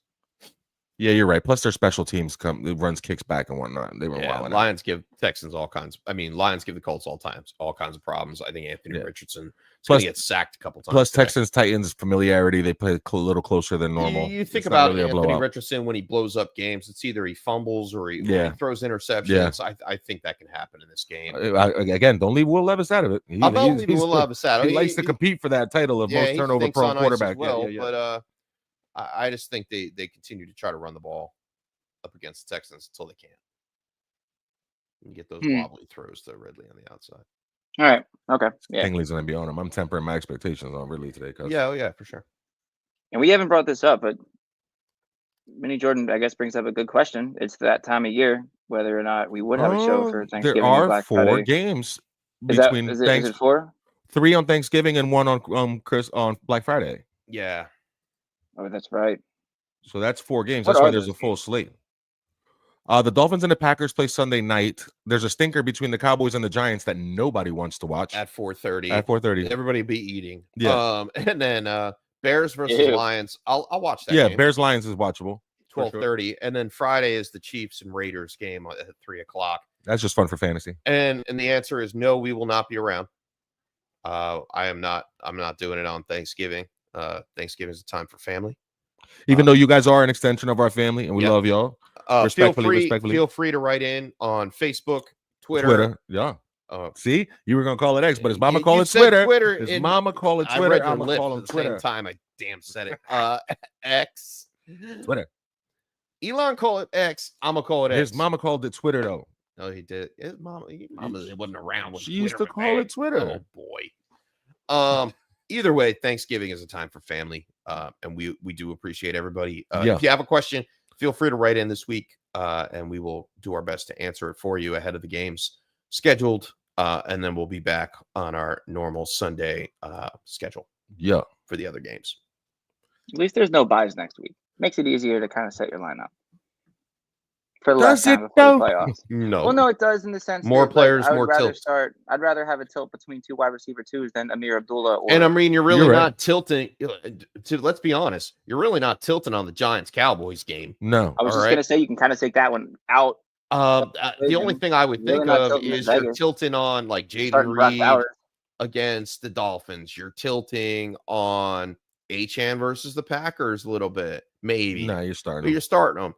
Yeah, you're right. Plus, their special teams runs kicks back and whatnot. They were wild. Lions give Texans all kinds. Lions give the Colts all kinds of problems. I think Anthony Richardson is going to get sacked a couple times. Plus, Texans Titans familiarity. They play a little closer than normal. You think about really Anthony Richardson when he blows up games. It's either he fumbles or he throws interceptions. Yeah. I think that can happen in this game. Again, don't leave Will Levis out of it. I'm not leaving Will Levis out of it. He likes to compete for that title of most turnover-prone quarterback. But I just think they continue to try to run the ball up against the Texans until they can't. And get those wobbly throws to Ridley on the outside. All right. Okay. Yeah. Stingley's going to be on him. I'm tempering my expectations on Ridley today. Yeah, for sure. And we haven't brought this up, but Mini Jordan, I guess, brings up a good question. It's that time of year, whether or not we would have a show for Thanksgiving. There are Black 4 Friday. games between. Is it 4? 3 on Thanksgiving and 1 on Black Friday. Yeah. Oh, that's right. So that's 4 games. That's why there's a full slate. The Dolphins and the Packers play Sunday night. There's a stinker between the Cowboys and the Giants that nobody wants to watch. At 4:30. At 4:30. Everybody be eating. Yeah. And then Bears versus Lions. I'll watch that game. Bears Lions is watchable. 12:30. Sure. And then Friday is the Chiefs and Raiders game at 3:00. That's just fun for fantasy. And the answer is no, we will not be around. I'm not doing it on Thanksgiving. Thanksgiving is a time for family. Even though you guys are an extension of our family and we love y'all. Respectfully. Feel free to write in on Facebook, Twitter. Yeah. See, you were gonna call it X, but his mama call it Twitter. His mama call it Twitter. I'm gonna call him Twitter. Same time, I damn said it. X. Twitter. Elon call it X. I'm gonna call it X. His mama called it Twitter though. No, he did. His mama wasn't around when she used to call it Twitter. Oh boy. Either way, Thanksgiving is a time for family. And we do appreciate everybody. If you have a question, feel free to write in this week, and we will do our best to answer it for you ahead of the games scheduled. And then we'll be back on our normal Sunday schedule. Yeah, for the other games. At least there's no buys next week. Makes it easier to kind of set your lineup for the last time before the playoffs. No. Well, no, it does in the sense more players, more tilt. I'd rather have a tilt between 2 wide receiver 2s than Amir Abdullah. And I mean, you're really not tilting. Let's be honest, you're really not tilting on the Giants Cowboys game. No, I was just gonna say you can kind of take that one out. The only thing I would think of is you're tilting on like Jaden Reed against the Dolphins. You're tilting on Achane versus the Packers a little bit, maybe. No, you're starting. But you're starting them.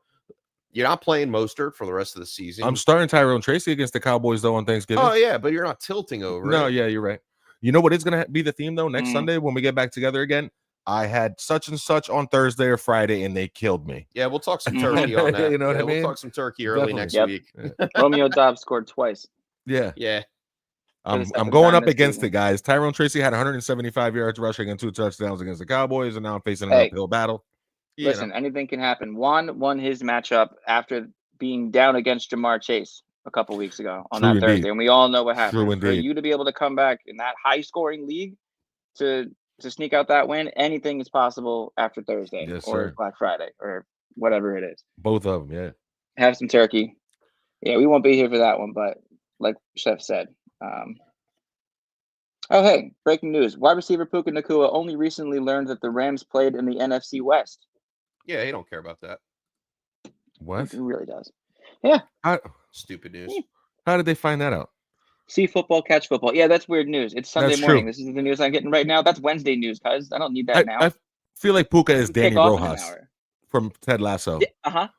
You're not playing Mostert for the rest of the season. I'm starting Tyrone Tracy against the Cowboys though on Thanksgiving. Oh yeah, but you're not tilting over. No, yeah, you're right. You know what is going to be the theme though next Sunday when we get back together again? I had such and such on Thursday or Friday, and they killed me. Yeah, we'll talk some turkey on that. You know what I mean? We'll talk some turkey early next week. Romeo Dobbs scored twice. Yeah. I'm going up against it, guys. Tyrone Tracy had 175 yards rushing and 2 touchdowns against the Cowboys, and now I'm facing an uphill battle. Listen, anything can happen. Juan won his matchup after being down against Jamar Chase a couple weeks ago on that Thursday, and we all know what happened. For you to be able to come back in that high-scoring league to sneak out that win, anything is possible after Thursday or Black Friday or whatever it is. Both of them, yeah. Have some turkey. Yeah, we won't be here for that one, but like Chef said. Oh, hey, breaking news. Wide receiver Puka Nacua only recently learned that the Rams played in the NFC West. Yeah, he don't care about that. What? He really does. Yeah. Stupid news. How did they find that out? See football, catch football. Yeah, that's weird news. It's Sunday morning. This is the news I'm getting right now. That's Wednesday news, cuz. I don't need that now. I feel like Puka is Danny Rojas from Ted Lasso.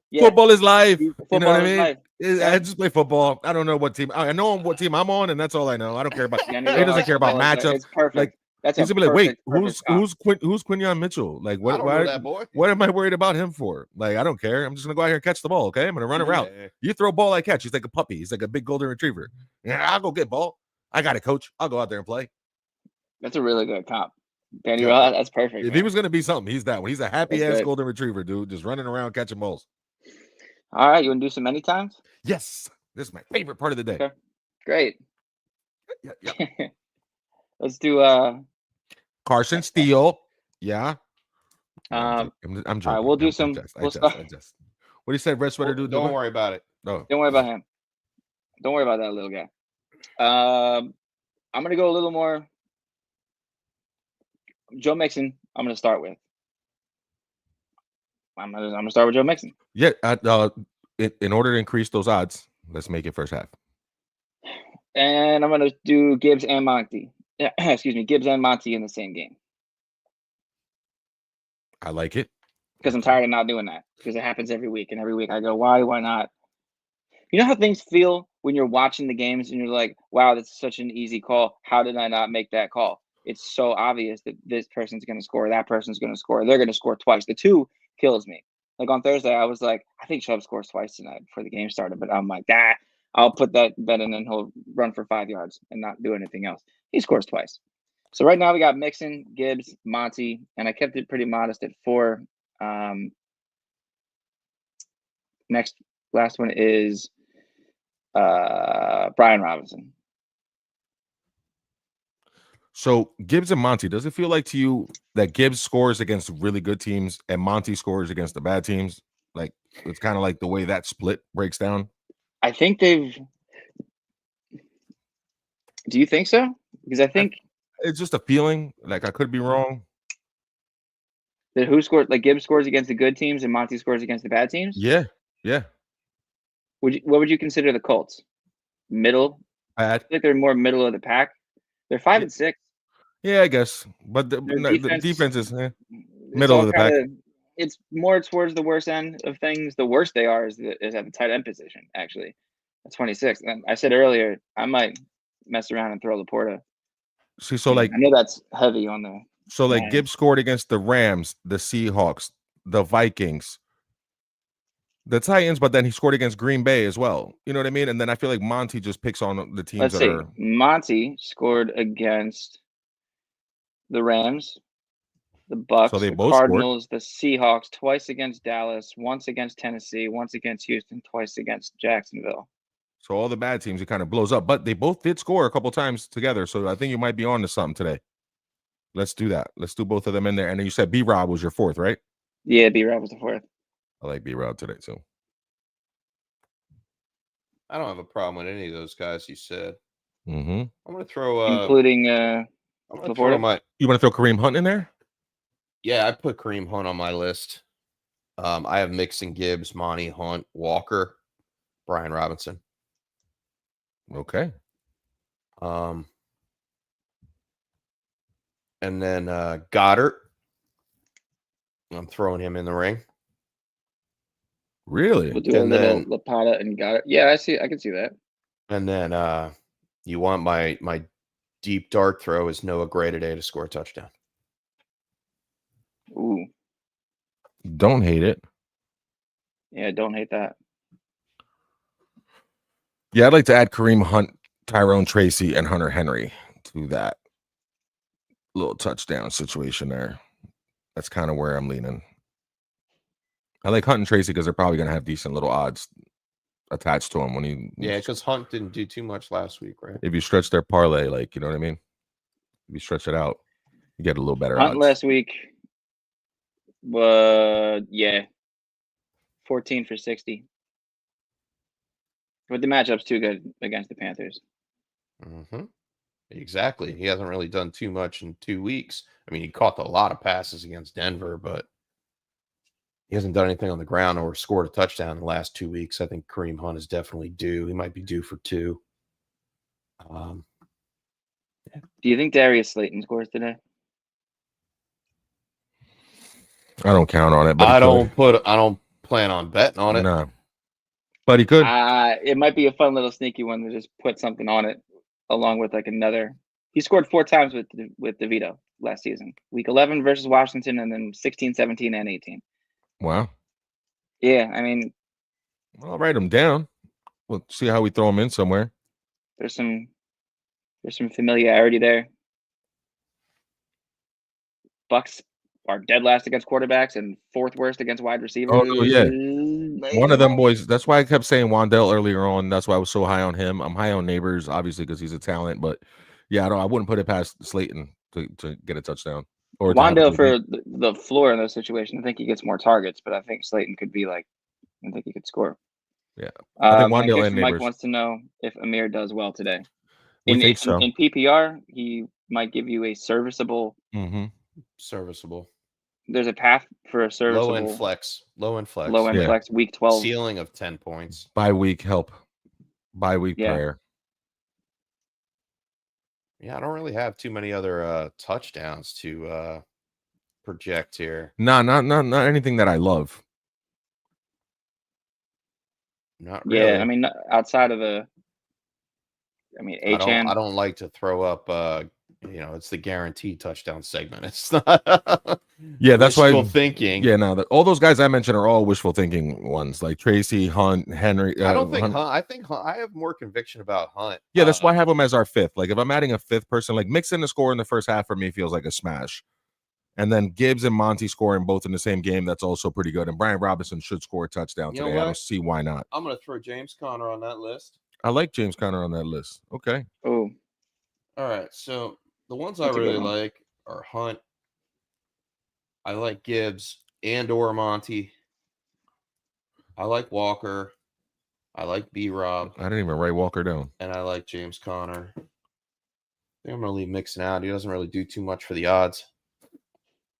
Yeah. Football is life. Football, you know what I mean? Life. I just play football. I don't know what team. I know what team I'm on, and that's all I know. I don't care about. He doesn't care about matchups. It's perfect. Like, that's he's gonna be like, wait, who's Quinyon Mitchell? Like, what am I worried about him for? Like, I don't care. I'm just gonna go out here and catch the ball. Okay, I'm gonna run a route. You throw a ball, I catch. He's like a puppy. He's like a big golden retriever. Yeah, I'll go get ball. I got it, coach. I'll go out there and play. That's a really good comp. Danny Rojas, that's perfect. If he was gonna be something, he's that one. He's a happy ass golden retriever, dude, just running around catching balls. All right, you want to do some many times? Yes, this is my favorite part of the day. Okay. Great. Yeah. Let's do Carson Steele. Yeah. I'm joking. All right, we'll do some. I just. What do you say, red sweater dude? Don't worry about it. No. Don't worry about him. Don't worry about that little guy. I'm gonna go a little more. Joe Mixon. I'm gonna start with. I'm gonna start with Joe Mixon. Yeah. In order to increase those odds, let's make it first half. And I'm gonna do Gibbs and Monty. Yeah, excuse me, Gibbs and Monty in the same game. I like it. Because I'm tired of not doing that. Because it happens every week. And every week I go, why not? You know how things feel when you're watching the games and you're like, wow, that's such an easy call. How did I not make that call? It's so obvious that this person's going to score. That person's going to score. They're going to score twice. The two kills me. Like on Thursday, I was like, I think Chubb scores twice tonight before the game started. But I'm like, I'll put that bet in and he'll run for 5 yards and not do anything else. He scores twice. So right now we got Mixon, Gibbs, Monty, and I kept it pretty modest at 4. Last one is Brian Robinson. So Gibbs and Monty, does it feel like to you that Gibbs scores against really good teams and Monty scores against the bad teams? Like it's kind of like the way that split breaks down. I think they've. Do you think so? Because I think it's just a feeling. Like I could be wrong. That who scored? Like Gibbs scores against the good teams and Monty scores against the bad teams. Yeah. What would you consider the Colts? Middle. I feel like they're more middle of the pack. They're 5 and 6. Yeah, I guess. But the defense is middle of the pack. It's more towards the worst end of things. The worst they are is at the tight end position. Actually, at 26. And I said earlier, I might mess around and throw Laporta. See, so like I know that's heavy on the. So like Gibbs scored against the Rams, the Seahawks, the Vikings, the Titans, but then he scored against Green Bay as well. You know what I mean? And then I feel like Monty just picks on the teams are. Monty scored against the Rams, the Bucks, the Cardinals, the Seahawks, twice against Dallas, once against Tennessee, once against Houston, twice against Jacksonville. So all the bad teams, it kind of blows up. But they both did score a couple times together. So I think you might be on to something today. Let's do that. Let's do both of them in there. And then you said B-Rob was your 4th, right? Yeah, B-Rob was the 4th. I like B-Rob today too. I don't have a problem with any of those guys you said. Mm-hmm. I'm going to throw... including... I'm gonna throw You want to throw Kareem Hunt in there? Yeah, I put Kareem Hunt on my list. I have Mixon, Gibbs, Monty, Hunt, Walker, Brian Robinson. Okay. And then Goddard. I'm throwing him in the ring. Really? We'll do a little Lapata and Goddard. Yeah, I can see that. And then you want my deep dart throw is Noah Gray today to score a touchdown. Ooh. Don't hate it. Yeah, don't hate that. Yeah, I'd like to add Kareem Hunt, Tyrone Tracy, and Hunter Henry to that little touchdown situation there. That's kind of where I'm leaning. I like Hunt and Tracy because they're probably going to have decent little odds attached to them when he. Yeah, because Hunt didn't do too much last week, right? If you stretch their parlay, like, you know what I mean? If you stretch it out, you get a little better Hunt odds. last week, 14 for 60. But the matchup's too good against the Panthers. Mm-hmm. Exactly. He hasn't really done too much in 2 weeks. I mean, he caught a lot of passes against Denver, but he hasn't done anything on the ground or scored a touchdown in the last 2 weeks. I think Kareem Hunt is definitely due. He might be due for 2. Yeah. Do you think Darius Slayton scores today? I don't count on it, but I don't plan on betting on it. No. But he could. It might be a fun little sneaky one to just put something on it along with like another. He scored 4 times with DeVito last season. Week 11 versus Washington, and then 16, 17, and 18. Wow. Yeah, I mean, I'll write him down. We'll see how we throw him in somewhere. There's some familiarity there. Bucks are dead last against quarterbacks and 4th worst against wide receivers. Oh, yeah. One of them boys. That's why I kept saying Wandell earlier on. That's why I was so high on him. I'm high on Neighbors, obviously, because he's a talent. But, yeah, I wouldn't put it past Slayton to get a touchdown Or Wandale for the floor in those situations. I think he gets more targets, but I think Slayton could be like, I think he could score. Yeah. I think Wandale and Mike Neighbors. wants to know if Amir does well today. We think so. In PPR, he might give you a serviceable. Serviceable. There's a path for a serviceable. Low end flex. Flex, week 12. Ceiling of 10 points. Bi-week help. Bi-week prayer. Yeah, I don't really have too many other touchdowns to project here. No, not anything that I love. Not really. Yeah, I mean, outside of H-N. I don't like to throw up it's the guaranteed touchdown segment. It's not that's why wishful thinking. Yeah, no, all those guys I mentioned are all wishful thinking ones, like Tracy, Hunt, Henry. I don't think Hunt. I think Hunt, I have more conviction about Hunt. Yeah, that's why I have him as our fifth. Like if I'm adding a fifth person, like mixing the score in the first half for me feels like a smash. And then Gibbs and Monty scoring both in the same game, that's also pretty good. And Brian Robinson should score a touchdown today. I don't see why not. I'm going to throw James Conner on that list. I like James Conner on that list. Okay. Oh. All right. So the ones I really like are Hunt. I like Gibbs and or Monty. I like Walker. I like B-Rob. I didn't even write Walker down. And I like James Conner. I think I'm going to leave Mixon out. He doesn't really do too much for the odds.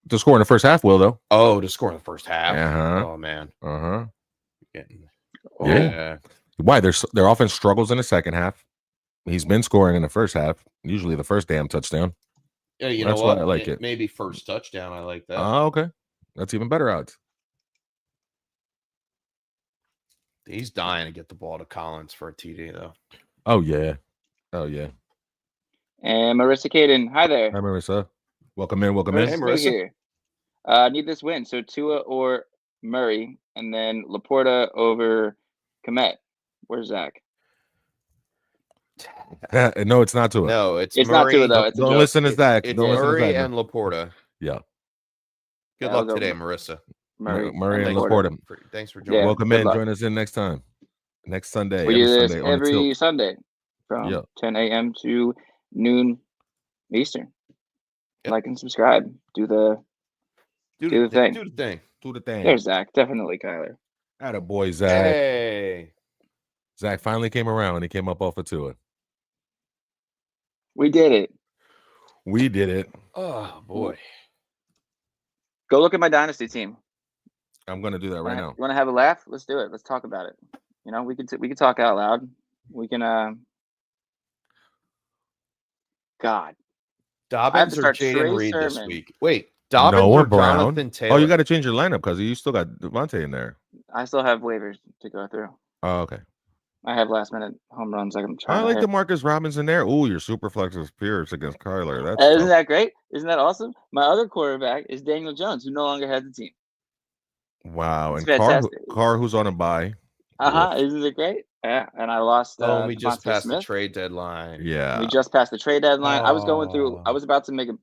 To score in the first half, will though. Oh, to score in the first half. Uh-huh. Oh man. Yeah. Why their offense struggles in the second half. He's been scoring in the first half. Usually the first damn touchdown. Yeah, That's know what? Why I like it. Maybe first touchdown. I like that. Oh, okay. That's even better odds. He's dying to get the ball to Collins for a TD though. Oh yeah. Oh yeah. And Marissa Caden, hi there. Hi Marissa. Welcome in. Hey, Marissa. Here. Need this win. So Tua or Murray, and then Laporta over Komet. Where's Zach? No, it's not Tua. No, it's Murray. Not Tua though. Don't listen to Zach. It's Don't Murray listen to Zach. and Laporta. Yeah. Good luck today, Marissa. Murray and Laporta. Thanks for joining. Yeah, welcome in. Join us in next time. Next Sunday. We do this every Sunday from 10 a.m. to noon Eastern. Yep. Like and subscribe. Do the thing. Do the thing. Do the thing. There's Zach. Definitely Kyler. Attaboy, Zach. Hey. Zach finally came around and he came up off of Tua. We did it. We did it. Oh boy. Go look at my dynasty team. I'm gonna do that right now. You want to have a laugh? Let's do it. Let's talk about it. We can talk out loud. We can. God. Dobbins or Jaden Reed this week? Wait, Dobbins Noah or Brown? Jonathan Taylor? Oh, you got to change your lineup because you still got Devontae in there. I still have waivers to go through. Oh, okay. I have last minute home runs. I'm trying. I like the Marcus Robinson there. Oh, your super flex is Pierce against Kyler. Isn't that great? Isn't that awesome? My other quarterback is Daniel Jones, who no longer has a team. Wow, it's and fantastic. Carr, who's on a bye. Isn't it great? Yeah, and I lost. We just passed the trade deadline. Yeah, we just passed the trade deadline. I was going through. I was about to make it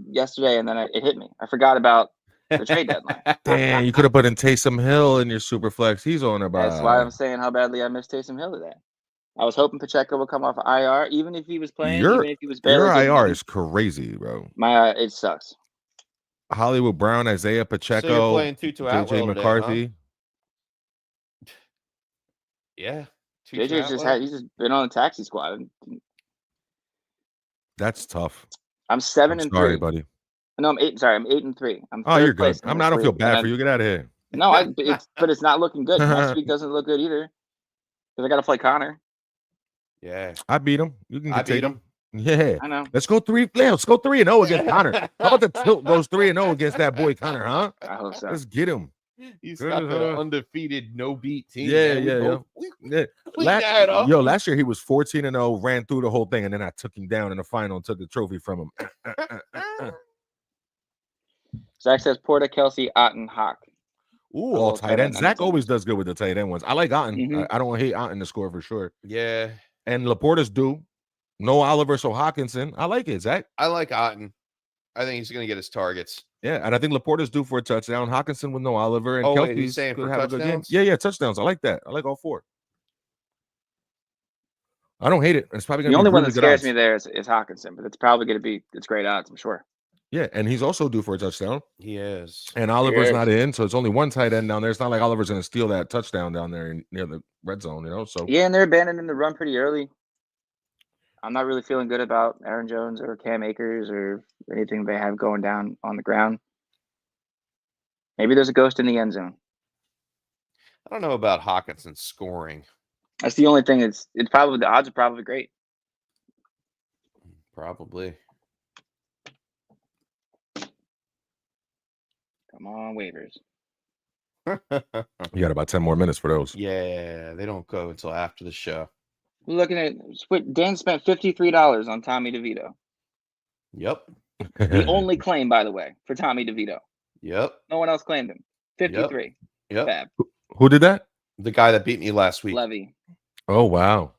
yesterday, and then it hit me. I forgot about the trade deadline. Damn, you could have put in Taysom Hill in your super flex. He's on a bye. That's why I'm saying how badly I missed Taysom Hill today. I was hoping Pacheco would come off IR, even if he was playing. Even if he was your IR is crazy, bro. My it sucks. Hollywood Brown, Isaiah Pacheco, so you're playing JJ McCarthy. Huh? Yeah. JJ's he's just been on the taxi squad. That's tough. I'm 7-3. Sorry, buddy. No, I'm 8. Sorry, I'm 8-3. Oh, you're good. I don't feel bad for you. Get out of here. No, but it's not looking good. Next week doesn't look good either. Because I got to play Connor. Yeah, I beat him. You can beat him. Yeah, I know. Let's go 3-0 against Connor. How about the tilt goes 3-0 against that boy Connor, huh? I hope so. Let's get him. He's got the undefeated no-beat team. Yeah. Last year he was 14-0, ran through the whole thing, and then I took him down in the final and took the trophy from him. Zach says Porter, Kelsey, Otten, Hawk. Ooh, all tight ends. Zach always does good with the tight end ones. I like Otten. Mm-hmm. I don't hate Otten to score for sure. Yeah. And Laporta's due. No Oliver, so Hawkinson. I like it, Zach. I like Otten. I think he's going to get his targets. Yeah, and I think Laporta's due for a touchdown. Hawkinson with no Oliver. And Kelsey's saying could for have touchdowns? a good game. Yeah, touchdowns. I like that. I like all four. I don't hate it. It's probably going to be the only one really that scares me there is Hawkinson, but it's probably going to be great odds, I'm sure. Yeah, and he's also due for a touchdown. He is. And Oliver's not in, so it's only one tight end down there. It's not like Oliver's going to steal that touchdown down there near the red zone, you know? So yeah, and they're abandoning the run pretty early. I'm not really feeling good about Aaron Jones or Cam Akers or anything they have going down on the ground. Maybe there's a ghost in the end zone. I don't know about Hawkinson scoring. That's the only thing. It's probably the odds are probably great. Probably. Come on, waivers. you got about 10 more minutes for those. Yeah, they don't go until after the show. Looking at Dan spent $53 on Tommy DeVito. Yep. The only claim, by the way, for Tommy DeVito. Yep. No one else claimed him. 53. Yep. Fab. Who did that? The guy that beat me last week. Levy. Oh, wow.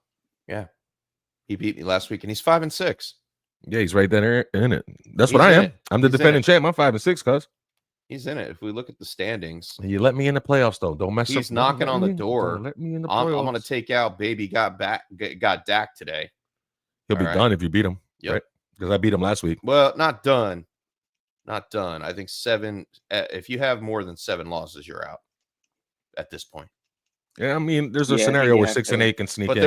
Yeah. He beat me last week, and he's 5-6. Yeah, he's right there in it. That's what I am. I'm the defending champ. I'm 5-6, cuz. He's in it. If we look at the standings, you let me in the playoffs, though. Don't mess up. He's knocking on the door. Don't let me in the playoffs. I'm going to take out baby got Dak today. He'll be done if you beat him. Yep. Right? Because I beat him last week. Well, not done. Not done. I think 7. If you have more than 7 losses, you're out at this point. Yeah, I mean, there's a scenario where 6 and 8 can sneak in. But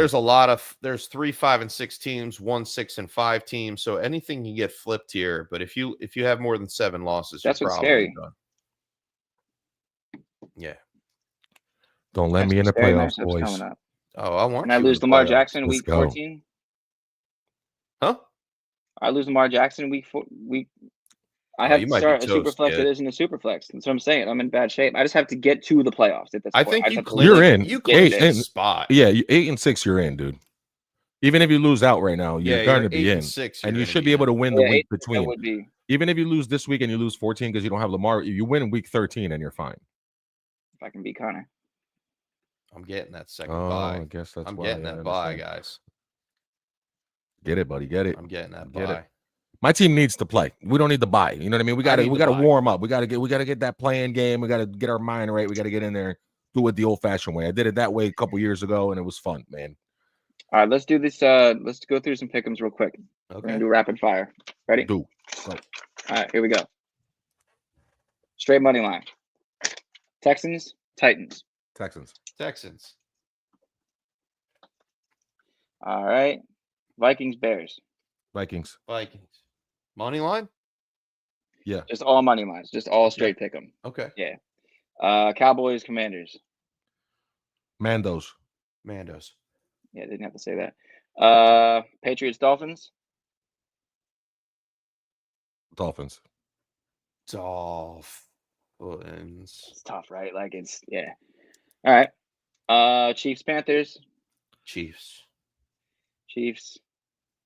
there's 3, 5, and 6 teams, 1, 6, and 5 teams. So anything can get flipped here. But if you have more than 7 losses, that's you're what's probably scary. done. Yeah. Don't let me in the playoffs, boys. Oh, I want. Can I lose Lamar Jackson week 14? Huh? I lose Lamar Jackson week 4. I have to start a super flex. It isn't a super flex. That's what I'm saying. I'm in bad shape. I just have to get to the playoffs at this point. I think you're in. You cleared that spot. Yeah, 8-6, you're in, dude. Even if you lose out right now, you're going to be in. 6, and you should be able to win the week between. Would be. Even if you lose this week and you lose 14 because you don't have Lamar, you win in week 13 and you're fine. If I can beat Connor. I'm getting that second bye. I guess that's I'm getting that bye, guys. Get it, buddy. Get it. I'm getting that bye. My team needs to play. We don't need to buy. You know what I mean? We got to warm up. We got to get that playing game. We got to get our mind right. We got to get in there, do it the old-fashioned way. I did it that way a couple years ago, and it was fun, man. All right, let's do this. Let's go through some pick'ems real quick. Okay. We're gonna do rapid fire. Ready? Do. Go. All right, here we go. Straight money line. Texans, Titans. Texans. All right. Vikings, Bears. Vikings. Money line? Yeah. Just all money lines. Just all straight pick 'em. Okay. Yeah. Cowboys, Commanders. Mandos. Yeah, didn't have to say that. Patriots, Dolphins. Dolphins. It's tough, right? Like yeah. All right. Chiefs, Panthers. Chiefs.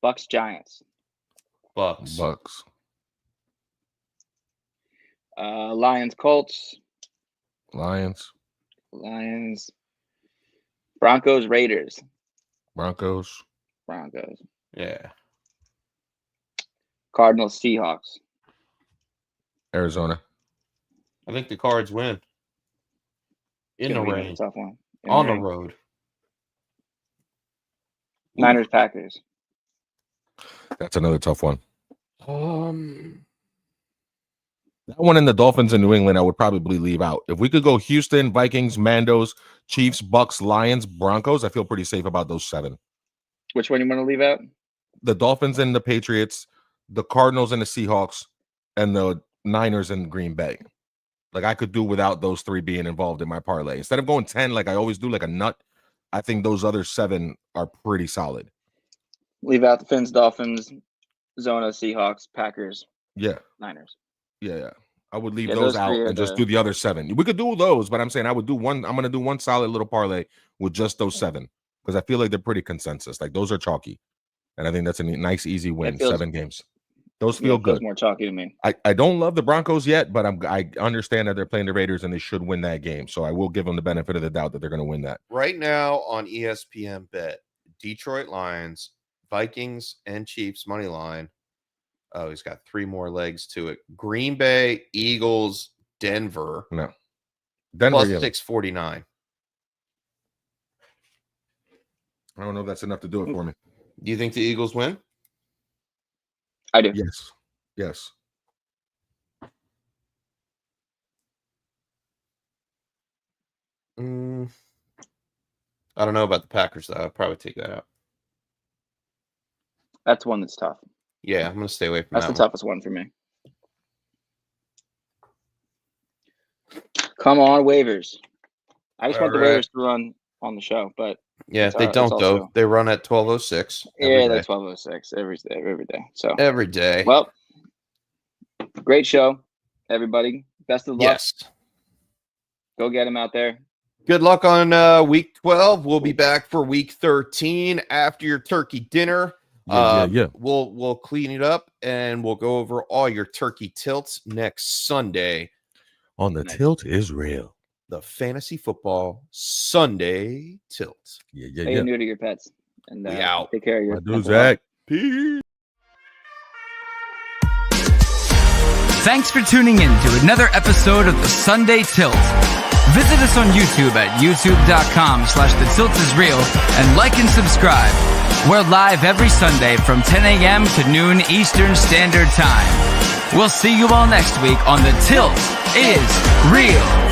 Bucks, Giants. Bucks. Lions, Colts. Lions. Broncos, Raiders. Broncos. Yeah. Cardinals, Seahawks. Arizona. I think the Cards win. In the rain. Tough one. On the road. Niners, Packers. That's another tough one. That one in the Dolphins in New England, I would probably leave out. If we could go Houston, Vikings, Mandos, Chiefs, Bucks, Lions, Broncos, I feel pretty safe about those 7. Which one you want to leave out? The Dolphins and the Patriots, the Cardinals and the Seahawks, and the Niners and Green Bay. Like I could do without those 3 being involved in my parlay. Instead of going 10 like I always do, like a nut, I think those other 7 are pretty solid. Leave out the Fins, Dolphins, Zona, Seahawks, Packers. Yeah. Niners. Yeah. I would leave those out and just do the other 7. We could do those, but I'm saying I would do one. I'm going to do one solid little parlay with just those 7 because I feel like they're pretty consensus. Like those are chalky. And I think that's a nice, easy win. 7 games. Those feel good. More chalky to me. I don't love the Broncos yet, but I understand that they're playing the Raiders and they should win that game. So I will give them the benefit of the doubt that they're going to win that. Right now on ESPN Bet, Detroit Lions, Vikings, and Chiefs money line. Oh, he's got 3 more legs to it. Green Bay, Eagles, Denver. No. Denver plus 649. I don't know if that's enough to do it for me. Do you think the Eagles win? I do. Yes. I don't know about the Packers, though. I'll probably take that out. That's one that's tough. Yeah, I'm going to stay away from That's that the toughest one for me. Come on, waivers. I just want the waivers to run on the show, but yeah, they don't though. They run at 12:06. Yeah, they're 12:06 every day. So every day. Well, great show, everybody. Best of luck. Yes. Go get them out there. Good luck on week 12. We'll be back for week 13 after your turkey dinner. Yeah. We'll clean it up and we'll go over all your turkey tilts next Sunday on the Tilt is Real. The Fantasy Football Sunday Tilt. Yeah. Stay new to your pets and out. Take care of your pets. Zach. Peace. Thanks for tuning in to another episode of the Sunday Tilt. Visit us on YouTube at youtube.com/The Tilt is Real and like and subscribe. We're live every Sunday from 10 a.m. to noon Eastern Standard Time. We'll see you all next week on The Tilt is Real.